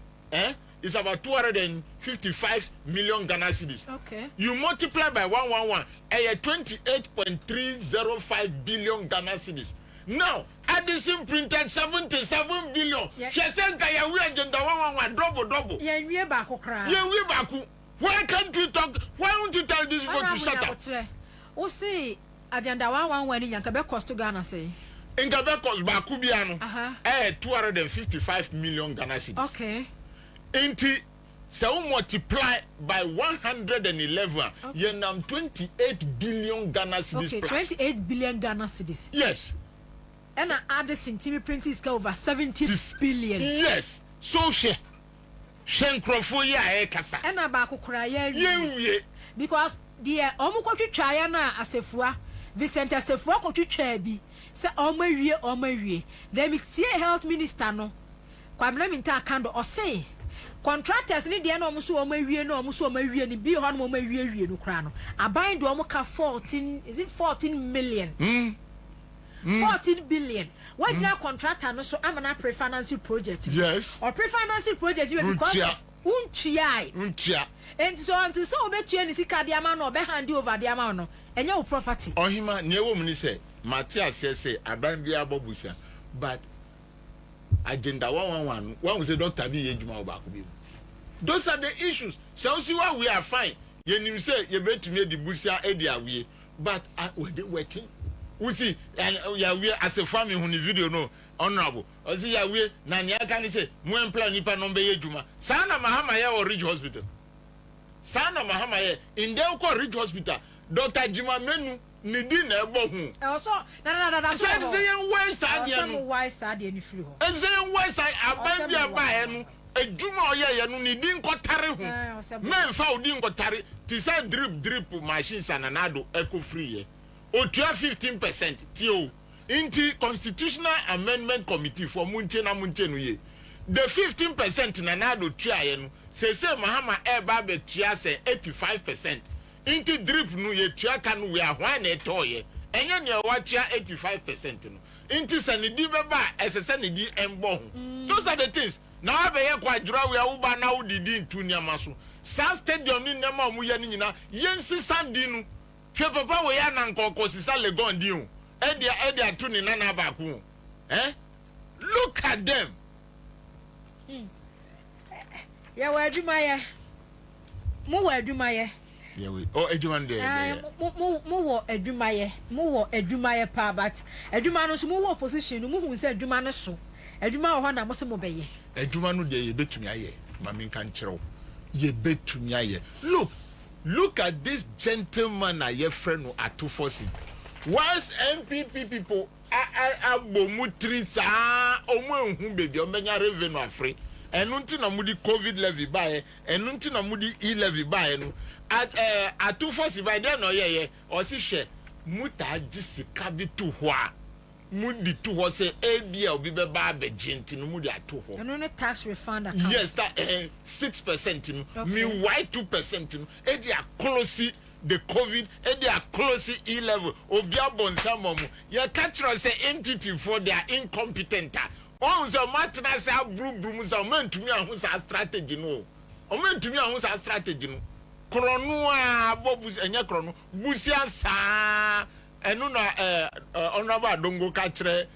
it's about 255 million Ghana cedis. Okay. You multiply by 111, 28.305 billion Ghana cedis. Now, Addison printed 77 billion. She said, we agenda 111 double. Yeah, Baku. Why can't you talk? Why won't you tell these people to shut up? O see agenda 111 in Yankabe cost to Ghana say. In Gabe cost Baku Biano. 255 million Ghana cedis. Okay. Inti so multiply by 111. You nam 28 billion Ghana cedis. Okay, 28 billion Ghana cedis. Yes. And Addison TV print is over 70 billion. Yes. So she Shenkrofo ya kasa. And abako kra ye because the omuko twitwa na asefua Vincent asefua ko twitwa bi se omawie dem tie health minister no kwabena minta akando o say contractors ni de na omuso omawie na omuso omawie ni bi ho na omawie no kra no aban do omuka 14 million 14 billion. What you contractor no so amana pre-financing project. Yes. Or pre-financing project because of untia. And so until so bet you any sika the amount or be hand over the amount no. And your property. Oh hima ne wo mni say Matthias say aban bia bobusia but agenda 111 one we say Dr. B ejuma obako bi. Those are the issues. So see why we are fine. Yenim say ye betumi di busia e di awie but we dey working. We see, and we as a family who video no honorable. I see we na can say mo employ nipa no be yeduma. Sana Mahama ya or Ridge Hospital. Sana Mahama ya in there ko Ridge Hospital. Dr. Jima Menu ni di na ebo hu. Also na so. Say why sad ya no. Why sad ya ni free ho. Say why sad aban bia ba ya no. Ejuma oye ya no ni di nkotare hu. Men fa odi nkotare. Ti say drip machines ananado eco free ye. Or 15% TO into Constitutional Amendment Committee for Munchenu ye. The 15% nanado trian say Mahama Babe Tria say 85%. Into drip no ye tria can we are one at all ye. And you watch 85% no. Into Sanidi Baba as a Sanidi and Bon. Those are the things. Now I be quite draw we are uba now did in Tunia Masu. sa stadium ni nema mu ye ni nyina yensi sandinu hwe papa we ya na nkoko sisa legon di o e atu ni na ba ku look at them ya wa adwuma ye mo wa adwuma ye yeah we oh adwuma de mo wo adwuma ye pa but adwuma no so mo wo position no mo hu se adwuma no so adwuma wo ho na mo se mo beye adwuma no de ye betumi aye mami kan kire ye betumi aye look at this gentleman na ye friend no atufosi once MPP people abomu trisa omo ehun baby o menya revenue afre enu nti na mudi covid levy bae enu nti na mudi e levy bae no atufosi bae dey no ye o si hwe muta gisika bi to ho a mudi to ho say ebia obi be ba abeje nti no mudi ato ho enu ne tax refund account yes that 6% no okay. Me why 2% no e dey close the covid e dey close e level obi abonsam mo ye catch us say entity for they are incompetent on the matna say abru so mantumi ahu sa strategy no o mantumi ahu sa strategy no krono a bobus enya krono busia sa enu na honorable Adongo kachre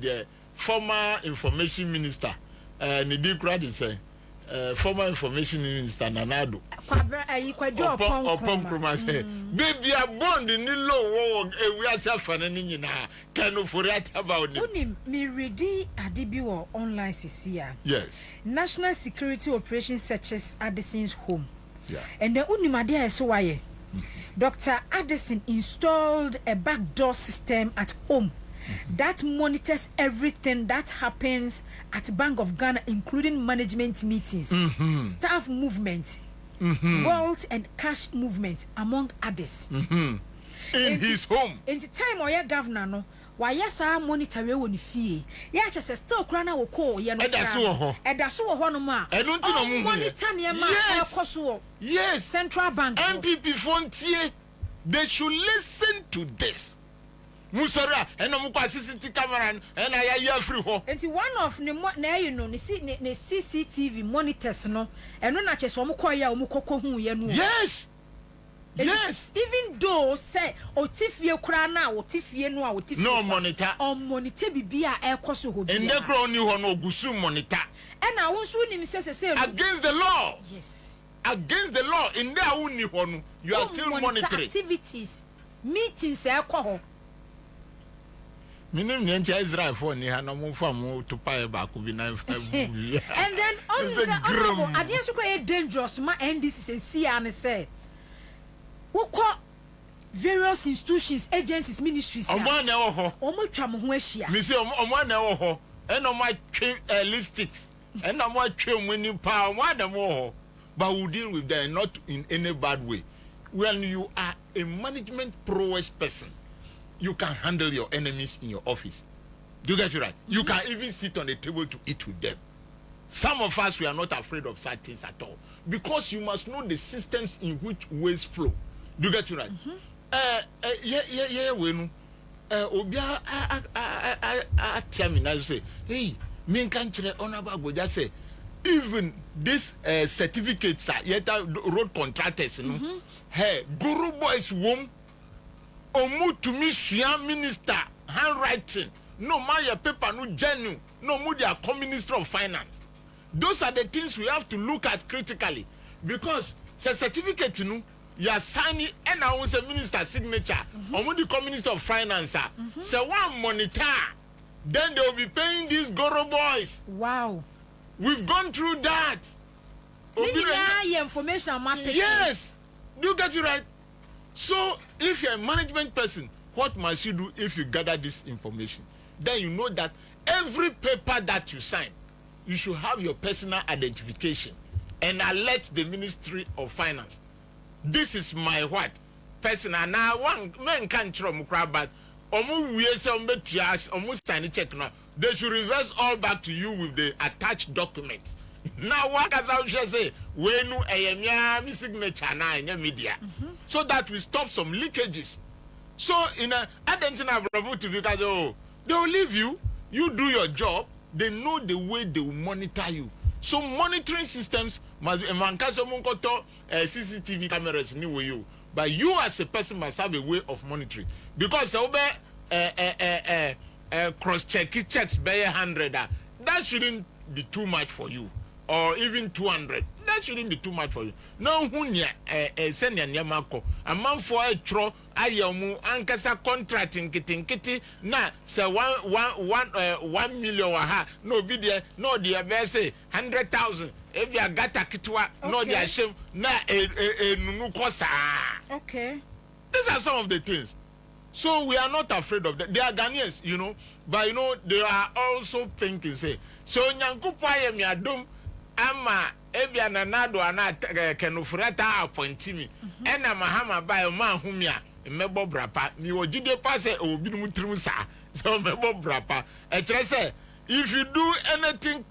the former information minister ni di kura dey say former information minister Nanado kwado opon kromas baby a bond ni low wo ewi asafane ni nyina kanu forget about it uni mi ready adibi wo online sisia yes national security operation searches Addison's home yeah and the uni madia so waye Dr. Addison installed a backdoor system at home that monitors everything that happens at Bank of Ghana, including management meetings, staff movement, wealth and cash movement, among others. In his home. In the time of your governor, no, why yes, I monitor you on fee. Yeah, just a still crana will call you. And that's so honoma. I don't know. Monitor yes, Central Bank. MPP Frontier, they should listen to this. Musara eno mu kwa CCTV camera and I free ho. And one of na you know ne CCTV monitors no eno na cheso mu kwa ya mu kokko hu ye no. Yes. Yes. Even though say otifie kura na otifie no a otifie. No monitor. On monitor bibia ekoso ho bia. And the crown ni ho no gusu monitor. And I won't nim say against the law. Yes. Against the law in there uni ho no you are still monitoring activities. Meetings ekoho. Minim nti Israel for ni ha no mo fa mo to pa ba ku bi 95. And then on the adie so quite dangerous ma NDC say and say woko various institutions agencies ministries omo na wo ho omo twa mo ho ahia me say omo na wo ho e no ma twe lipsticks e no ma twe mo ni pa omo na mo ho but we deal with them not in any bad way. When you are a management prowess person, you can handle your enemies in your office. Do you get it right? You can even sit on the table to eat with them. Some of us, we are not afraid of such things at all. Because you must know the systems in which ways flow. Do you get it right? We know. Obia tell me now say, hey, me can't honorable just say, even this certificates yet road contractors, you know, hey, Guru Boys womb. Omu to me sua minister handwriting no my paper no genuine no mu their co-minister of finance. Those are the things we have to look at critically because the certificate you you are signing and I was a minister signature omu the co-minister of finance so one monitor then they will be paying these Goro boys. Wow, we've gone through that. Information yes, do you get it right? So, if you're a management person, what must you do if you gather this information? Then you know that every paper that you sign, you should have your personal identification and alert the Ministry of Finance. This is my what? Personal. Now, one man can't try but check now. They should reverse all back to you with the attached documents. Now, what as I should say, when a signature now in your media, so that we stop some leakages. So, in a Argentina, because they will leave you, you do your job, they know the way they will monitor you. So, monitoring systems must mankaso munkoto CCTV cameras ni with you, but you as a person must have a way of monitoring, because cross checks by 100 that shouldn't be too much for you, or even 200 that shouldn't be too much for you. No hunya send nyamako a man for a tro ayamu ankasa contracting kitty na say 1 million ha no be there no the verse 100,000 if you got a kitwa no the shame na nunu kosa. Okay, these are some of the things. So we are not afraid of that. They are Ghanaians, you know, but you know they are also thinking say so nyankupa mi adom ama ebia nanado ana kenufurata appoint me ena mahama ba ma humia mebo brapa mi ogide pa se obi nu trim sa so mebo brapa e kire say if you do anything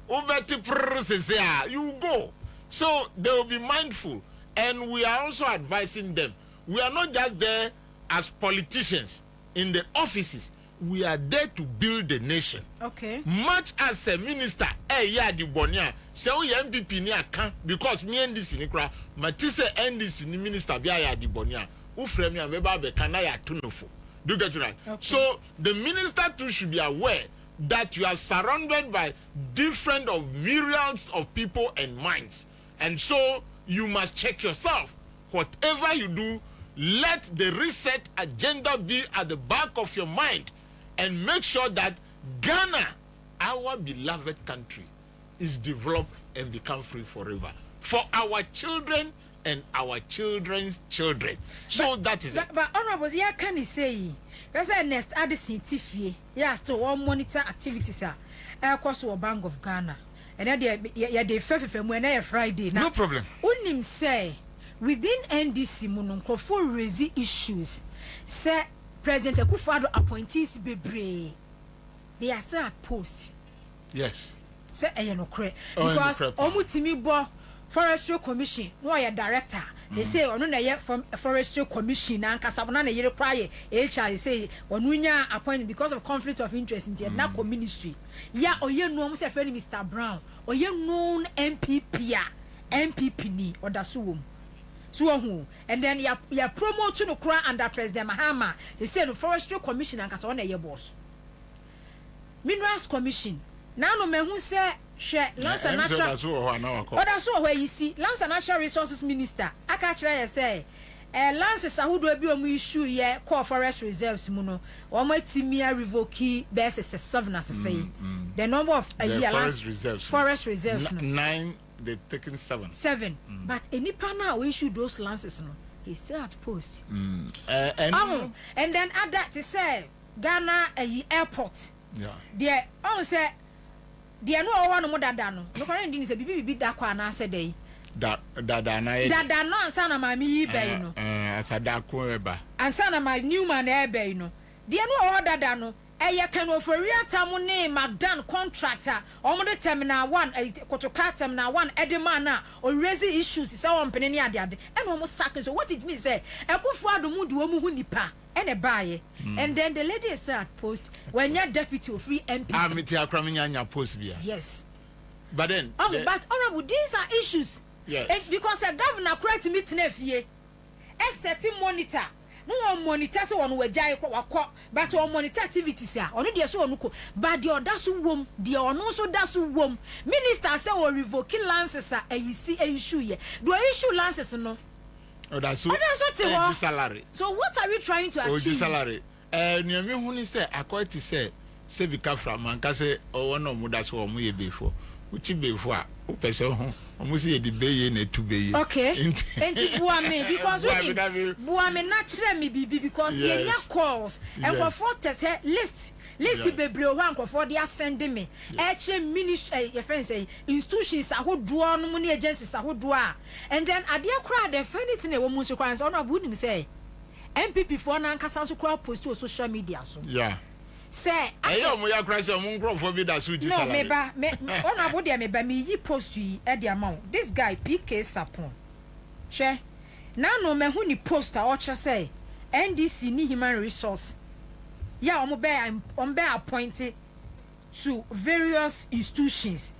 obeti prr you go. So they will be mindful, and we are also advising them. We are not just there as politicians in the offices. We are there to build the nation. Okay. Much as a minister, di bonia, so we MPP ni aka because me NDC ni kra, matise NDC ni minister biya di bonia. Ufremi ameba be kana ya tunofo. Do you get it right? Okay. So the minister too should be aware that you are surrounded by different of myriads of people and minds, and so you must check yourself. Whatever you do, let the reset agenda be at the back of your mind, and make sure that Ghana, our beloved country, is developed and become free forever for our children and our children's children. So that is it. But honorable, yeah, can you say? Let's say next at the CTF, yeah, still one monitor activities are Air Cost or Bank of Ghana, and then they fair when Friday. No problem. Unim say within NDC Mununko for raising issues, say. President Akufo-Addo appointees bebre. They are still at post. Yes. Say no kre because omutimi bo Forestry Commission no ya director. They say ono na ye from Forestry Commission na nkasa na ye require HR say onu nya appoint because of conflict of interest in the na ministry. Ya oye no mo say friend Mr. Brown. Oye known MPP MPP ni odaso so and then you promote to no cry under President Mahama. They say no Forestry Commission and kasa on a boss. Minerals Commission. Now no me who say share lands and natural. That's where you see Lands and Natural Resources Minister. I catch say lands is a who do be on issue ye call forest reserves muno. Or my timia revoke basis 7 as I say. The number of a year forest reserves 9. They're taking 7. But any planner we issue those lances, no, he's still at post. And then add that to say Ghana airport. Yeah. There, say, there no one more than no. No, I didn't say, be that one. I said, day. That no, son of my me, no. As a dark weba. And son of my new man, air, no. There no other than no. Eya can offer real time name Magdan contractor or the terminal 1 Kotoka terminal 1 Edemana or raising issues is our penny and almost sackers. So what it means say Akufo-Addo mudu omuhunipa and a buy and then the lady is still at post when you're deputy of free MP. Post. Yes. But then but honorable, these are issues. Yes. And because a governor create meeting a setting monitor. No one monitor so on we jai kwa but on monitor activities ya onu de so onuko but the odaso wom the ono so daso wom minister say we revoke lances a yisi issue ye do issue lances no odaso salary. So what are we trying to achieve? Salary niami hu ni say according say Sevika from anka say o no mu daso o mu ye before uchi before a o pese ho almost the bay in a 2 bay. Okay. And buame because buame na kire me bibi because ye calls and for test list bebre ho for they send me ministry your friends say institutions ahodo no money agencies ahodo and then adia kra the anything e wo mu so kwan so no abu nim say MPP for na nkasa so kra post to social media so. Yeah. Say ayo mo ya crash mo nkrofo bi da so di salary. No me ba me ona bo dia me ba me yi post yi e dia ma. This guy PK Sapon. Hwe. Na no me hu ni post a o che say NDC ni human resource. Ya o mo be appointed to various institutions.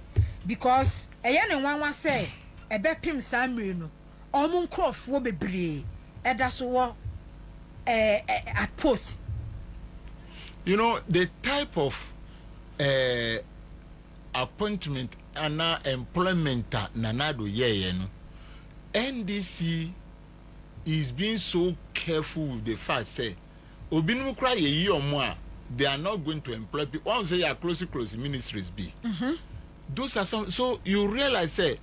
because ɛyɛ ne nwanwa sɛ ɛbɛpem saa mmiri no ɔmo nkurɔfoɔ bebree ɛda so wɔ at post. You know, the type of appointment and employment Nanado no, NDC is being so careful with the fact say Obinu cry a year or more, they are not going to employ people. Once they are close ministries be. Those are some, so you realize say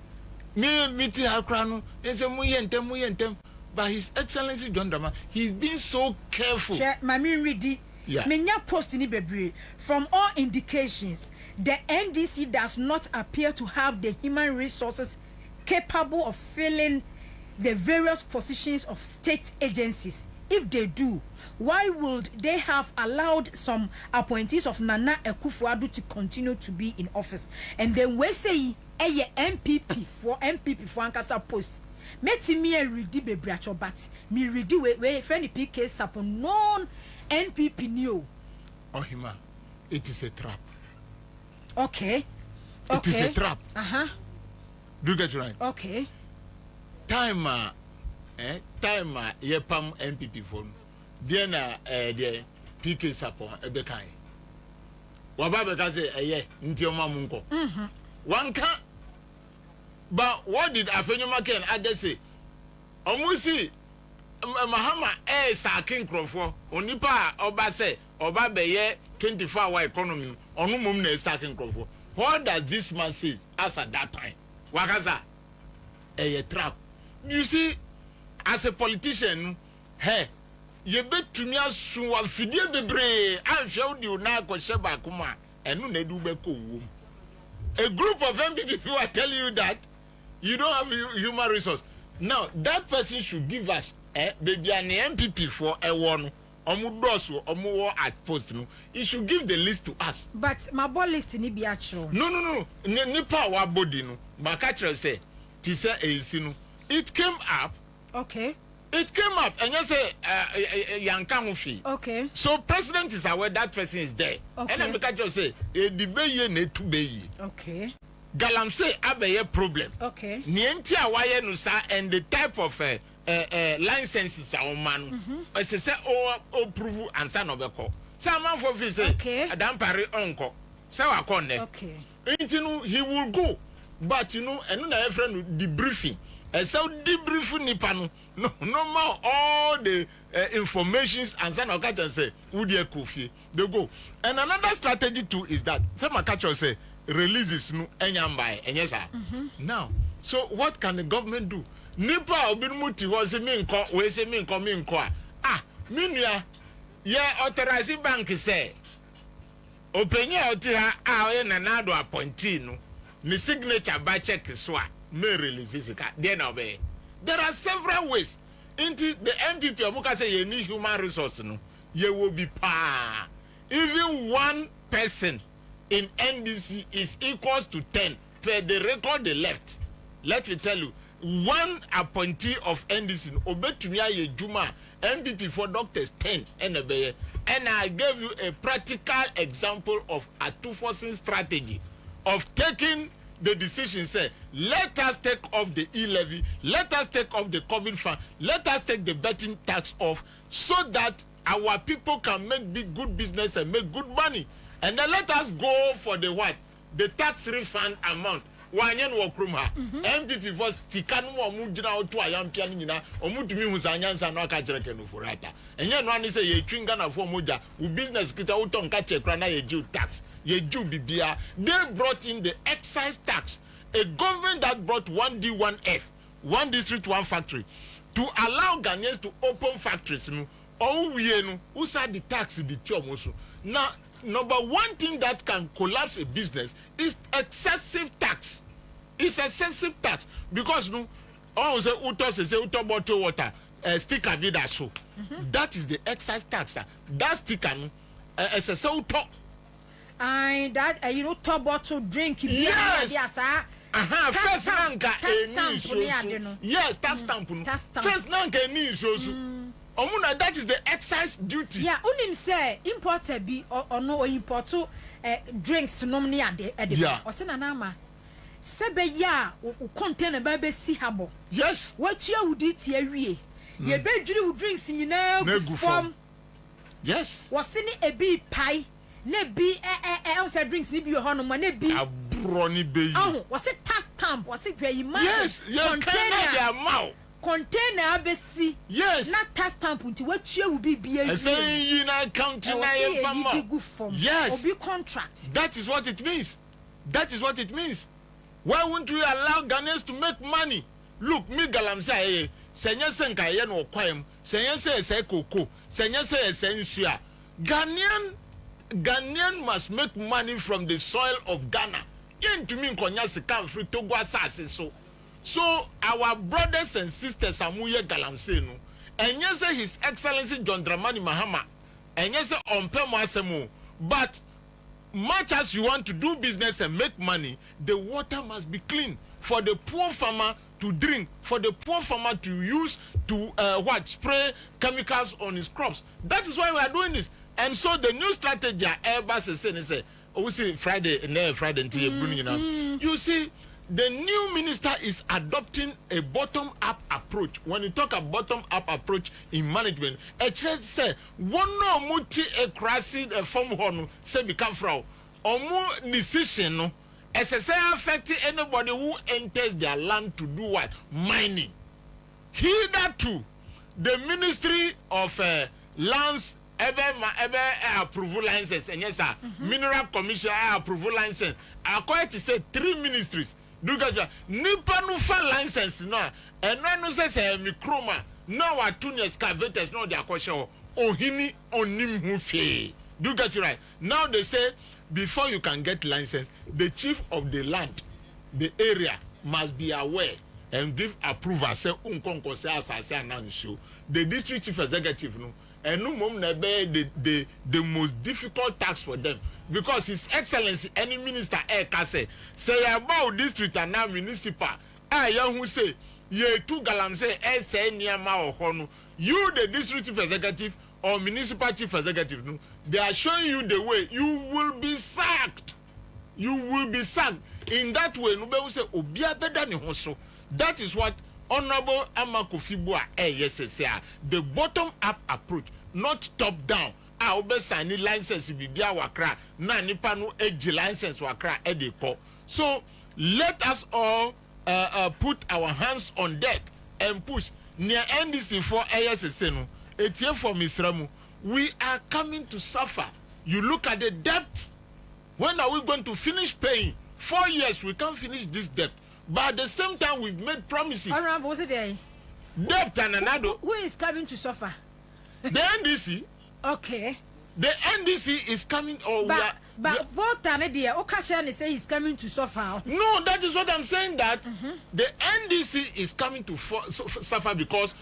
me Hakrano, and say muyentem, but His Excellency John Drama, he's been so careful. Mami ready. Yeah. Menya post ni bebre. From all indications, the NDC does not appear to have the human resources capable of filling the various positions of state agencies. If they do, why would they have allowed some appointees of Nana Akufo-Addo to continue to be in office? And then we say MPP for Ankasa post. Meti me ready bebre acho, but me ready we friend PK sapon non NPP new. Ohima, it is a trap. Okay. It is a trap. Do you get it right? Okay. Time yepam NPP phone. Dear na the PK sapon ebekai. Waba beka say nti oma munko. One can. But what did Afenyo Ken Ade say? Omusi Mahama saking Crawford onipa oba say oba beye 24-hour economy onu mum na saking Crawford. What does this man say as at that time? Wakaza a trap. You see, as a politician, hey, you bet to me as soon as Fidel Bebre and showed you now Kosheba Kuma and Nunedu Beko. A group of MPP people are telling you that you don't have human resource. Now, that person should give us baby an MPP for a one omudosu omuwo at post no. He should give the list to us. But my ball list ni be actual. No. Nipa wa body no. Makachre say tise no. It came up. Okay. It came up and you say yanka hufi. Okay. So president is aware that person is there. Okay. And then Makachre say dibeye ne tubeyi. Okay. Galamsey abeye problem. Okay. Nienti awaye no sa and the type of licenses a man. I say o prove and san obeko. Say man for visit. Okay. Adam pare onko. Say wa konne. Okay. Intinu he will go. But you know, and na friend debriefing. And so debriefing nipa no more all the informations and san okacha say who dey Kofi. They go. And another strategy too is that some akacha say releases no enyambai enyesa. Now, so what can the government do? Nipa obinmuti was a min ko we say min ko minua ye authorize bank say openya oti ha e Nanado appointee no ni signature by check so a may release it then obey. There are several ways into the MPP omuka say you need human resource no ye will be pa even one person in NDC is equals to 10 per the record they left. Let me tell you, one appointee of NDC obetumia ye juma MPP for doctors 10 and I gave you a practical example of a two-forcing strategy of taking the decision. Say, let us take off the e-levy, let us take off the COVID fund, let us take the betting tax off, so that our people can make big good business and make good money. And then let us go for the what? The tax refund amount. Wanyan Wakruma, MPP first Tikanu Mujina to Ayampianina, or Mutumi Husanyans no Kachaka no Furata. And yan one is a Chingana for Muja, who business kita uton kache krana ye Jew tax, ye Jew bibia. They brought in the excise tax, a government that brought 1D1F, one district, one factory, to allow Ghanaians to open factories. No, oh, we no, who said the tax the Tiomoso. Now, number one thing that can collapse a business is excessive tax. It's excessive tax because no, all say uto say uto bottle water, sticker be that so. That is the excise tax. That sticker no, excessive uto. And that you know, top bottle drink. Yes. First stamp. nanka eni so. Yes, tax stamp. First nanka eni so. Omuna, that is the excise duty. Yeah, unim say importer be or no import drinks nomni ade. Yeah. Or senanama. sebe ya o container ba be si habo yes what you would eat here wie ye be dwiri wo drinks nyina gu form yes was ni e bi pie na bi say drinks ni bi ho no na bi abro ni be oh was it tax stamp was it where you man yes you container their mouth container abesi yes na tax stamp nti what you will be I say you na counting na inform yes obi contract that is what it means. That is what it means. Why won't we allow Ghanaians to make money? Look, me galam say, senya senka ye no kwam, senya say koko, senya say nsua. Ghanaian must make money from the soil of Ghana. Yen to me nkonya sika free Togo asase so. So our brothers and sisters amuye galam say no. Enye say His Excellency John Dramani Mahama. Enye say ompemo asemo, but much as you want to do business and make money, the water must be clean for the poor farmer to drink, for the poor farmer to use to spray chemicals on his crops. That is why we are doing this. And so the new strategy Airbus is saying, oh, we see Friday until you see the new minister is adopting a bottom-up approach. When you talk about bottom-up approach in management, a church say one no multi a crassi form horn say become fraud or more decision no as affecting anybody who enters their land to do what mining. Hitherto, the Ministry of Lands ever approval license and yes sir, Mineral Commission approval license. According to say 3 ministries. Dugaja nipa no fa license no eno no say mikroma no wa tunya excavators no their question ohini onim hu fe. Do get you right. Now they say before you can get license, the chief of the land, the area must be aware and give approval. Say unkonko say asase announce you. The district chief executive no and no mom na be the most difficult task for them. Because His Excellency, any minister, say about district and now municipal. Who say, ye two galam say, say near ma or you, the district chief executive or municipal chief executive, no, they are showing you the way. You will be sacked. You will be sacked. In that way, nobody will say, Obia better ni hoso. That is what Honorable Amakofibua the bottom-up approach, not top-down. Obesani license bibia wakra na nipa no egi license wakra edeko. So let us all put our hands on deck and push near NDC for ASSN no etie for Misramu. We are coming to suffer. You look at the debt. When are we going to finish paying? 4 years we can't finish this debt, but at the same time we've made promises. Honorable, what's it there? Debt and another. Who is coming to suffer? The NDC. Okay. The NDC is coming, but voter there, Okachane say he's coming to suffer. No, that is what I'm saying. That the NDC is coming to suffer because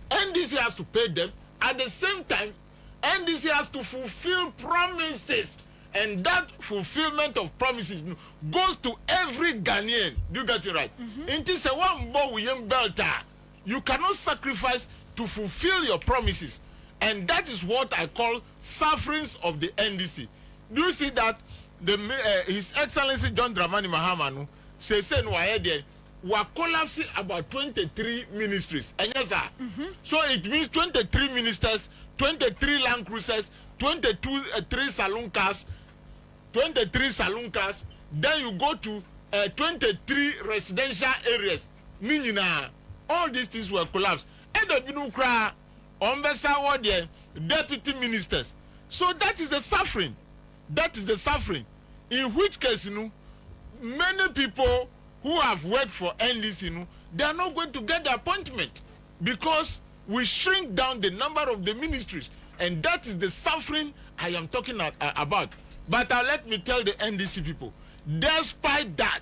NDC has to pay them. At the same time, NDC has to fulfill promises, and that fulfillment of promises goes to every Ghanaian. Do you get it right? It is a one boy William Belter. You cannot sacrifice to fulfill your promises. And that is what I call sufferings of the NDC. Do you see that His Excellency John Dramani Mahama no say no ahead we're collapsing about 23 ministries. And yes, sir. So it means 23 ministers, 23 land cruisers, 23 saloon cars, 23 saloon cars. Then you go to 23 residential areas. Meaning all these things were collapsed. And the Binukra deputy ministers. So that is the suffering. That is the suffering. In which case, many people who have worked for NDC, they are not going to get the appointment because we shrink down the number of the ministries. And that is the suffering I am talking about. But let me tell the NDC people, despite that,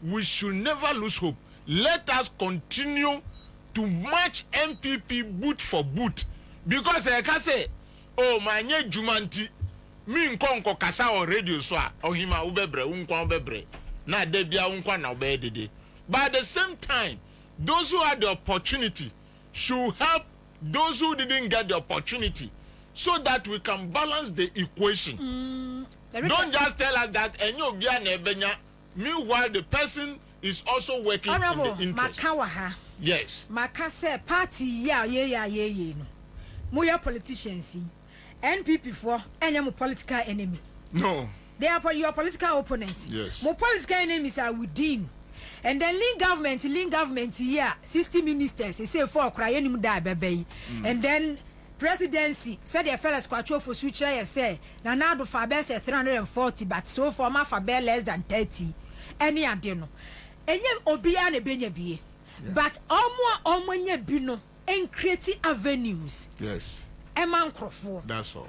we should never lose hope. Let us continue to match MPP boot for boot, because I can say, oh my nye jumanti, mi nko kasa on radio so ohima ubebre unko ubebre na debia unko na ubedede. But at the same time, those who had the opportunity should help those who didn't get the opportunity, so that we can balance the equation. Don't just tell us that enyo bia na ebenya Meanwhile, the person is also working in Honorable the interest. Makawaha. Yes. Maka say party ya no. Moya politicians. NPP for any political enemy. No. They are your political opponents. Yes. More political enemies are within. And then lean government here, 60 ministers, they say for crying die baby. And then presidency said their fellows quattro for switch say now do Faber 340, but so for my Faber less than 30. Any adeno. And yet obiane benye be. But almost bino and creative avenues. Yes. A man crofo. That's all.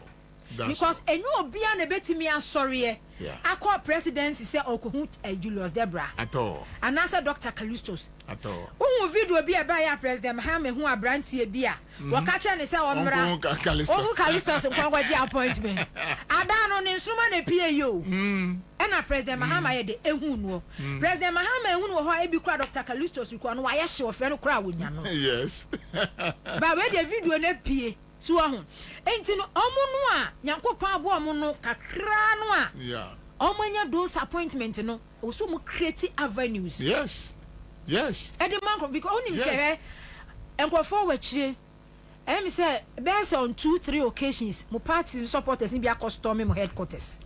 Because a new obiane beti me sorry. Yeah. I call presidency say Okohut Julius Debra. At all. And answer Dr. Callistos. At all. Who video be a buyer president Mahame who are brandy a beer. Wakacha and say Omra. Oh, Callistos and Kwaji appointment. Adano in Suman a PAU. And a president Mahama de Ehuno. President Mahama who will be called Dr. Callistos, you can why she or friend crowd with you. Yes. But where the video ne PA. So ain't no omunwa nyanko pa bo omuno kakra no a yeah omanya those appointment no also mo create avenues. Yes. Yes. E the man because onim Yes. say enkofo wachire say based on 2-3 occasions mo party supporters ni bia custom mo headquarters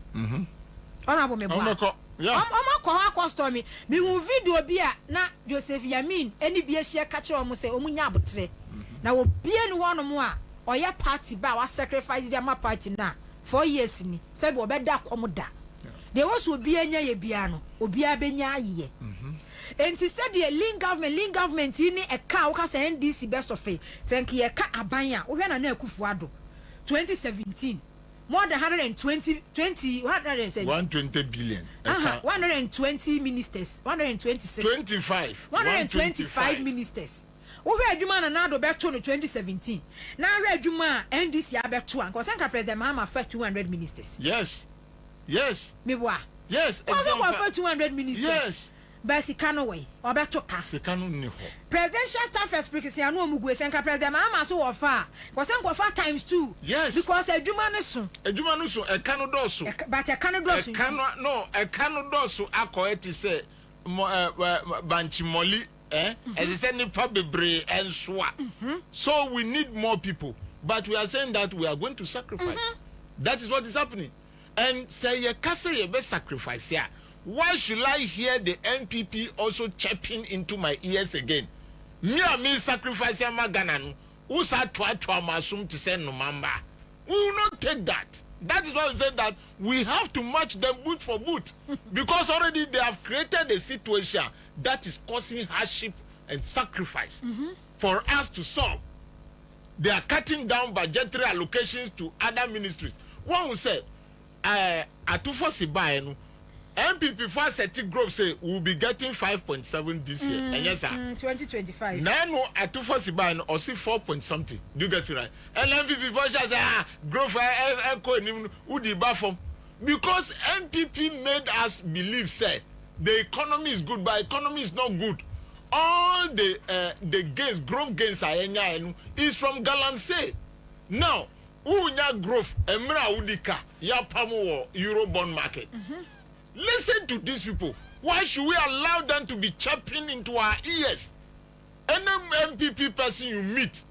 honorable me boa yeah omo custom me hu video bia na Joseph Yamin eni bia hia ka kire omo say omunya abotre na obie ni wono mo a oya party ba wa sacrifice their ma party na 4 years ni say be obeda komoda they was obi anya ye bia no obi abenya aye enti said the lean government ni e ka wo ka say NDC best of it say nki ye ka aban a wo hwe na Akufo Addo 2017 more than 120 billion. 120 ministers 125 ministers. Who adwuma na nado beto no 2017 na adwuma NDC abeto an kosanka president Mahama for 200 ministers. Yes Me boa yes example for 200 ministers. Yes Basikano way obeto ka Sikano ni ho presidential staff explication anu omugwe senka president Mahama so ofa kosanka for times 2. Yes because adwuma no so ekano doso but ekano doso ekano doso akoeti say banchimoli as I said, so we need more people. But we are saying that we are going to sacrifice. That is what is happening. And say ye kase ye be sacrifice here. Why should I hear the NPP also chipping into my ears again? Me sacrifice ya magana who sa twa masum to send no mamba. We will not take that. That is why we said that we have to match them boot for boot. Because already they have created a situation that is causing hardship and sacrifice for us to solve. They are cutting down budgetary allocations to other ministries. One will say, Atufo Sibaenu, MPP for Seti Grove say we will be getting 5.7 this year. And yes, sir. 2025. Now, Atufo Sibaenu or see 4 point something. Do you get it right? And MPP for say, Grove Echo Udi Bafom. Because MPP made us believe, say, the economy is good, but economy is not good. All the gains, growth gains is from Galamsey. Now, unya growth, emra udika, ya pamo euro bond market. Listen to these people. Why should we allow them to be chopping into our ears? Any MPP person you meet,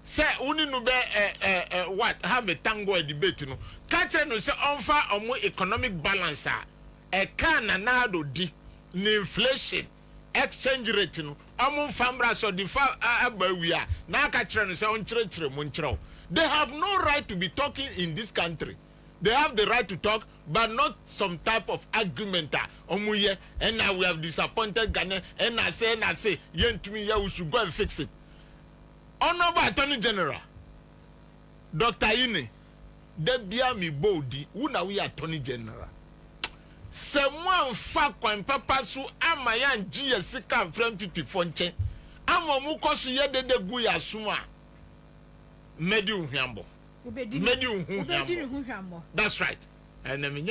say uni no be what have a tango a debate no. Catch no say offer omo economic balance e can na do di inflation exchange rate no omo famra so the fa abawia na catch no say on chire mo nchire. They have no right to be talking in this country. They have the right to talk, but not some type of argument. Omuye, and now we have disappointed Ghana, and I say, we should go and fix it. Honorable Attorney General, Dr. Ine, Debia mi bodi, una we Attorney General. Someone fa kwan papa su amayan GS sika friend pipi fonche. Amo mu kosu ye de gu ya suma. Medi unhiambo. That's right. And I mean,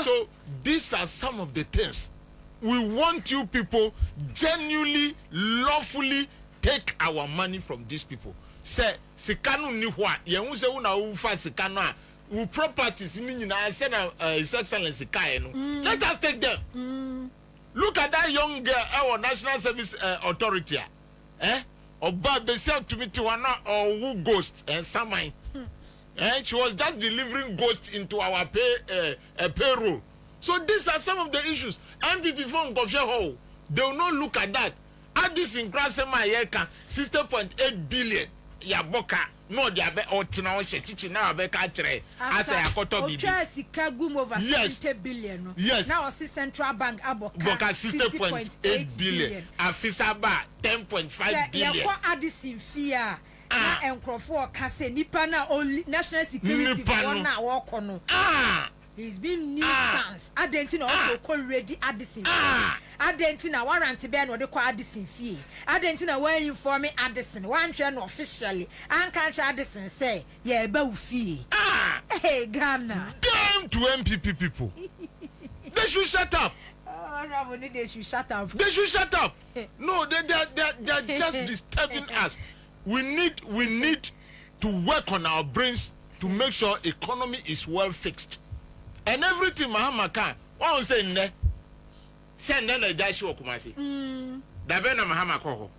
so these are some of the things we want you people genuinely, lawfully take our money from these people. Say, Sikanu ni hwa, ye unse una ufa Sikanu who properties in I said His Excellency Kaino. Let us take them. Look at that young girl, our National Service Authority. Oba Besel to me to one or who ghost and Samai. She was just delivering ghosts into our payroll. So these are some of the issues. MPP from Gofshe they will not look at that. At this in Krasema Yeka, 60.8 billion. Yaboka. No, they are or Chichi now Beka Tre. As I got over 70 billion. Yes. Now see Central Bank Aboka 60.8 billion. Afisaba 10.5 billion. Yakwa Addison Fia. Na enkrofo ka say nipa na only national security for na work on. He's been nuisance. Adentina also call ready Addison. Adentina warrant be no de call Addison fee. Adentina when you for me Addison one trend officially. And catch Addison say, yeah, be fee. Hey Ghana. Damn to MPP people. They should shut up. Oh, they should shut up. They should shut up. No, they're just disturbing us. We need to work on our brains to make sure economy is well fixed. And everything Mahama can. What was saying there? Send them the Joshua Kumasi. Dabena Mahama Koho.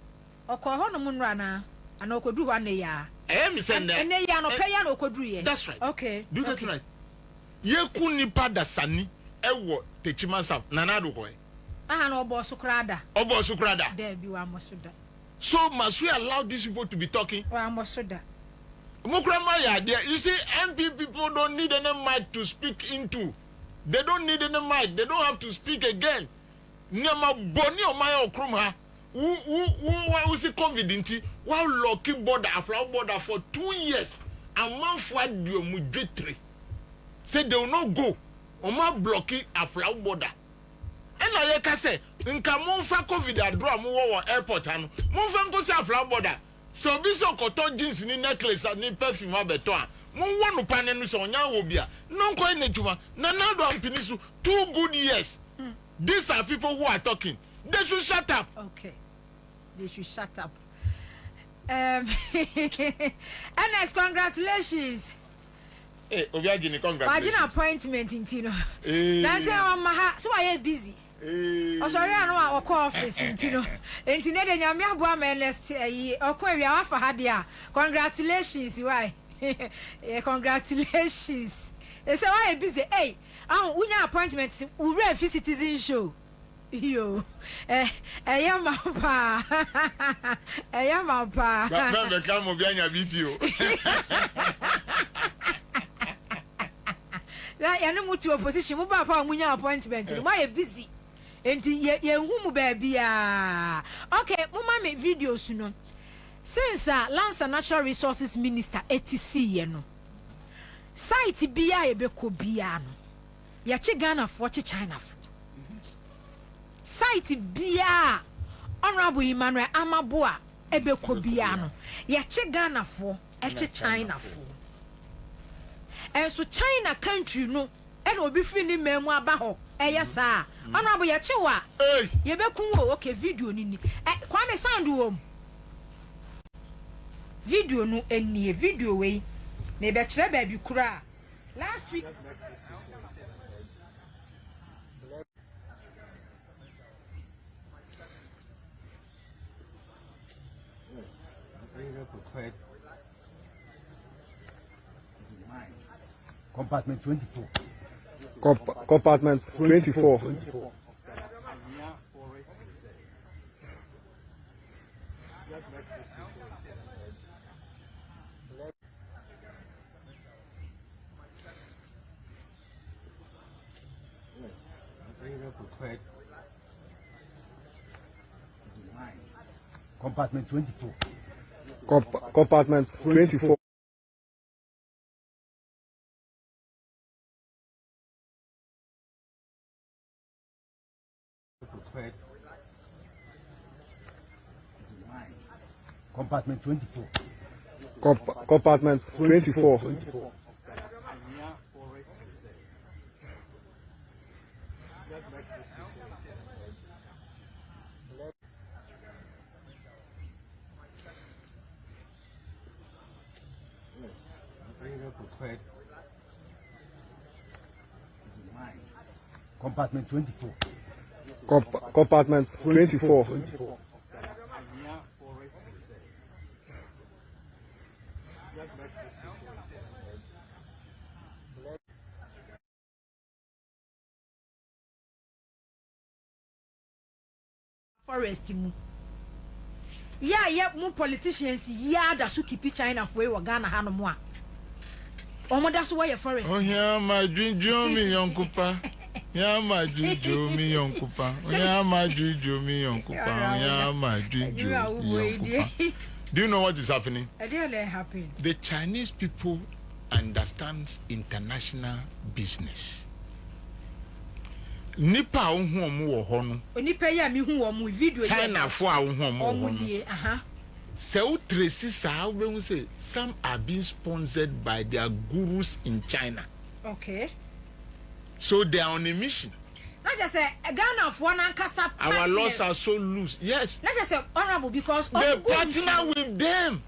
Okoho no munrana. And Okodu one ya. I am saying that. And they are no pay no Okodu. That's right. Okay. Do that right. Ye kunipa da sani. Ewo techimansaf. Nanado boy. No boss Sukrada. Obo Sukrada. There be one Mosuda. So must we allow these people to be talking? One Mosuda. You see, MP people don't need any mic to speak into. They don't need any mic. They don't have to speak again. Nema boni o maya okrumha. Who see COVID inti? While lucky border, after border for 2 years, a man for the mujitri. Say they will not go. Oma blocking after border. And I say, nka monfa COVID adro mo wo airport anu. Monfa nko say after border. So biso koto jeans ni necklace ni perfume abeto a mo wonu panenu so nya wo bia no nko enejuma na nado ampinisu 2 good years. These are people who are talking. They should shut up. Okay, they should shut up. NS, congratulations. Hey, Obiagini, congratulations. Imagine appointment in Tino. That's why so I am busy. Oh, sorry, I know our office in Tino. And Tina, the Yamia Boman, let's say, Aquaria for Hadia. Congratulations, why? Congratulations. They say, why busy? Hey, we have appointments. We read citizen show. Yo, Yamapa. Yamapa. Remember, come Obianya VPO. Like, I know to opposition. Mobile power, we have appointment. Why busy? And ye whom baby. Okay, Mama make videos, you know. Since Lands and Natural Resources Minister, ATC, you know. Site Bia Ebeko Biano. Yachi Ghana for China. Site Bia Honorable Emmanuel Amaboa Ebeko Biano. Yachi Ghana for China for. And so China country no and will be feeling memoir baho. Yes, sir. Honorable Yachiwa. Yebeku, okay, video nini. Kwame Sandu. Video no any video way. Maybe baby kura. Last week. Compartment 24. Compartment 24. Compartment 24. Compartment 24. Compartment 24. Compartment 24. Compartment 24. Compartment 24. Forest mu. Yeah, mu politicians yeah that should keep China for we Ghana ha no mo a. Omo da so why forest. Oh yeah, my dream me yonkupa. Yeah, my dream me yonkupa. Yeah, my dream me yonkupa. Yeah, my dream yonkupa. Do you know what is happening? Happen. The Chinese people understand international business. Nipa ohun omu wo ho no. Onipa ya mi hu omu video China fo a ohun omu wo no. Omu aha. Se u tracy sa we will say some are being sponsored by their gurus in China. Okay. So they are on a mission. Not just say Ghana for na nkasa. Our laws are so loose. Yes. Not just say honorable because they partner with them.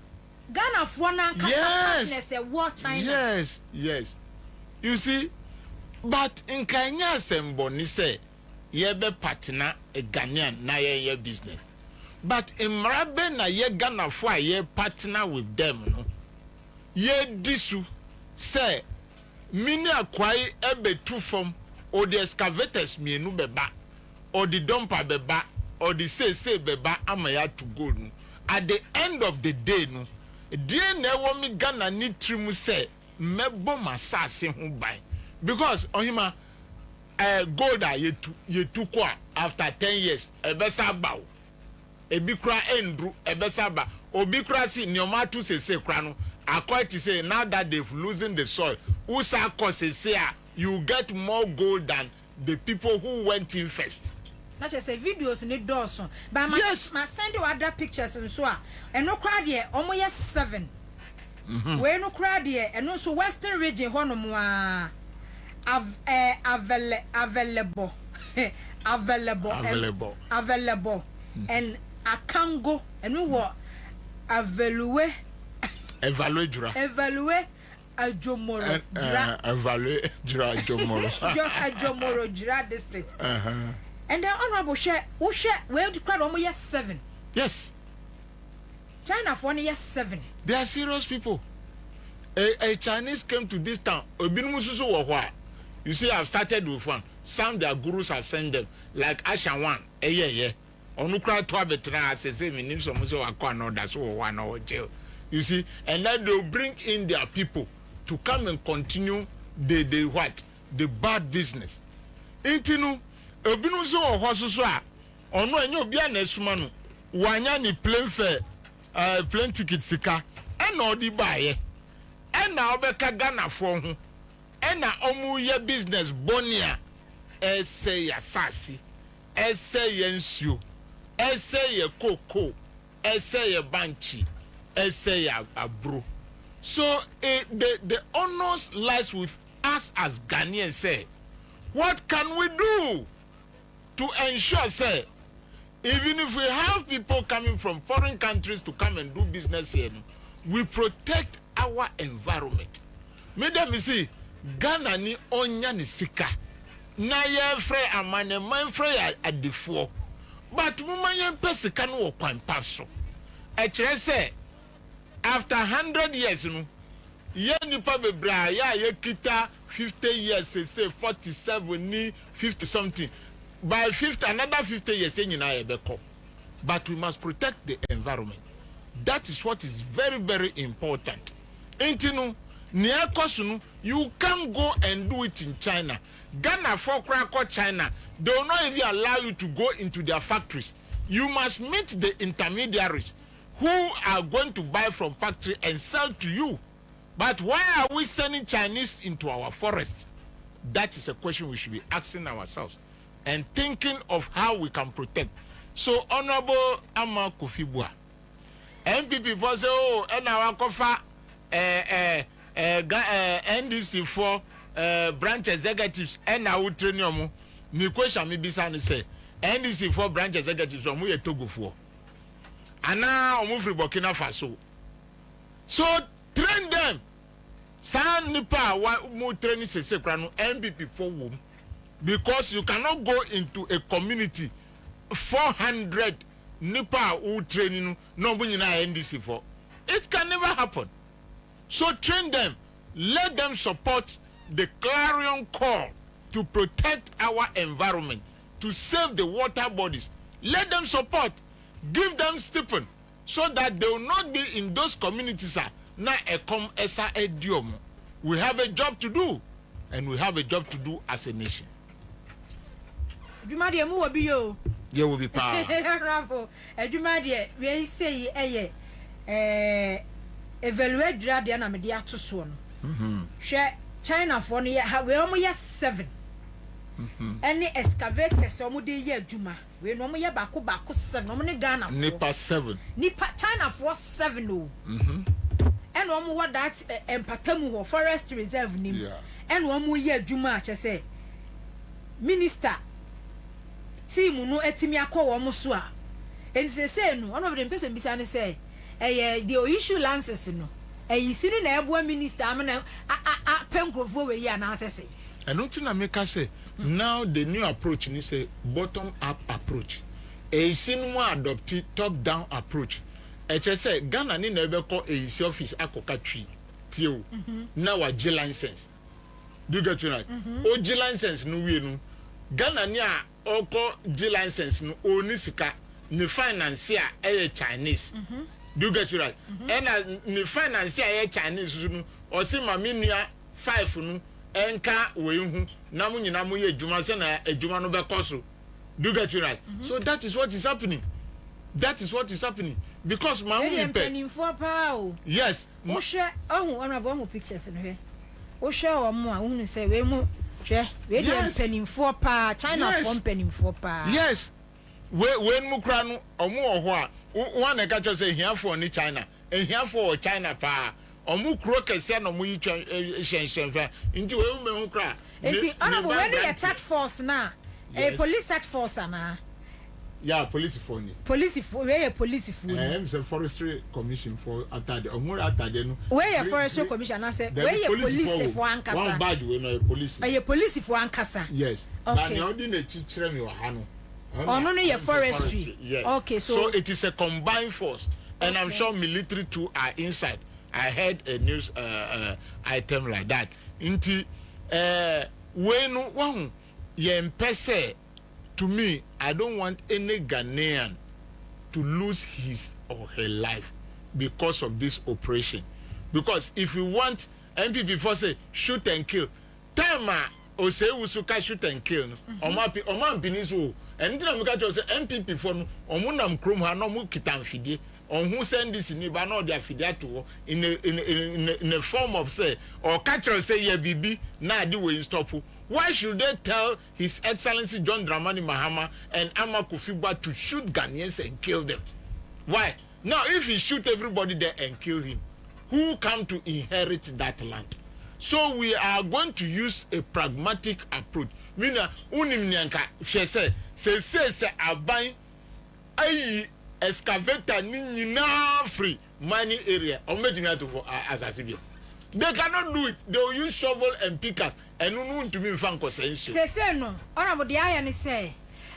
Ghana for na nkasa partners war China. Yes, yes. You see, but in Kenya semboni say ye be partner a Ghanaian na ye business. But in Marabe na ye Ghana for ye partner with them no. Ye disu say mini akwai ebe two from or the excavators mienu beba or the dumper beba or the say beba amaya to go no. At the end of the day no die na wo mi Ghana ni trimu say mebo masase ho ban because ohima gold a ye tu kwa after 10 years ebesa ba o ebi kura endru ebesa ba obi kura si nyoma tu sese kura no according to say now that they've losing the soil usa cause say you get more gold than the people who went in first. Not just say videos in the doors, but yes. my send you other pictures and so on. And no crowd here, almost 7. We no crowd here, and also Western region, Honomwa available, and a Kango, and no what evaluate a Jomoro, evaluate Jomoro, Jira district. And the honorable share, who share, where the crowd almost 7. Yes. China for 7. They are serious people. A Chinese came to this town. You see, I've started with one. Some their gurus have sent them, like Ashan one. Onukra to betra say me name some so that's one or jail. You see, and then they'll bring in their people to come and continue the what? The bad business. Intinu obinu so ohososo a ono enye obi anesuma no wanya ni plane fare plane ticket sika ena odi baaye ena obeka Ghana for ho ena omu ye business bonia ese ya sasi ese ye nsuo ese ye koko ese ye banchi ese ya abro. So the honors lies with us as Ghanaians. Say, what can we do to ensure, say, even if we have people coming from foreign countries to come and do business here, we protect our environment. Madam, you see, Ghana ni onya ni sika. Na ye frey amane man frey at the four. But muma ye pesika no wo kwan paso. E kire say after 100 years no ye nipa bebra ya ye kita 50 years say 47 ni 50 something. By 50 another 50 years nyina ye beko. But we must protect the environment. That is what is very, very important. Intinu you can't go and do it in China. Ghana for China, they will not even allow you to go into their factories. You must meet the intermediaries who are going to buy from factory and sell to you. But why are we sending Chinese into our forest? That is a question we should be asking ourselves and thinking of how we can protect. So, Honorable Ama Kofi Bua, MPP for say, oh, and our kofa NDC for branch executives and our training. My question me bisa say NDC for branch executives omu ye Togo for. Ana omu free Burkina Faso. So train them. San nipa wa mu training sese kra no MPP for wom. because you cannot go into a community 400 nipa who training no NDC for. It can never happen. So train them, let them support the clarion call to protect our environment, to save the water bodies. Let them support, give them stipend, so that they will not be in those communities. Na ekom esa ediom. We have a job to do, and we have a job to do as a nation. Juma de mu obi yo. There will be power. Bravo. Juma de we say evaluate dra de na me de ato so no. Hwe China for no we omo ye 7. Any excavators omo de ye adwuma. We no omo ye bako 7. Omo ne Ghana for. Nipa 7. Nipa China for 7 no. And omo what that empatamu forest reserve nim. And omo ye adwuma a che say minister team no etimi akọ omo so a. Ense say no one of them person bisa ne say the issue lances no. Sinu na ebo minister amena penkrofo we ya na asese. And nothing I make say now the new approach is a bottom up approach. Sinu mo adopt top down approach. Say Ghana ni na ebe call AEC office akoka twi tio. Na wa G license. Do you get it right? O G license no we no. Ghana ni a oko G license no oni sika ni financier Chinese. Do you get it right? And the financier Chinese no or see my minia 5 no enka we hu na mu nyina mu ye adwuma se na adwuma no be koso. Do you get it right? So that is what is happening. That is what is happening because my own people. Yes. Wo hwe one of them pictures no hwe. Wo hwe o mo a hu say we mu hwe we dey penimfo pa China from penimfo pa. Yes. When mu kra no omo wo ho a one na ka say here for ni China and here for China pa omu kro kese na mu yi hyen fa nti we mu hu kra nti honorable when you attack force na a police attack force na yeah police for ni police for we police for ni am say forestry commission for atade omu atade no we forestry commission na say we police for ankasa one bad we no police police for ankasa yes na ne odi na chi kire me wa ha no no no forestry. Yes. Okay, so it is a combined force, and I'm sure military too are inside. I heard a news item like that. Inti when one yempese to me, I don't want any Ghanaian to lose his or her life because of this operation. Because if you want MPP for say shoot and kill, Tema or say usuka shoot and kill. Oma pinisu. And then we got say MPP for no omunam krom ha no mu kitamfide on who send this in ba no dia fide to in a form of say or catch say ye bibi na ade we stop. Why should they tell His Excellency John Dramani Mahama and Ama Kofi to shoot Ghanaians and kill them? Why? Now if he shoot everybody there and kill him, who come to inherit that land? So we are going to use a pragmatic approach. Mina unim nyanka hwese se aban ayi excavator ni nyina free mining area omedimi to for asasibia. They cannot do it. They will use shovel and pickers and no to me fan consensus. Say no honorable the iron say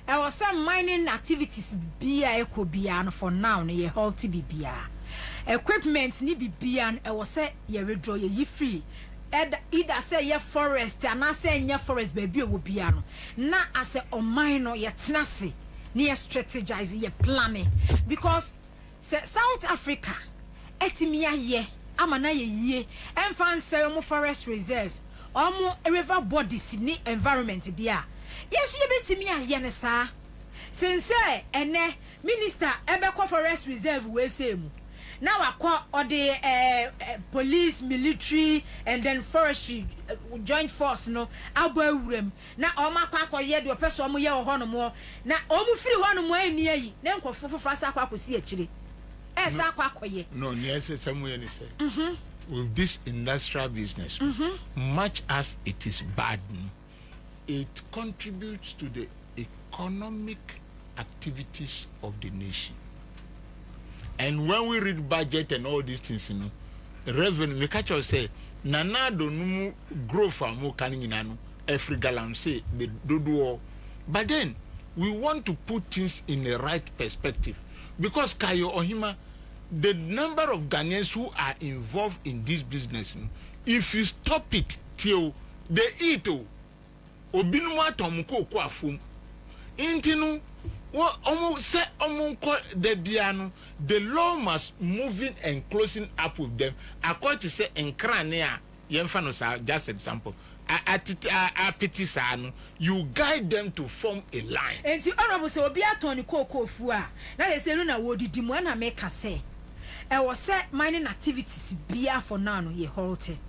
there was some mining activities bia ekobia for now no ye halti bibia equipment ni bibia e was say ye withdraw ye free either say ye forest and I say ye forest baby will be no na as a mine ye tenase ni ye strategize ye planning because South Africa etimia ye amana ye enfan say omo forest reserves omo river bodies ni environment dia yes ye betimia ye ne sa since ene minister ebeko forest reserve we say mu now I call all the police, military, and then forestry joint force. No, Albawurem. Now all my quack or yet your person more or more. Now almost 300 more near ye. Then for Frasa quack see actually. As I quack ye. No, yes, somewhere any say. With this industrial business, much as it is bad, it contributes to the economic activities of the nation. And when we read budget and all these things, revenue, we catch us say, Nana do no grow for more canning every galamsey the dodo. But then we want to put things in the right perspective because Kayo Ohima, the number of Ghanaians who are involved in this business, if you stop it till they eat, obinwa tomuko kwa fum, intinu. Well, almost say the law must moving and closing up with them. According to say in Crania, Yemfano, just example. You guide them to form a line. And the honorable so be a Tony Coco Fua. Now they say, no, what did Dimwana make us say? I was set mining activities be for now, ye halted.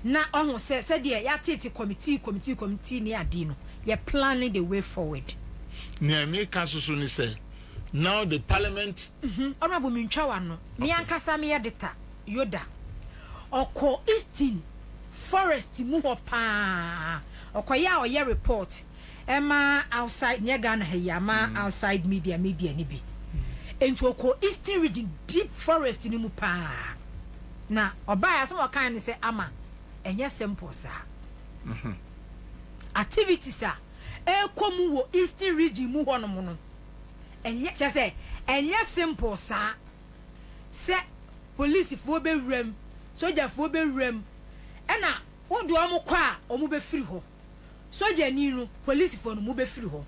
Now, almost said, dear, Yati committee near Dino. You're planning the way forward. Near me, Kasusuni say, now the parliament. Honorable Minchawano, Mianka Samia Deta, Yoda, Oko Eastin, Forest Muho Pa, Okoya or your report, Emma outside Nyagan Hayama, outside media nibi. Into Oko Eastin reading deep forest in Mupa. Now, Obaya some kind say Ama, and yes, simple, sir. Activities, sir. Komu wo Eastern region mu hono mono enye cha say enye simple sa se police fo be wram soldier fo be wram ena wodo omo kwa omo be free ho soldier ni no police fo no mu be free ho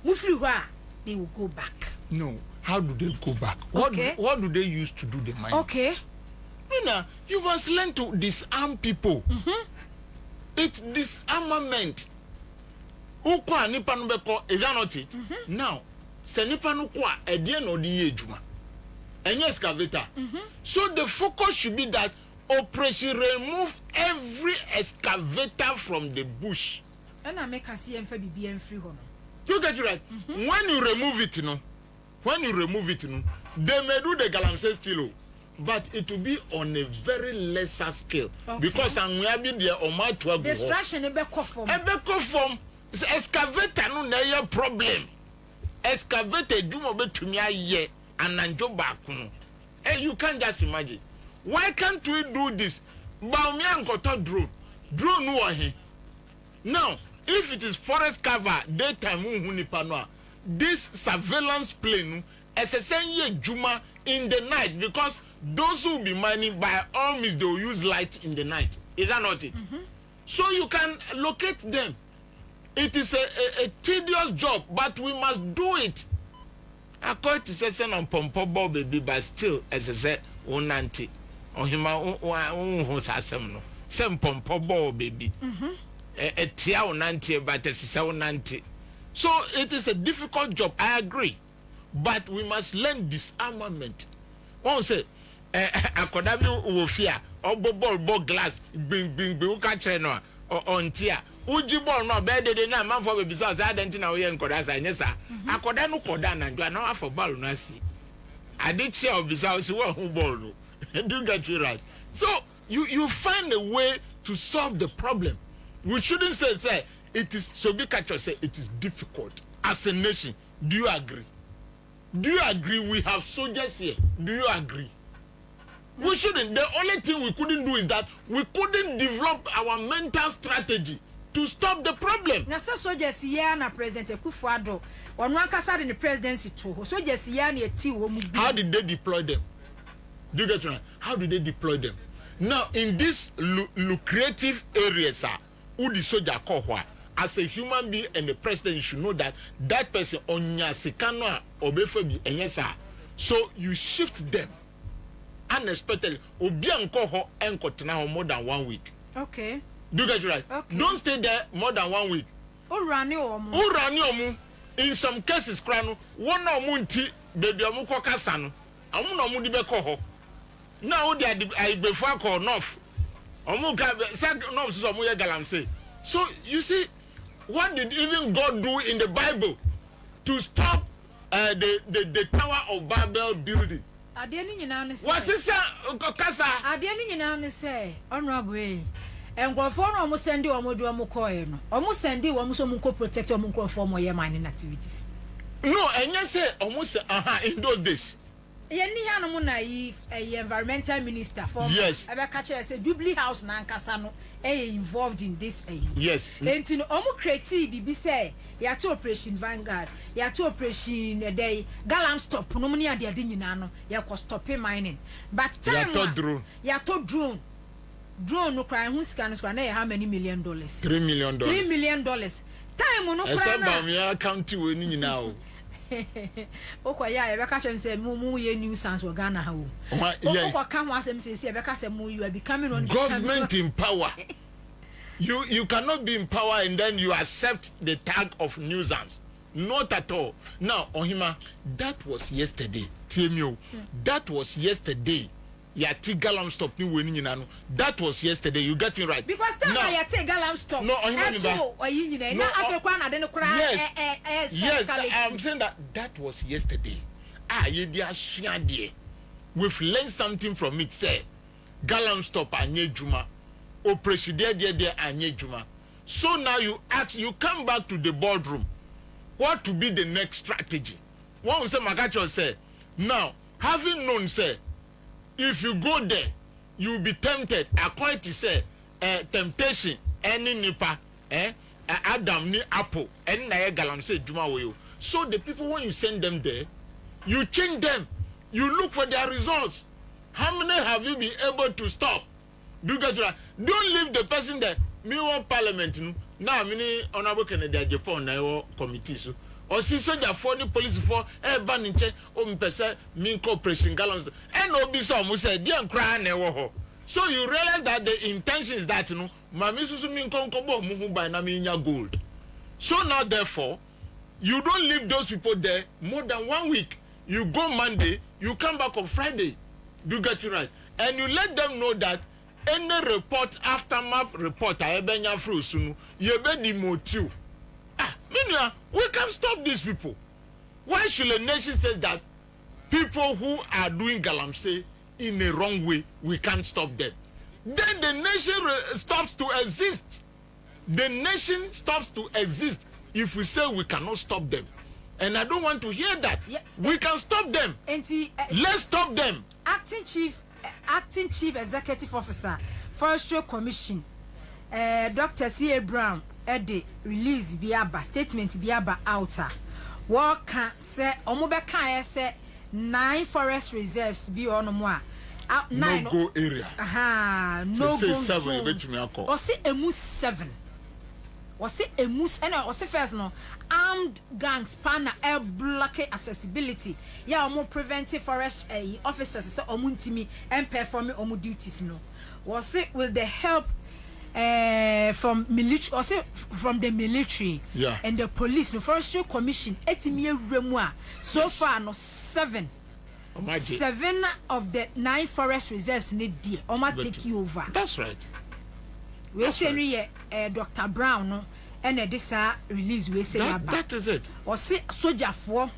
mu free ho a they will go back. No, how do they go back? Okay. What do they use to do the mining? Okay, you must learn to disarm people. It's disarmament. Ukwa nipa no beko, is that not it? Now, se nipa no kwa edie no di ejuma. Enye excavator. So the focus should be that operation remove every excavator from the bush. and I make a see and be and free home. You get it right. When you remove it, they may do the galamsey still, but it will be on a very lesser scale. Because I'm be there on my 12. Distraction ebe form. Excavator no na your problem. Excavator jumo betumi aye ananjo back no. And you can't just imagine. Why can't we do this? Ba mi ankoto drone. Drone no he. Now, if it is forest cover daytime nipa no, this surveillance plane SSN juma in the night, because those who will be mining by all means they will use light in the night. Is that not it? So you can locate them. It is a tedious job, but we must do it. According to Session on Pompobo baby, but still, as I said, unanti. On him, no. Some Pompobo baby. A tia unanti, but a sister unanti. So it is a difficult job, I agree. But we must learn disarmament. One say, Akodabi Wofia, or ball glass, bing, catch no, or on tia. Uji ball no better than a man for the besides identity we and Kodasa, yes, sir. Akodano Kodana, and you are not for ball, Nasi. I did share of besides who ball. Do get you right. So you find a way to solve the problem. We shouldn't say it is so be catch say it is difficult as a nation. Do you agree? Do you agree we have soldiers here? Do you agree? We shouldn't. The only thing we couldn't do is that we couldn't develop our mental strategy to stop the problem. Na so soldiers here na President Akufo-Addo onu ankasa de the presidency to soldiers here na eti wo mu. How did they deploy them? Do you get right? How did they deploy them? Now in these lucrative areas, who the soldier call what? As a human being and the president, you should know that that person on yasikano obefobi enyesa. So you shift them unexpectedly. Obianko ho enkotena more than 1 week. Okay. Do you get it right? Okay. Don't stay there more than 1 week. Urani omu. In some cases, krano one omunti baby omuko kasano. Amu no mu di be ko ho. Now they are before call north. Omuka said north so mu ye galamsey. So you see, what did even God do in the Bible to stop the Tower of Babel building? Ade ni nyina ne say. Wasisa kasa. Ade ni nyina ne say. Honorable. Enkrofo no mo send omo do omo koe no. Omo send omo so mo ko protect omo enkrofo mo ye mining activities. No, enye say omo say in those days. Ye ni ya no mo na yi environmental minister for yes. Ebe ka chere say Jubilee House na nkasa no involved in this. Yes. And you know, omu creative bibi say ya to Operation Vanguard, ya to Operation Day, Galam stop. No money adi adi nyina no ya ko stop mining. But time ya to drone. Drone no cry who scan na how many $1 million? $3 million. $3 million. Time no cry. Esa me account we ni nyina o. Okwa ya be ka chem say mu ye new sans we Ghana ha o. Okwa ka ho asem say be ka say mu you are becoming on government in power. You cannot be in power and then you accept the tag of nuisance. Not at all. Now, Ohima, that was yesterday. TMU, that was yesterday. Yati Galam stop me winning in Anu. That was yesterday. You get me right. Because time I take Galam stop. No, Ohima. Yes, I'm saying that was yesterday. We've learned something from it. Say, Galam stop anye juma. Operation there anye juma. So now you come back to the boardroom. What to be the next strategy? One say Makacho say, now having known say, if you go there, you will be tempted. According to say, temptation, any nipa, Adam ni apple, any na galam say juma wayo. So the people when you send them there, you change them. You look for their results. How many have you been able to stop? Do you get right? Don't leave the person there. Me want parliament no. Now many honorable Kennedy Japan na committee so. Or see soldier for the police for ban in check mpese min cooperation gallons. And no be some say dey cry na ho. So you realize that the intention is that no mami susu min konkobo mu by na me nya gold. So now therefore you don't leave those people there more than 1 week. You go Monday, you come back on Friday. Do you get it right? And you let them know that any report, aftermath report, I ebenya frusunu, you be demoted. We can stop these people. Why should a nation say that people who are doing galamsey in a wrong way, we can't stop them? Then the nation stops to exist. The nation stops to exist if we say we cannot stop them. And I don't want to hear that. Yeah. We can stop them. Let's stop them. Acting Chief Executive Officer, Forestry Commission, Dr. C.A. Brown, Eddie release biaba statement biaba outer. What can say Omobeka say 9 forest reserves be on moi. 9 no go area. No go 7 bet me akọ. Or say a moose 7. Or say a moose and or say first no armed gangs partner air blocking accessibility. Yeah, more preventive forest officers say omuntimi and performing omu duties no. Was it with the help from military or say from the military and the police, the Forestry Commission, so far no 7 of the 9 forest reserves need dear or might take you over. That's right. We say Dr. Brown no and this release we say that is it. Or say soldier for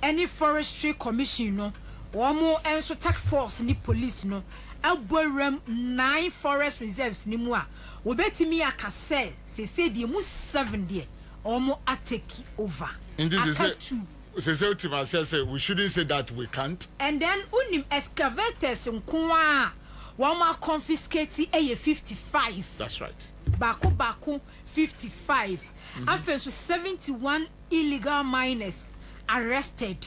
any Forestry Commission no or more and so task force ni police no Alboram 9 forest reserves ni mua. We beti mi akase say the mu 7 there omo ateki over. Indeed, say we shouldn't say that we can't. And then unim excavators nkoa wama confiscate 55. That's right. Baku 55. After so 71 illegal miners arrested.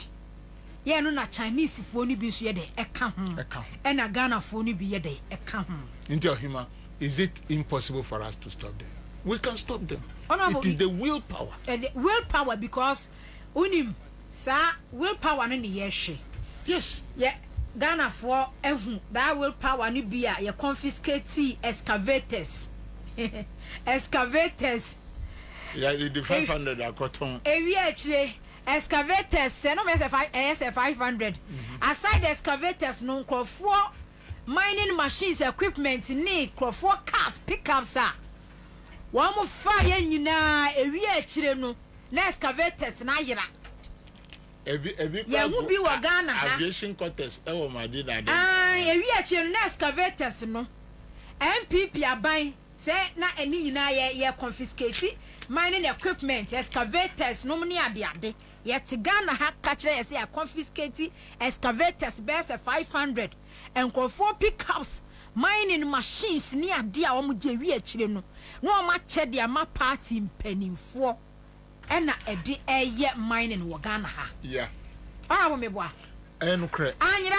Yeah, no na Chinese phone bi so ye de eka ho. And a Ghana phone bi ye de eka ho. Into Ohima, is it impossible for us to stop them? We can stop them. Honorable, it is the willpower. The willpower because unim sa willpower no ye hwe. Yes. Yeah, Ghana for ehu that willpower ni bia ye confiscate excavators. Excavators. Yeah, the 500 akoton. Ewi actually excavators no me say 500. Aside the excavators no for mining machines equipment ni for cars pickups are one more fire nyina ewi akire no na excavators na yira ya mu bi wa Ghana aviation quarters e wo madina de ewi akire na excavators no MPP aban say na eni nyina ye confiscate mining equipment excavators no mni ade yet Ghana ha catch say confiscate excavators best 500 and for pickups mining machines ni ade a omo je wi akire no no ma che de ama party mpanimfo ena ede eye mining wo Ghana ha yeah wo me boa no kre anyira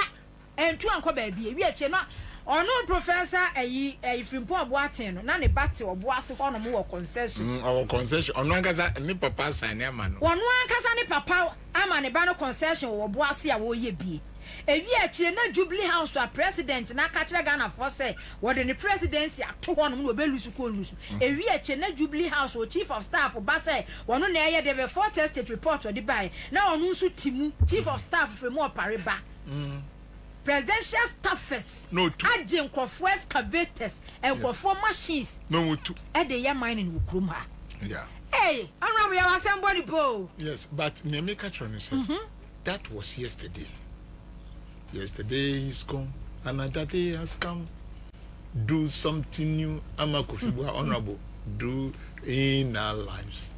entu anko ba bia wi akire no ono professor Frimpo Aboaten no na ne bate oboase ho no mo wo concession our concession ono ankaza ni papa sign ama no ono ankaza ni papa ama ne ba no concession wo oboase a wo ye bie ewi akire na Jubilee House a president na ka kire Ghana for say wo de ne presidency ato ho no no belusu ko lusu ewi akire na Jubilee House o chief of staff ba say wono na eye de be for state report o de bai na onu nso timu chief of staff Fremu Opariba presidential staffers no agent crofo excavators and crofo machines no two e de ya mining wo krom ha yeah hey anwa we are somebody po yes but me make a that was yesterday is gone another day has come do something new Amakufibua honorable do in our lives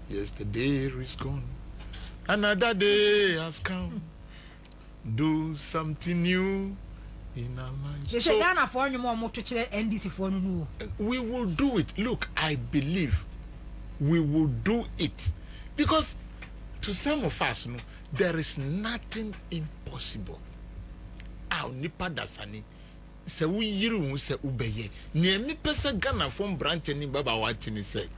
yesterday is gone another day has come do something new in our lives. They say Ghana for you more to chile NDC for no. We will do it. Look, I believe we will do it because to some of us, no, there is nothing impossible. Our nipa dasani se we yiru se ubeye. Ni mi pesa Ghana from branch ni baba watini say.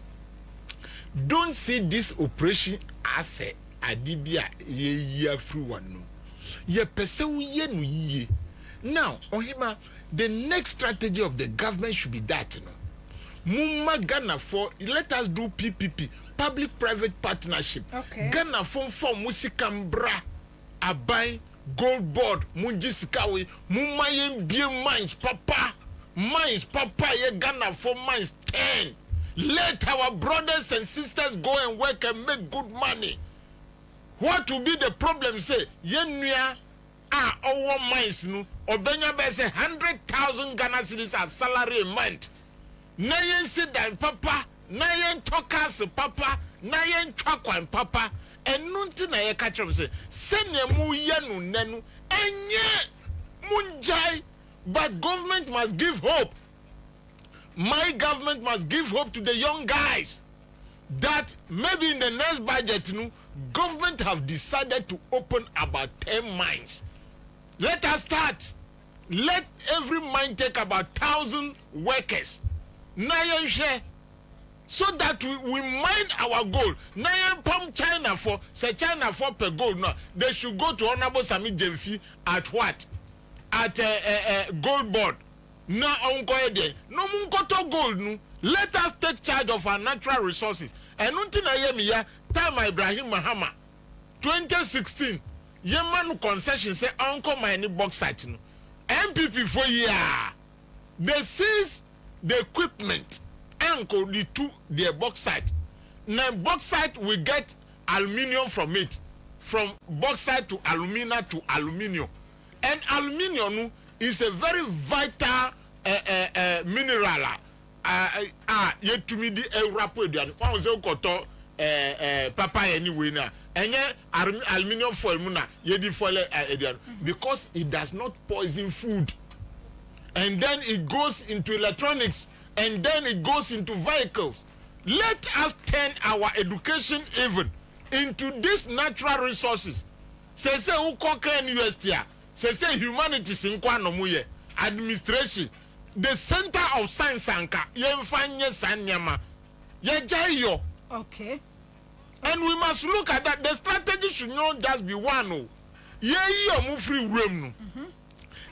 Don't see this operation as a adibia ye free one no. Ye pese uye no ye. Now, Ohima, the next strategy of the government should be that, you know. Mumma Ghana for let us do PPP, public-private partnership. Okay. Ghana for musikambra, abai, gold board, munjisikawi, mumma ye mines, papa, ye Ghana for mines 10. Let our brothers and sisters go and work and make good money. What will be the problem? Say, yenuya our mines no obenya be say 100,000 Ghana cedis as salary a month. Na yen sit down papa, na yen talkers papa, na yen twakwan papa. Enu nti na ye ka kyerem say, senya mu ye no nenu enye munjai, but government must give hope. My government must give hope to the young guys that maybe in the next budget, you know, government have decided to open about 10 mines. Let us start. Let every mine take about 1,000 workers. Nayan share. So that we mine our gold. Nayan pump China for, say China for per gold now. They should go to Honorable Sami Jemfi at what? At gold board. Na onko ede. No munko to gold no. Let us take charge of our natural resources. And until I am here, time Ibrahim Mahama, 2016, Yemen concession say uncle my any bauxite no. MPP for year. They seize the equipment, uncle the two their bauxite. Now bauxite we get aluminium from it, from bauxite to alumina to aluminium, and aluminium is a very vital mineral. Yet to me the rapid and one koto papa anyway na enye aluminium foil muna yedi foil because it does not poison food, and then it goes into electronics, and then it goes into vehicles. Let us turn our education even into these natural resources. Say ukoka university say humanities in kwanomuye administration. The center of science anka yemfanye sanyama yejayo. Okay. And we must look at that. The strategy should not just be one. Oh, ye omu free room.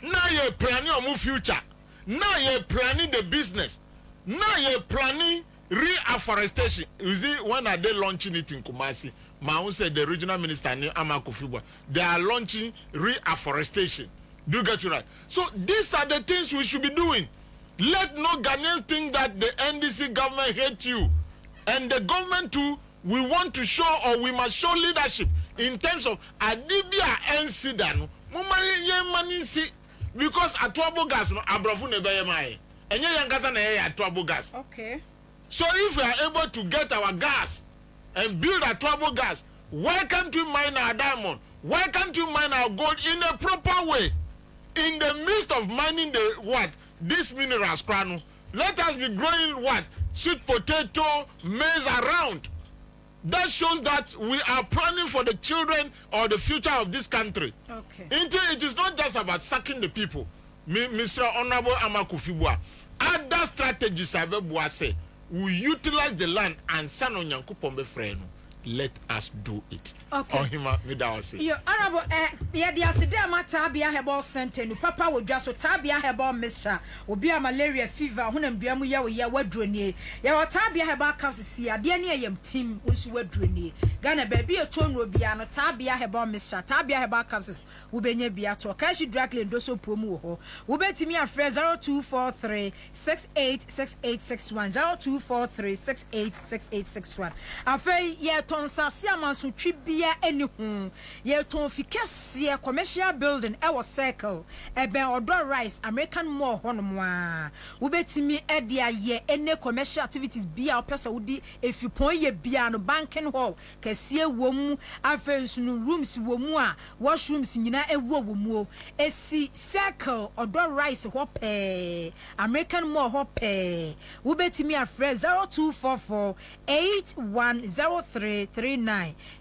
Now ye planning omu future. Now ye planning the business. Now ye planning reforestation. You see, when are they launching it in Kumasi? Maun said the regional minister Amakufibua. They are launching reforestation. Do you get it right? So these are the things we should be doing. Let no Ghanaians think that the NDC government hates you. And the government too, we want to show, or we must show leadership in terms of Adibia and Sidano. Because Atuabo gas no Abrafu nebeyemai. And ye yangaza na ye Atuabo gas. Okay. So if we are able to get our gas and build Atuabo gas, why can't we mine our diamond? Why can't you mine our gold in a proper way? In the midst of mining the what? these minerals, Kranu. Let us be growing what? Sweet potato, maize around. That shows that we are planning for the children or the future of this country. Okay. It is not just about sucking the people. Mr. Honorable Amakufibua, other strategies I say we utilize the land and send on Yankupombe Freno. Let us do it. Okay. Your Honorable, yeah, the Asidama Tabia Herbal Center, no Papa would just Tabia Herbal Misha, will be a malaria fever, Hunam Biamuya, ya Wadruni, ya Tabia Herbal Council, a dear near team, which Wadruni. Ghana baby, a tone will be an Tabia Herbal Misha, Tabia Herbal Council, will be near Beato, Kashi Drackley and Doso Pumuho, will be to me a friend 0243 686861, 0243 686861. Afei, yeah, Tonsasia Mansu Tribia anyhoon, ye tonficasia commercial building, our circle, a bear or rice, American more honor. Ubeti me edia ye any commercial activities be our person if you point ye piano banking hall, Cassia womu, affairs no rooms womua, washrooms in a womu, a sea circle or rice hope, American more hope. Ubeti me a friend 0244 810339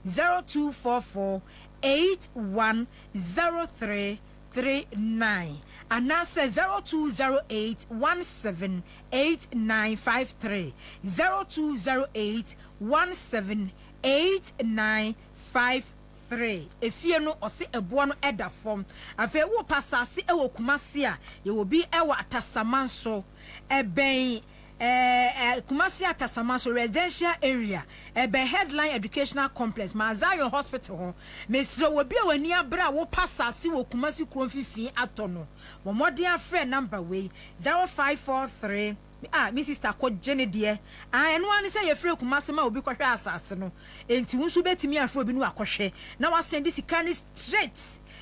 0244 810339 and now says 0208 178953 0208 178953 if you know or see a buono edda form a fair wo passasi e wo kumasia you will be ewa atasamanso e ben Kumasi Atasamanso residential area, a headline educational complex, Mazayo Hospital. Mr. Wabia Wania Bra will pass us see what Kumasi Kronfi Atono. One more dear friend number way 0543. Mrs. Tako Jenny dear. And one say your friend Kumasima will be quite assassin. And to Unsubet me and Frobinu Akoshe. Now I send this kind straight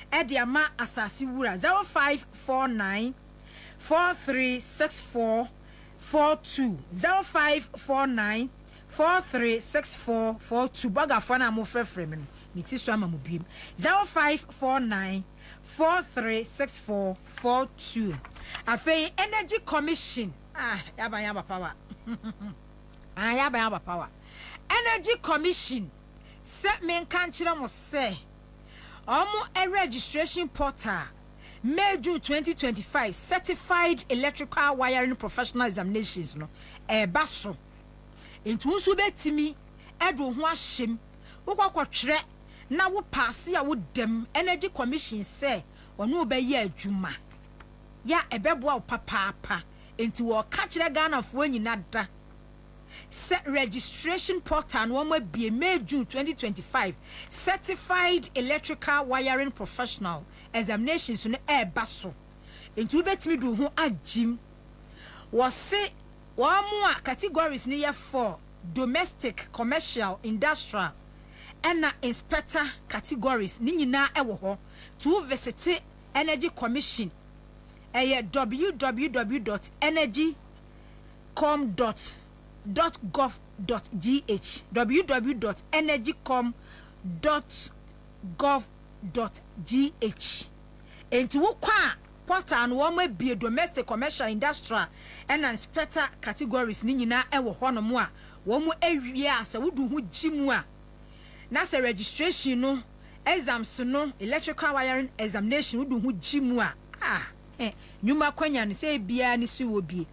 at the Ama Assassi 0549 4364 42 0549 436442 baga fana mo frefre me mi ti so ama mo biem 0549 436442 afei energy commission yaba power yaba power energy commission set men kan kire mo say omo a registration portal May June 2025 certified electrical wiring professional examinations no baso into nso betimi edo ho ahyem wo kwakotwere na wo pass ya wo dem energy commission say ono obeye adwuma ya ebeboa wo papa into wo ka kire Ghana fo nyina da set registration portal no ma be May June 2025 certified electrical wiring professional examinations no baso into betimi do ho agim wo se wo mo categories ni ye for domestic commercial industrial and inspector categories ni nyina ewo ho to visit energy commission www.energycom.gov.gh www.energycom.gov.gh enti wo kwa portal no wo be domestic commercial industrial and inspector categories ni nyina ewo ho no mo a wo mo awie asa wo du ho gimu a na se registration no exams no electrical wiring examination wo du ho gimu a nyuma kwanya no se bia ni su wo bi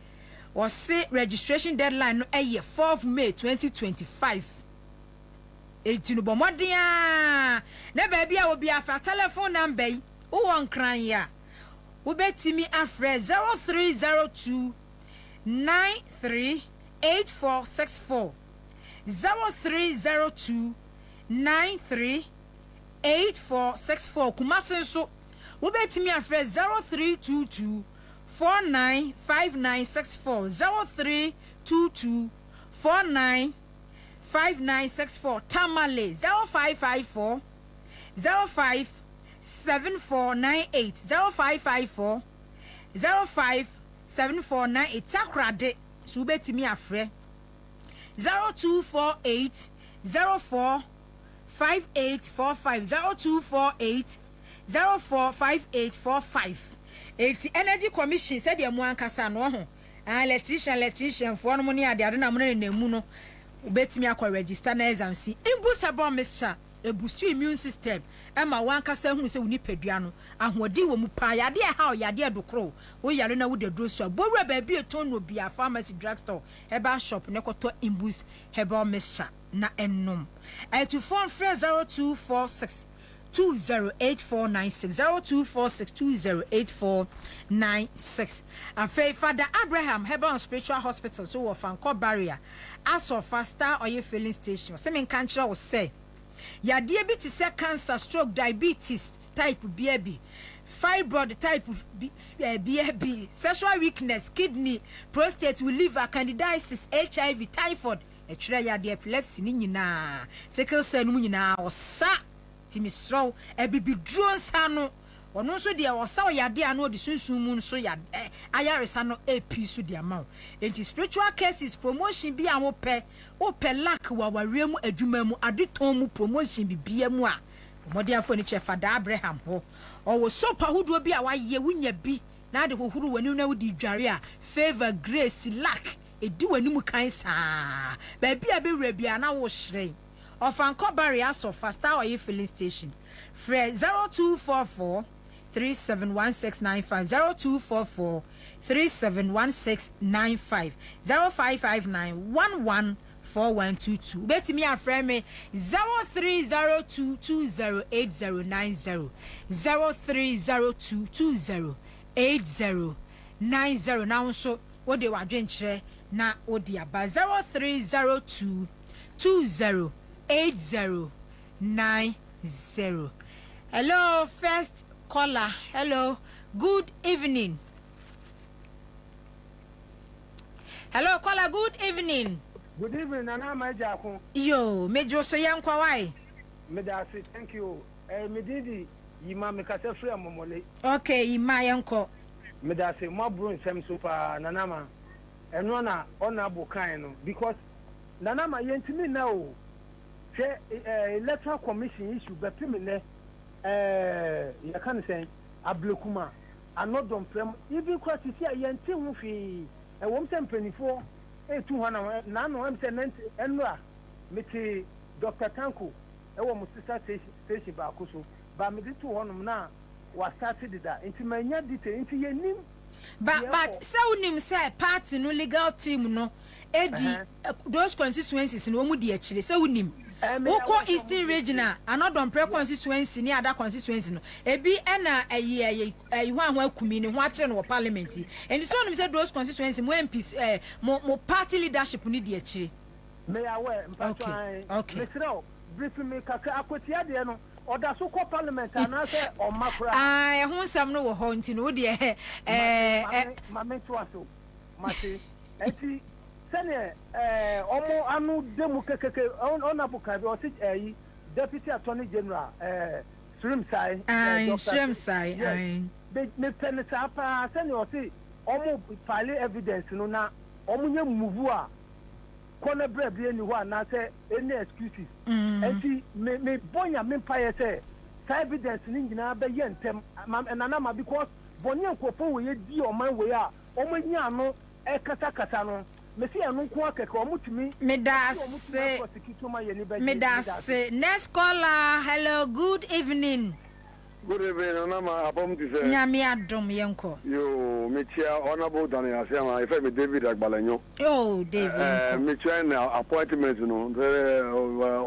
or say registration deadline no 4th May 2025 etinu bomodia na ba bia obi afa telephone number yi wo won kran ya wo betimi afre 0302 938464 0302 938464 kumasenso wo betimi afre 0322 495964 0322 495964 Tamale 0554 057498 0554 057498 Takrade subetimi afre 0248 04 5845 0248 045845 enti energy commission said the mu ankasa no ho electrician for no money ade na mo na mu no ubetimi akọ register na exam si imbusa mixture a boost immune system ema wankasa hu se woni padua no ahodi wo mu pa yade ha o yade adokro wo yare na wo de dro so bowura ba bi eton no bia pharmacy drugstore herbal shop ne koto imbus herbal mixture na ennom to phone 0246 208496 0246 208496 afei Father Abraham Herbal Spiritual Hospital so wo fanko barrier aso faster oil filling station se men kan kire wo say yade bi ti say cancer stroke diabetes type B fibroid type B sexual weakness kidney prostate liver candidiasis HIV typhoid e kire yade epilepsy ni nyina sickle cell no nyina osa timisro ebibidro nsa no ono so de osa yade ano de sunsun mu so ya ayaresa no ep so de amount enti spiritual cases promotion bi a wo pe lack wa ware mu adwuma mu adeton mu promotion bi bia mu a modi afo ni chef Father Abraham ho owo sopa hudo bi a waye wunya bi na de hohuru wani na wudi dware a favor grace lack edi wani mu kan saa ba bia be wura bia na wo hire Ofanko barrier so faster oil filling station. Fre 0244 371695 0244 371695 0559 114122. Betimi afre me 0302208090 0302208090 now so what they were doing na odi aba 0302208090. Hello, first caller. Hello, good evening. Hello, caller, good evening. Good evening, Nana Majako. Yo, Major Soyankwa, why? Medasi, thank you. Medidi, Yima Mikasa Free Momole. Okay, Yima Yanko. Medasi, Mabru Sem Super Nanama. And Rona, honorable kind, because Nanama Yentimi now. Electoral Commission issue but you can say ablekuma anodom prem even quite see a yenti hu fi e wom tem 24 200 na no am say enra meti Dr. Tanko e wo mo sister station ba ko ba me di to honum na wa started that inti manya detail inti yenim but say unim say party no legal team no edi those constituencies no mu di akire say unim Oko Eastern Regional, another pre constituency ni other constituency no. Ebi ena ayi hwan kumini hwatre no parliament. And so no say those constituency mo MPs mo party leadership ni di akire. May I wear okay. Mr. Briefing me kaka akwatia de no. Oda so ko parliament ana say o makura. Ah, ho sam no wo ho nti no de mame to aso. Mate. Enti sene omo anu demu kekeke honorable kabi o sit deputy attorney general Srimsai Srimsai me penisa pa sene o sit omo file evidence no na omo nya move a kona brebre ni ho na say any excuses enti me bonya me paye say evidence ni nyina be ye ntem nana ma because bonya nkofo we ye di o man we a omo nya no e kata no Medase. Next caller. Hello, good evening. Good evening, Anama. Abom ti say. Nyami adom yenko. Yo, me chia honorable Daniel Asiama. If I me David Agbalanyo. Oh, David. Me chia na appointment no.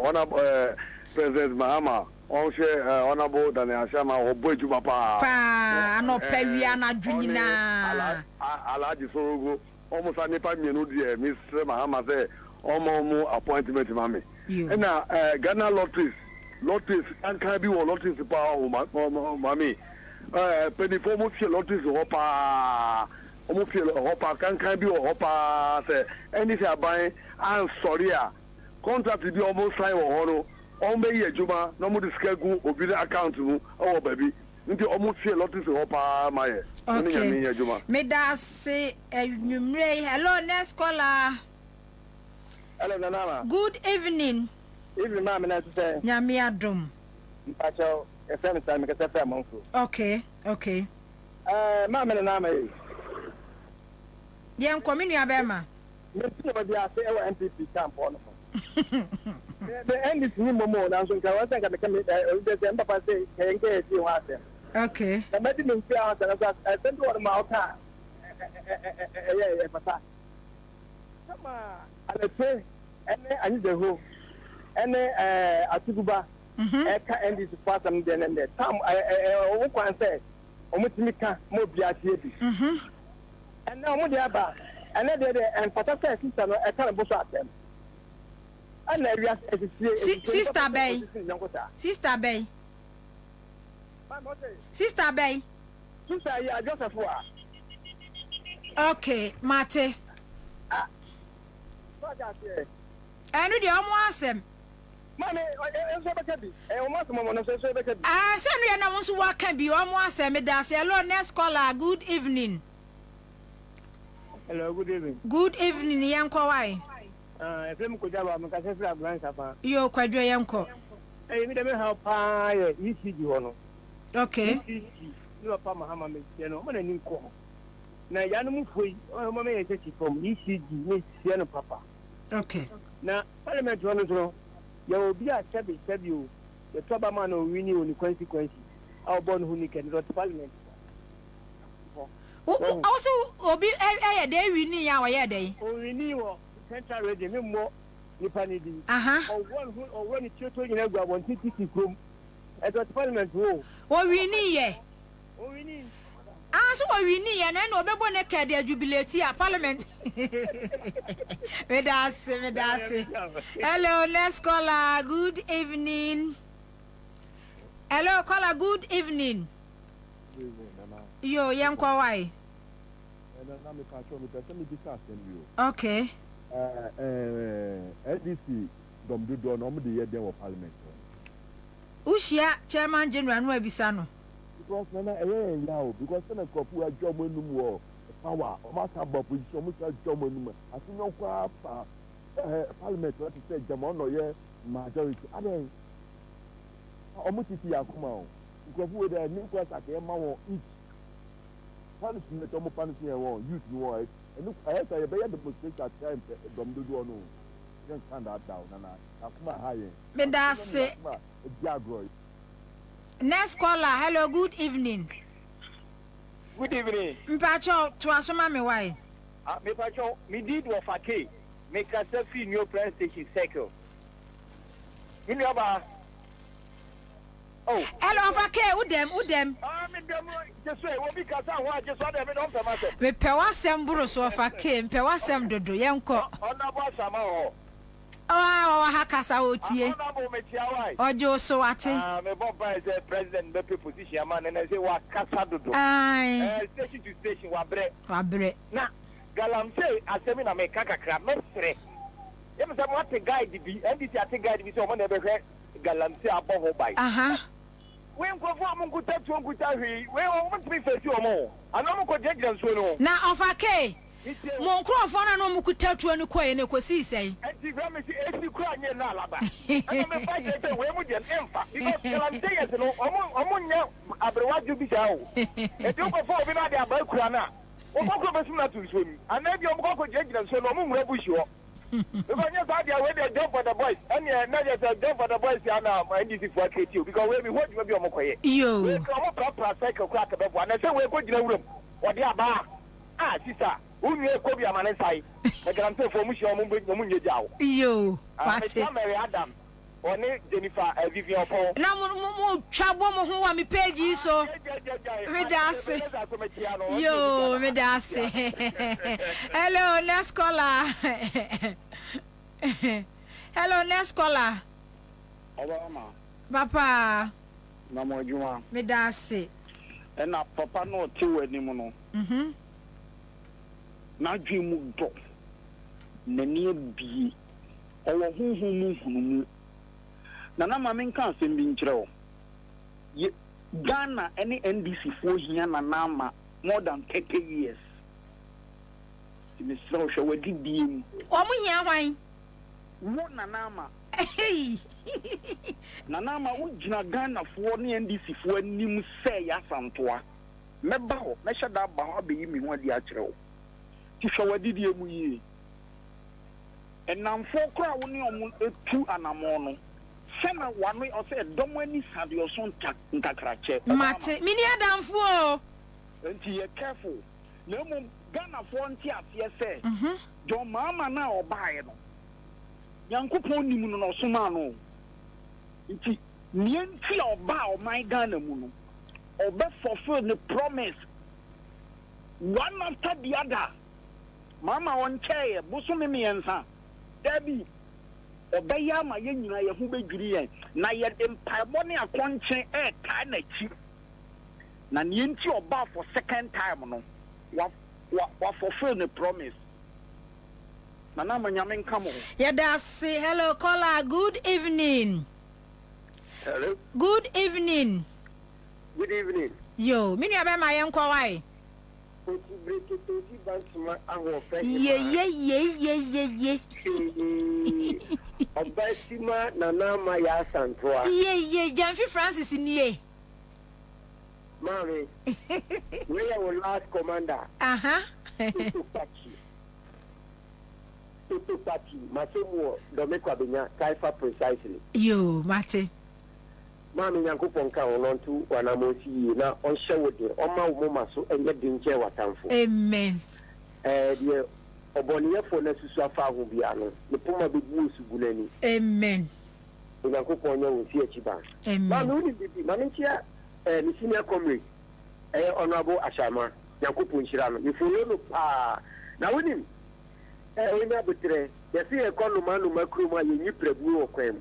Honorable President Mahama. On share honorable Daniel Asiama obo ejuba pa. Pa, no pewia na dwunina. Alaji Sorogo. Almost a Nepal Menu, Mr. Mahama say, almost appointment, mammy. And now, Ghana lotteries, and can be or lotteries power, mammy. Penny for most lotteries, hopper, almost hopper, can be or hopper, say, anything I buy, I'm sorry. Contract to be almost sign or honor, all may a juma, no more schedule, or be the account to our baby. Into almost a lot of hopa my okay. Medase hello, next caller. Hello, Nana. Good evening. Evening, ma'am, and I say, Nyami adom. Pacho, a friend time, because I am on. Okay. Mamma and I. Young community Abema. Nobody are say our MPP camp on. The end is new more now, so I think I can come December say, can get you out there. Okay. The medicine fair, I sent one of my car. Come on, I say, and I need the home. And Atuba, I can't end this part and then and the time I won't say, Omutimika, Mobiati. And now, Modiaba, and then and Patata sister, I can't boss at them. And Sister Bay. Sister Bay. Sister Bay. Sister, yeah, just a four. Okay, Mate. I know the almost him. Mammy, I said, we are not what can be almost a medasi. Hello, next caller. Good evening. Hello, good evening. Good evening, Yanko. Why? If you could have a Macassa Blanc, you quite Yanko. Hey, we don't have pie, you see you. Okay. You are Pama, you know, when I need call. Now, Yanum Fui, or Mamma, I take it from ECG, Sienna Papa. Okay. Now, Parliament runners, you will be a shabby, you, the Tobaman or renew the consequences. Our born who can go to Parliament. Also, Obi, a day we need our day. Or renew Central Radio, more Nipanidi. Or one children in Agua, 150 room at the Parliament room. What we need, yeah. Oh, we need. So what we need, and then Obebo Neka, their jubilate at Parliament. Medasi. Hello, let's call good evening. Hello, caller, good evening. Yo, young Kawai. Okay. NDC, Domdo, normally, yeah, they were Parliament. Ushia, Chairman General Nwebisano. Because because then a couple of job when you war power, must have a position, almost a job when I think no Parliament, what to say, Jamon or yeah, majority. I mean, almost if you are come out, because we are new class at the amount each. Punishment, almost punishing a war, youth war, and look, I have a better demonstration at time, Domdo, no. You can stand that down, and I come higher. Medasi. Jagroid. Next caller, hello, good evening. Good evening. Mpacho, to asoma me why? Me pacho, me did wa fake. Make a selfie new press station circle. You know about. Oh. Hello, fake, udem. Me just say, what because I just want to know the Me pewasem buru so fake, pewasem dodo yenko. On the boss amao. Oh, hakasa otie. Ojo so ate. Me Bob is the president be position man and I say wa kasa dodo. Station to station wa bre. Na galam say asemi na me kakakra mesre. Yem say what guide bi NDC ate guide bi so mo na be hwe galam say abo ho bai. We nkofo amunkuta tu nkuta hwi. We o mo timi fesi o mo. Ana mo ko jejira nso no. Na ofake. Mon crofo na no mukuta tu anu koye ne kosi sei. Enti gram si esi kura nye na alaba. Ana me ba je we mu je emfa. Because galam say yes no omo nya abrewaju bi sa o. Enti nkofo obi na de abakura na. Okoko besu na tu so mi. Ana bi okoko jejira nso no mo nwura bushi ho. Because yes, I did wait job for the boys. And not just a job for the boys. And NDC for KTU because we what you be on Mokoye. Yo, we come up to cycle crack a before. And I say we're going to the room. What they are bar. Sister, who you could be a man inside. I can say for Musha Mumunja Jow. Yo, Mary Adam. Or Jennifer Vivian Paul. Now, more trouble who want me page so. Medasi. Yo, Medasi. Hello, next caller. Hello, next caller. Papa. Namo Juma. Medasi. And now Papa no two anymore. Now Jim do. Nani be. Or who Nana Mamin can't send in Joe. Ghana, any NDC for here, Nama, more than 30 years. In the social, we did being. Why? What Nanama? Nana ma ujina Ghana for ni NDC for nim say yasantoa. Meba ho, me shada ba ho be yimi ho ade a kyerɛ wo. Ti hwɛ wadidi emu yi. Enamfo kra wo ni omu etu anamo no. Sena wano o say dom ani sade o so ntakrache. Mate, mini adamfo o. Enti ye careful. Na emu Ghana for nti asie say. Jo mama na obae no. Yankopon nimu no so ma no. Nti nienti oba o my Ghana mu no. Obe fulfill the promise. One after the other. Mama on chair, Busumi miensa. Debbie. Obe yama yenyina ye hu bedwiri yen. Na ye empire ne akonche e ka na chi. Na nienti oba for second time no. Wa fulfill the promise. Nana manyame nkamo. Yadasi, hello caller, good evening. Hello. Good evening. Good evening. Yo, mini abe ma yen kwa wai. Ye. Obasima nana ma ya santoa. Ye, Janfi Francis niye. Mami. We are our last commander. Toto Pati, Masemu Domeko Abenya, Kaifa precisely. Yo, Mate. Mami Yankupon ka onontu wanamosi na onshe wode oma umoma so enye dinche watamfo. Amen. Die oboniye fo na susu afa ho bia no ne poma bebu osugulani. Amen. Yankupon nya wonsi achiba. Amen. Mami uni bibi mami ntia ni senior comrade honorable Ashama Yankupon Shirano. Ni follow no pa na woni ina betre yesi ekonoma no makroma yenyi prebu okwem.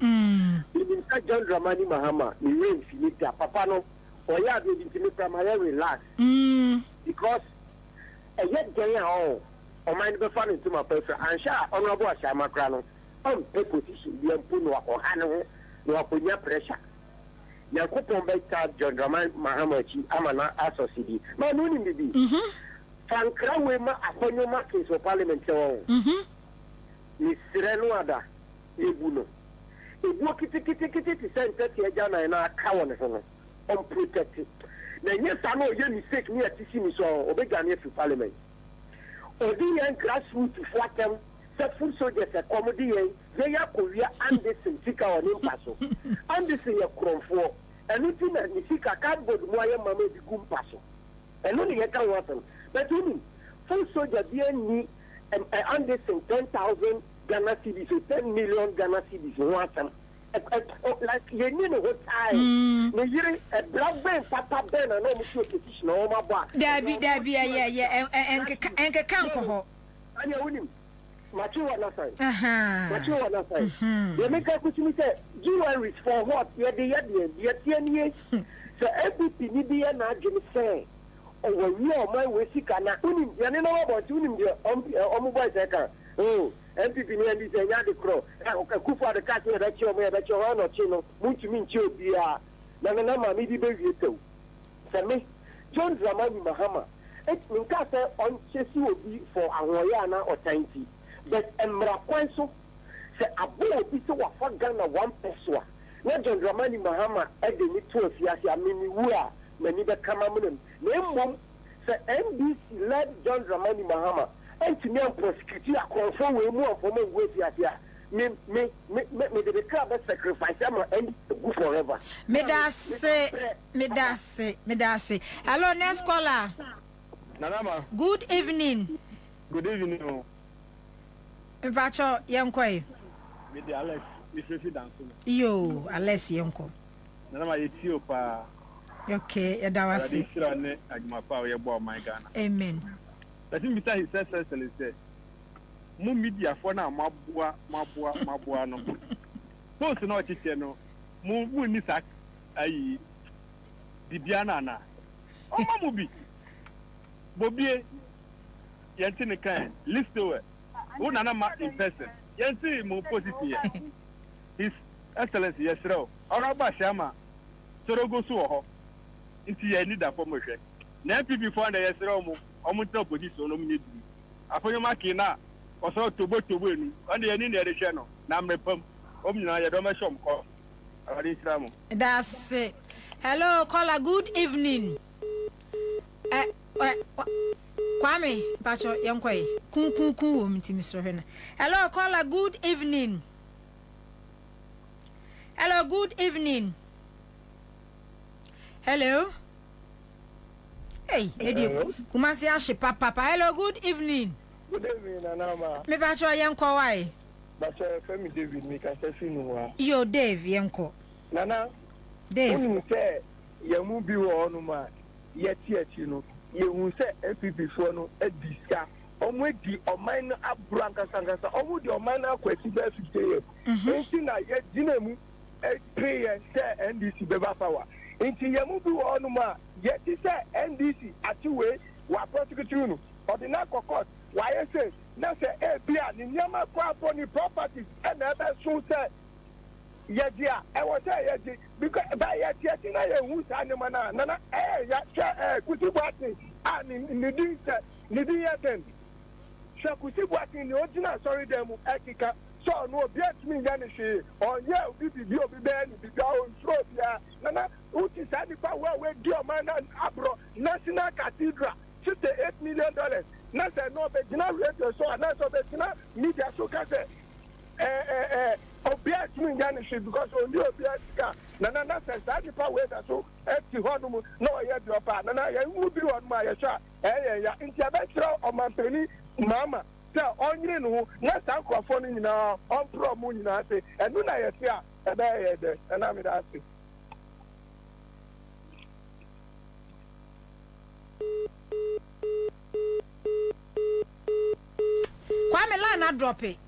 Minister John Dramani Mahama, the rain finita, Papa no, or ya be intimate relax. Because a yet day all, or mind be fun into my person, and shall honorable Ashama Crano, on a position, the Ampuno or Hano, no Apunia pressure. Yakupon Beta John Dramani Mahama, Amana Associate, my nooning be. Fankrawe upon your markets for parliament. Miss Serenuada, Ebuno. Walk it center Jana and our cow unprotected. Then yes, I know you're mistake near to see me so Obegania to parliament. Or the young grassroots to flat them, set full soldiers a comedy, they are Korea Anderson, Sika or Nimpaso. Anderson, a cron for, and looking at Nisika cardboard, Moya Mamma de Gumpaso. And only a can want them. But you mean, full soldier, dear me, and Anderson 10,000. Ghana cedis, 10 million Ghana cedis, one like you know what time. A black man, Papa Ben, and almost petition on my back. Debbie, yeah, and Kanko. And you win him. Mature on that side. Mature on that side. They make a question, say, jewelry for what? You're the 10 years. So everything need be an argument say. Oh, well, you are my way, sick, and I don't know about you, your mobile sector. Oh. MPP ni ndi se nya de kro kufa de ka se da chi o me da chi o no chi no muntumi nchi obi a na ma mi di be wie tew se me John Dramani Mahama it min ka se on chesi obi for ahoya na otanti but emra kwanso se abo obi se wa fa Ghana one person na John Dramani Mahama e de ni to afiase amini wu a mani be kama munam na mmom se NDC led John Dramani Mahama and to me prosecute a confirm we move from where we are me the club sacrifice and go forever. Me da say. Hello, next caller. Nanama. Good evening. Good evening. Vacho yankoi. Me the Alex, Mr. Danso. Yo, Alex yanko. Nanama yetio pa. Okay, yadawasi. Adisira ne agmapa we bo my Ghana. Amen. That him bita his essentially say. Mu media for na mabua no. Post no chiche no. Mu ni sak ayi bibiana na. O ma mu bi. Bobie yenti ne kan list we. Wo na ma in person. Yenti mu positive here. His Excellency yesro. Ora ba shama. Sorogo so ho. Nti ye ni da for mo hwe. Na MPP for na yesro mu. Omuta opposition no mu afonyo maki na oso tobo enu ande ye ni na erehwe no na mrepam That's it. Hello, caller. Good evening. Kwame, Pacho, Yankwe. Hello, caller. Good evening. Hello, good evening. Hello. Hey, Kumasi Ashi Papa. Hello, good evening. Good evening, Anama. Me Pacho Yankwa why? But Femi David, me can say no. Yo, Dave Yanko. Nana. Dave. When you say you be on ma, yet you know, you will say FPP for no edisa. Omwedi omina abranka sangasa. Omwedi omina kwesi be 50 years. Enti na ye dinemu pay say NDC beba power. Enti yemu bi on ma, yet say NDC atiwe wa prosecute no. Ordinary court. Why say na say bia ni nyama kwa boni properties and ebe so say yedia e wo say yedi because by yedi na ye hu sa ni mana na ya che kutibwati ni din say ni din yaten she kutibwati ni ojina sorry dem ekika so no obi atimi nya ni hwe onye obi bi obi be ni bi ga on throw bia na uti sa di pa we di o man abro National Cathedral $58 million. Na say no be gina radio so na so be gina media so ka say obia timi nya ni hwe because only obia ka na say sa di pa we da so eti honum no ye dropa na ye mu bi won ma ye sha ya nti abetro o mampeni mama say onyire no na sa nkrofo no nyina on pro mu nyina say enu na ye se a ebe ye de na me da say Kwame line drop it.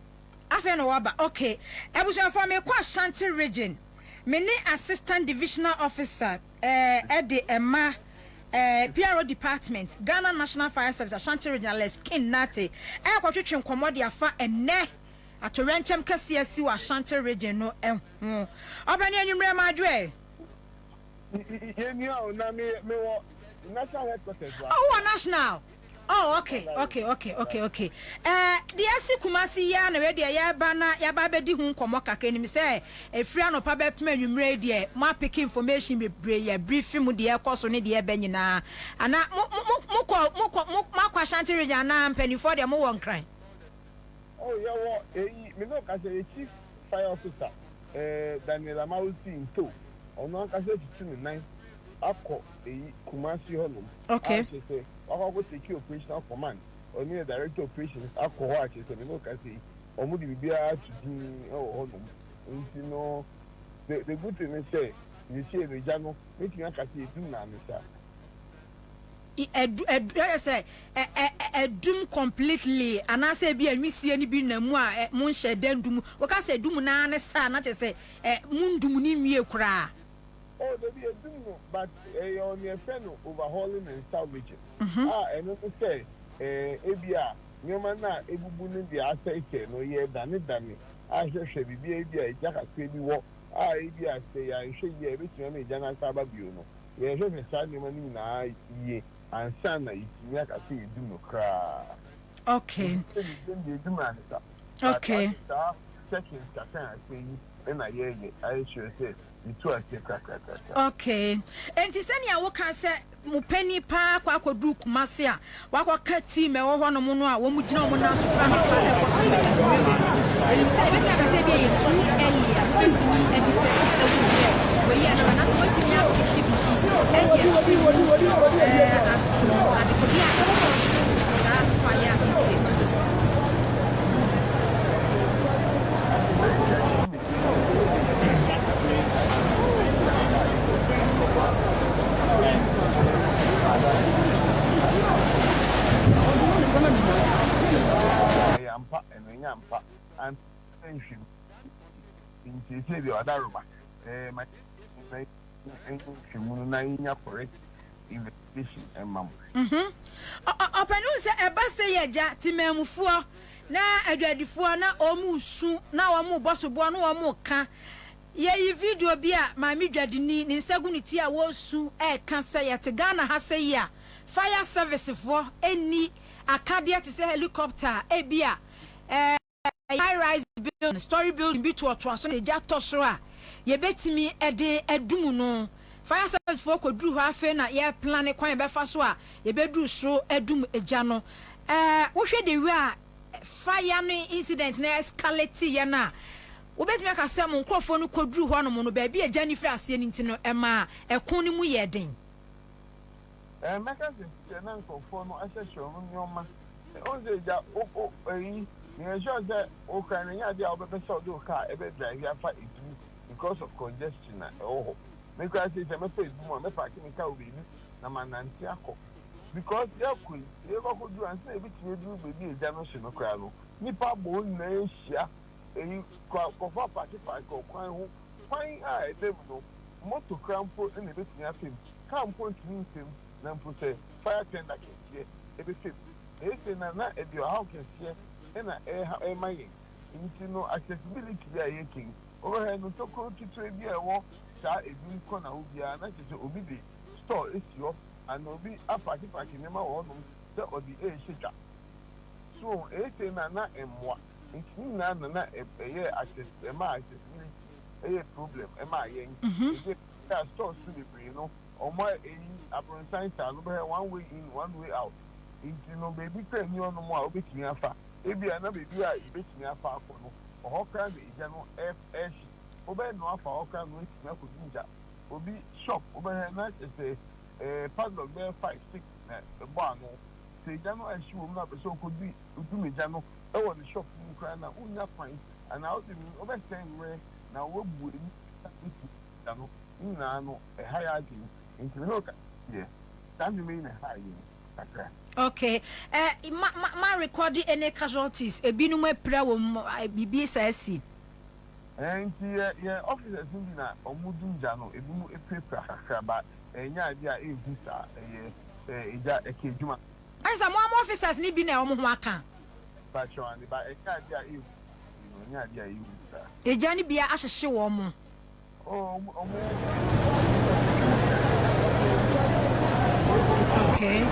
Afen waba. Okay. Ebushon for me kwa Ashanti region. Me ni assistant divisional officer Eddie Emma PRO department Ghana National Fire Service Ashanti regionalist King Nate. Kwa twetwe nkomodi afa ene atorenchem kase asi wa Ashanti region no Obani anwumre ma adwe. Yemi o na me national headquarters. Oh, national. Oh, okay. The asi Kumasi ya na we dia ya ba na ya ba bedi hu nkomo kakra ni me say efria no pa be pema nwumre die mo pick information bebre ya briefing mu de ekoso ne de be nyina ana mo Ashanti region na mpanifo de mo won kran. Oh, yeah, me no ka say chief fire officer Daniel Amausi into ono ka say 29 akọ Kumasi honum. Okay. Ako secure operational command or near director operations akọ ho ache so me no ka say omo di bibia to din honum. Nti no the good thing is say you see the jano making aka say dum na amisa. Dum completely and I say be anwisie ni bi na mu a mun hyeden dum wo ka say dum na ne sa na te say mun dum ni nwie kura. Oh, there be a dum but on your friend overhauling and salvaging. And also say ebia nyoma na ebubu ni di asese no ye dani ahwehwe bibia ebia ejaka kwebi wo ebia say ya hwe ye betumi na ejana saba bio no ye hwe sa nyoma ni na ye ansa na itimi aka say dum no kra. Okay. Okay. Checking that and I hear I sure say okay. Enti senia wo kan se mu pani pa kwa akodu Kumasi a wakwa team e wo ho no mu no a wo mu gina wo na so fa no pa e ko ka e say be ka say be e too early a betimi edited e wo say we ya na so betimi a pick e ye free as to and ko dia sa fire is going to be and in the other my correct investigation and mom. Openu se eba se yeja timemufuo na adwadifuo na omusu na omu bosobo na omu ka ye video bi a ma mi dwadini ni nsaguniti a wo su e kan se yete Ghana ha se ya fire service for eni akade te se helicopter e bi a high rise building story building bi to so na ja to so a ye betimi ede adum no fire service for koduru ho afa na ye plan kwan be fa so a ye bedu so adum eja no wo hwe de wi a fire no incident na escalate ye na wo betimi aka se mo nkrofo no koduru ho no mo no ba bi eja ni fi ase ni ntino ema ekon ni mu ye den meka se na nkrofo no ahehwe no nyoma onze ja eyi you sure that okay ya dia obe so do car ebe drive ya fa it because of congestion because say me face mo me park me car obi ni na mananti akọ because ya ku e go do and say bit me do be eja no hye no kra no nipa bo na ehia eyi ko fa park ko kwan ho kwan a ebe no moto crampo na ebe tinya fem campo ntimi fem na mpo say fire tender ke tie ebe fem e na ebi how can see na maye nti no accessibility ya yekin over no to ko tutu bi ewo sa ebi ko na obia na tete obi de store esio and obi apaki ne ma wo no se odi ehitwa so na emwa nti na eye accessibility problem ma yen ya store su de bi no omo abronsan ta no be one way in one way out nti no baby kan ni ono mo a obetimi afa ebi ana bebi a ibetimi afa akọ no ohokra na eja no fs obe no afa ohokra no etimi akọ nja obi shop obe na say padlock be 5-6 na ebo ano se eja no ehyi wo na be so okodi udumeja no e wo the shop mu kra na unya fine ana o dem obe sen we na wo bu ni ja no na no e high agin into no ka yeah that mean high takra. Okay. Ma recording any casualties. Ebinu me pra wo bibi saasi. Enti ye officers ndi na omudu nja no ebimu epepra kakra ba enya ade a ehu sa eja ekejuma. Asa mo officers ni bi na omo ho aka. Ba chwani ba enya ade a ehu. Enya ade a ehu sa. Eja ni bia ahyehye wo mo. Okay.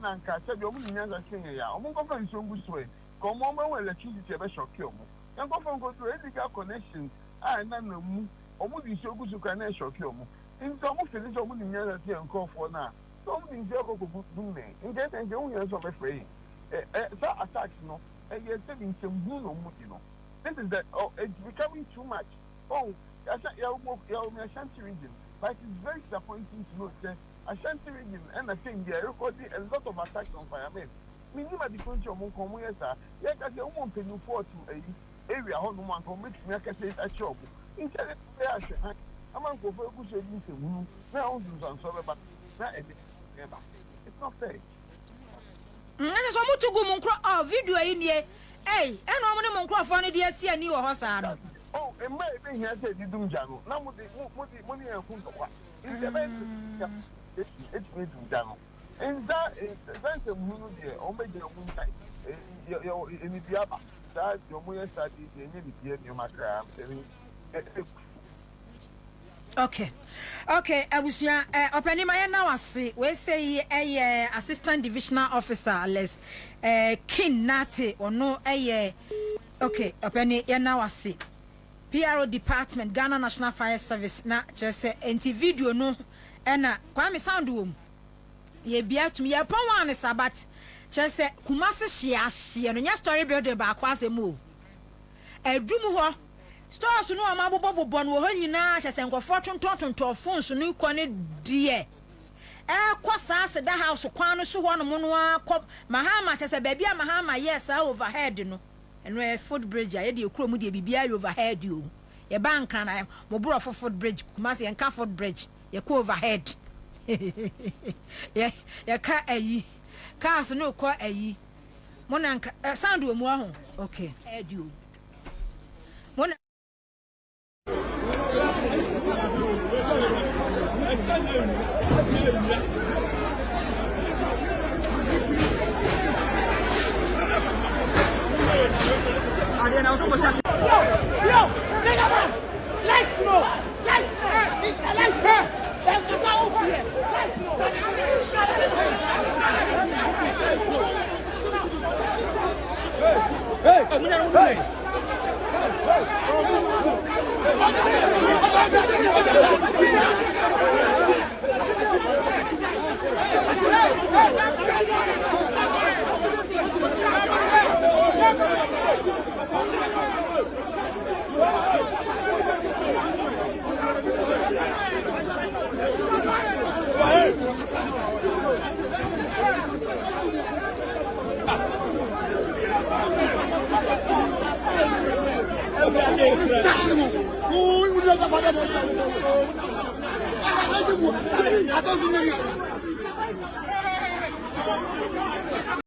na nka se bi omu nyanza kenye ya omu ko fa nsongu soe ko mo mo electricity be shock omu yan ko fa nko to illegal connection na mu omu di nsongu so kan na shock omu nti omu feel so omu nyanza ti enko fo na so omu di ko ko dum me nge unyan so be free so attacks no ye se bi nsembu no mu di no this is that it's becoming too much ya Ashanti region but it's very disappointing to know that Ashanti region and I think they are recording a lot of attacks on firemen. Minima the country of Moncomo, yes, sir. Yes, I say, one penny for to a area, how no one can make me say a job. Instead of there, I'm going to go for a good service. Now, I'm sorry, but it's not fair. So much to go Moncro video in here. Hey, and I'm Moncro for any dear see a new horse. Oh, and maybe he has said you do Jano. Now, money and Kunka. It's made to Jano. And that's a moon there, or maybe a moon type. In the other, that your moon started in your macram. Okay. I was opening my now. I see. We say a assistant divisional officer, less King Nate or no a okay. Opening now. I see. PRO department Ghana National Fire Service na just say anti video no ena Kwame sound wom ye bia tum ye pon wan sabat just say Kumasi hia no nya story building ba kwa asemu edum ho stores no amabobo no ho nyina just say nkofo tonton phones no ko ne die kwa saase da house kwan no so ho no mo no akọ Mahama just say baby Mahama yes overhead no eno foot bridge ya de ekuro mu de bibia overhead yo ye bank na mo bro for foot bridge Kumasi en ka foot bridge ye ko overhead ye ka ayi cars no ko ayi mo na sound wo mu aho okay head yo mo na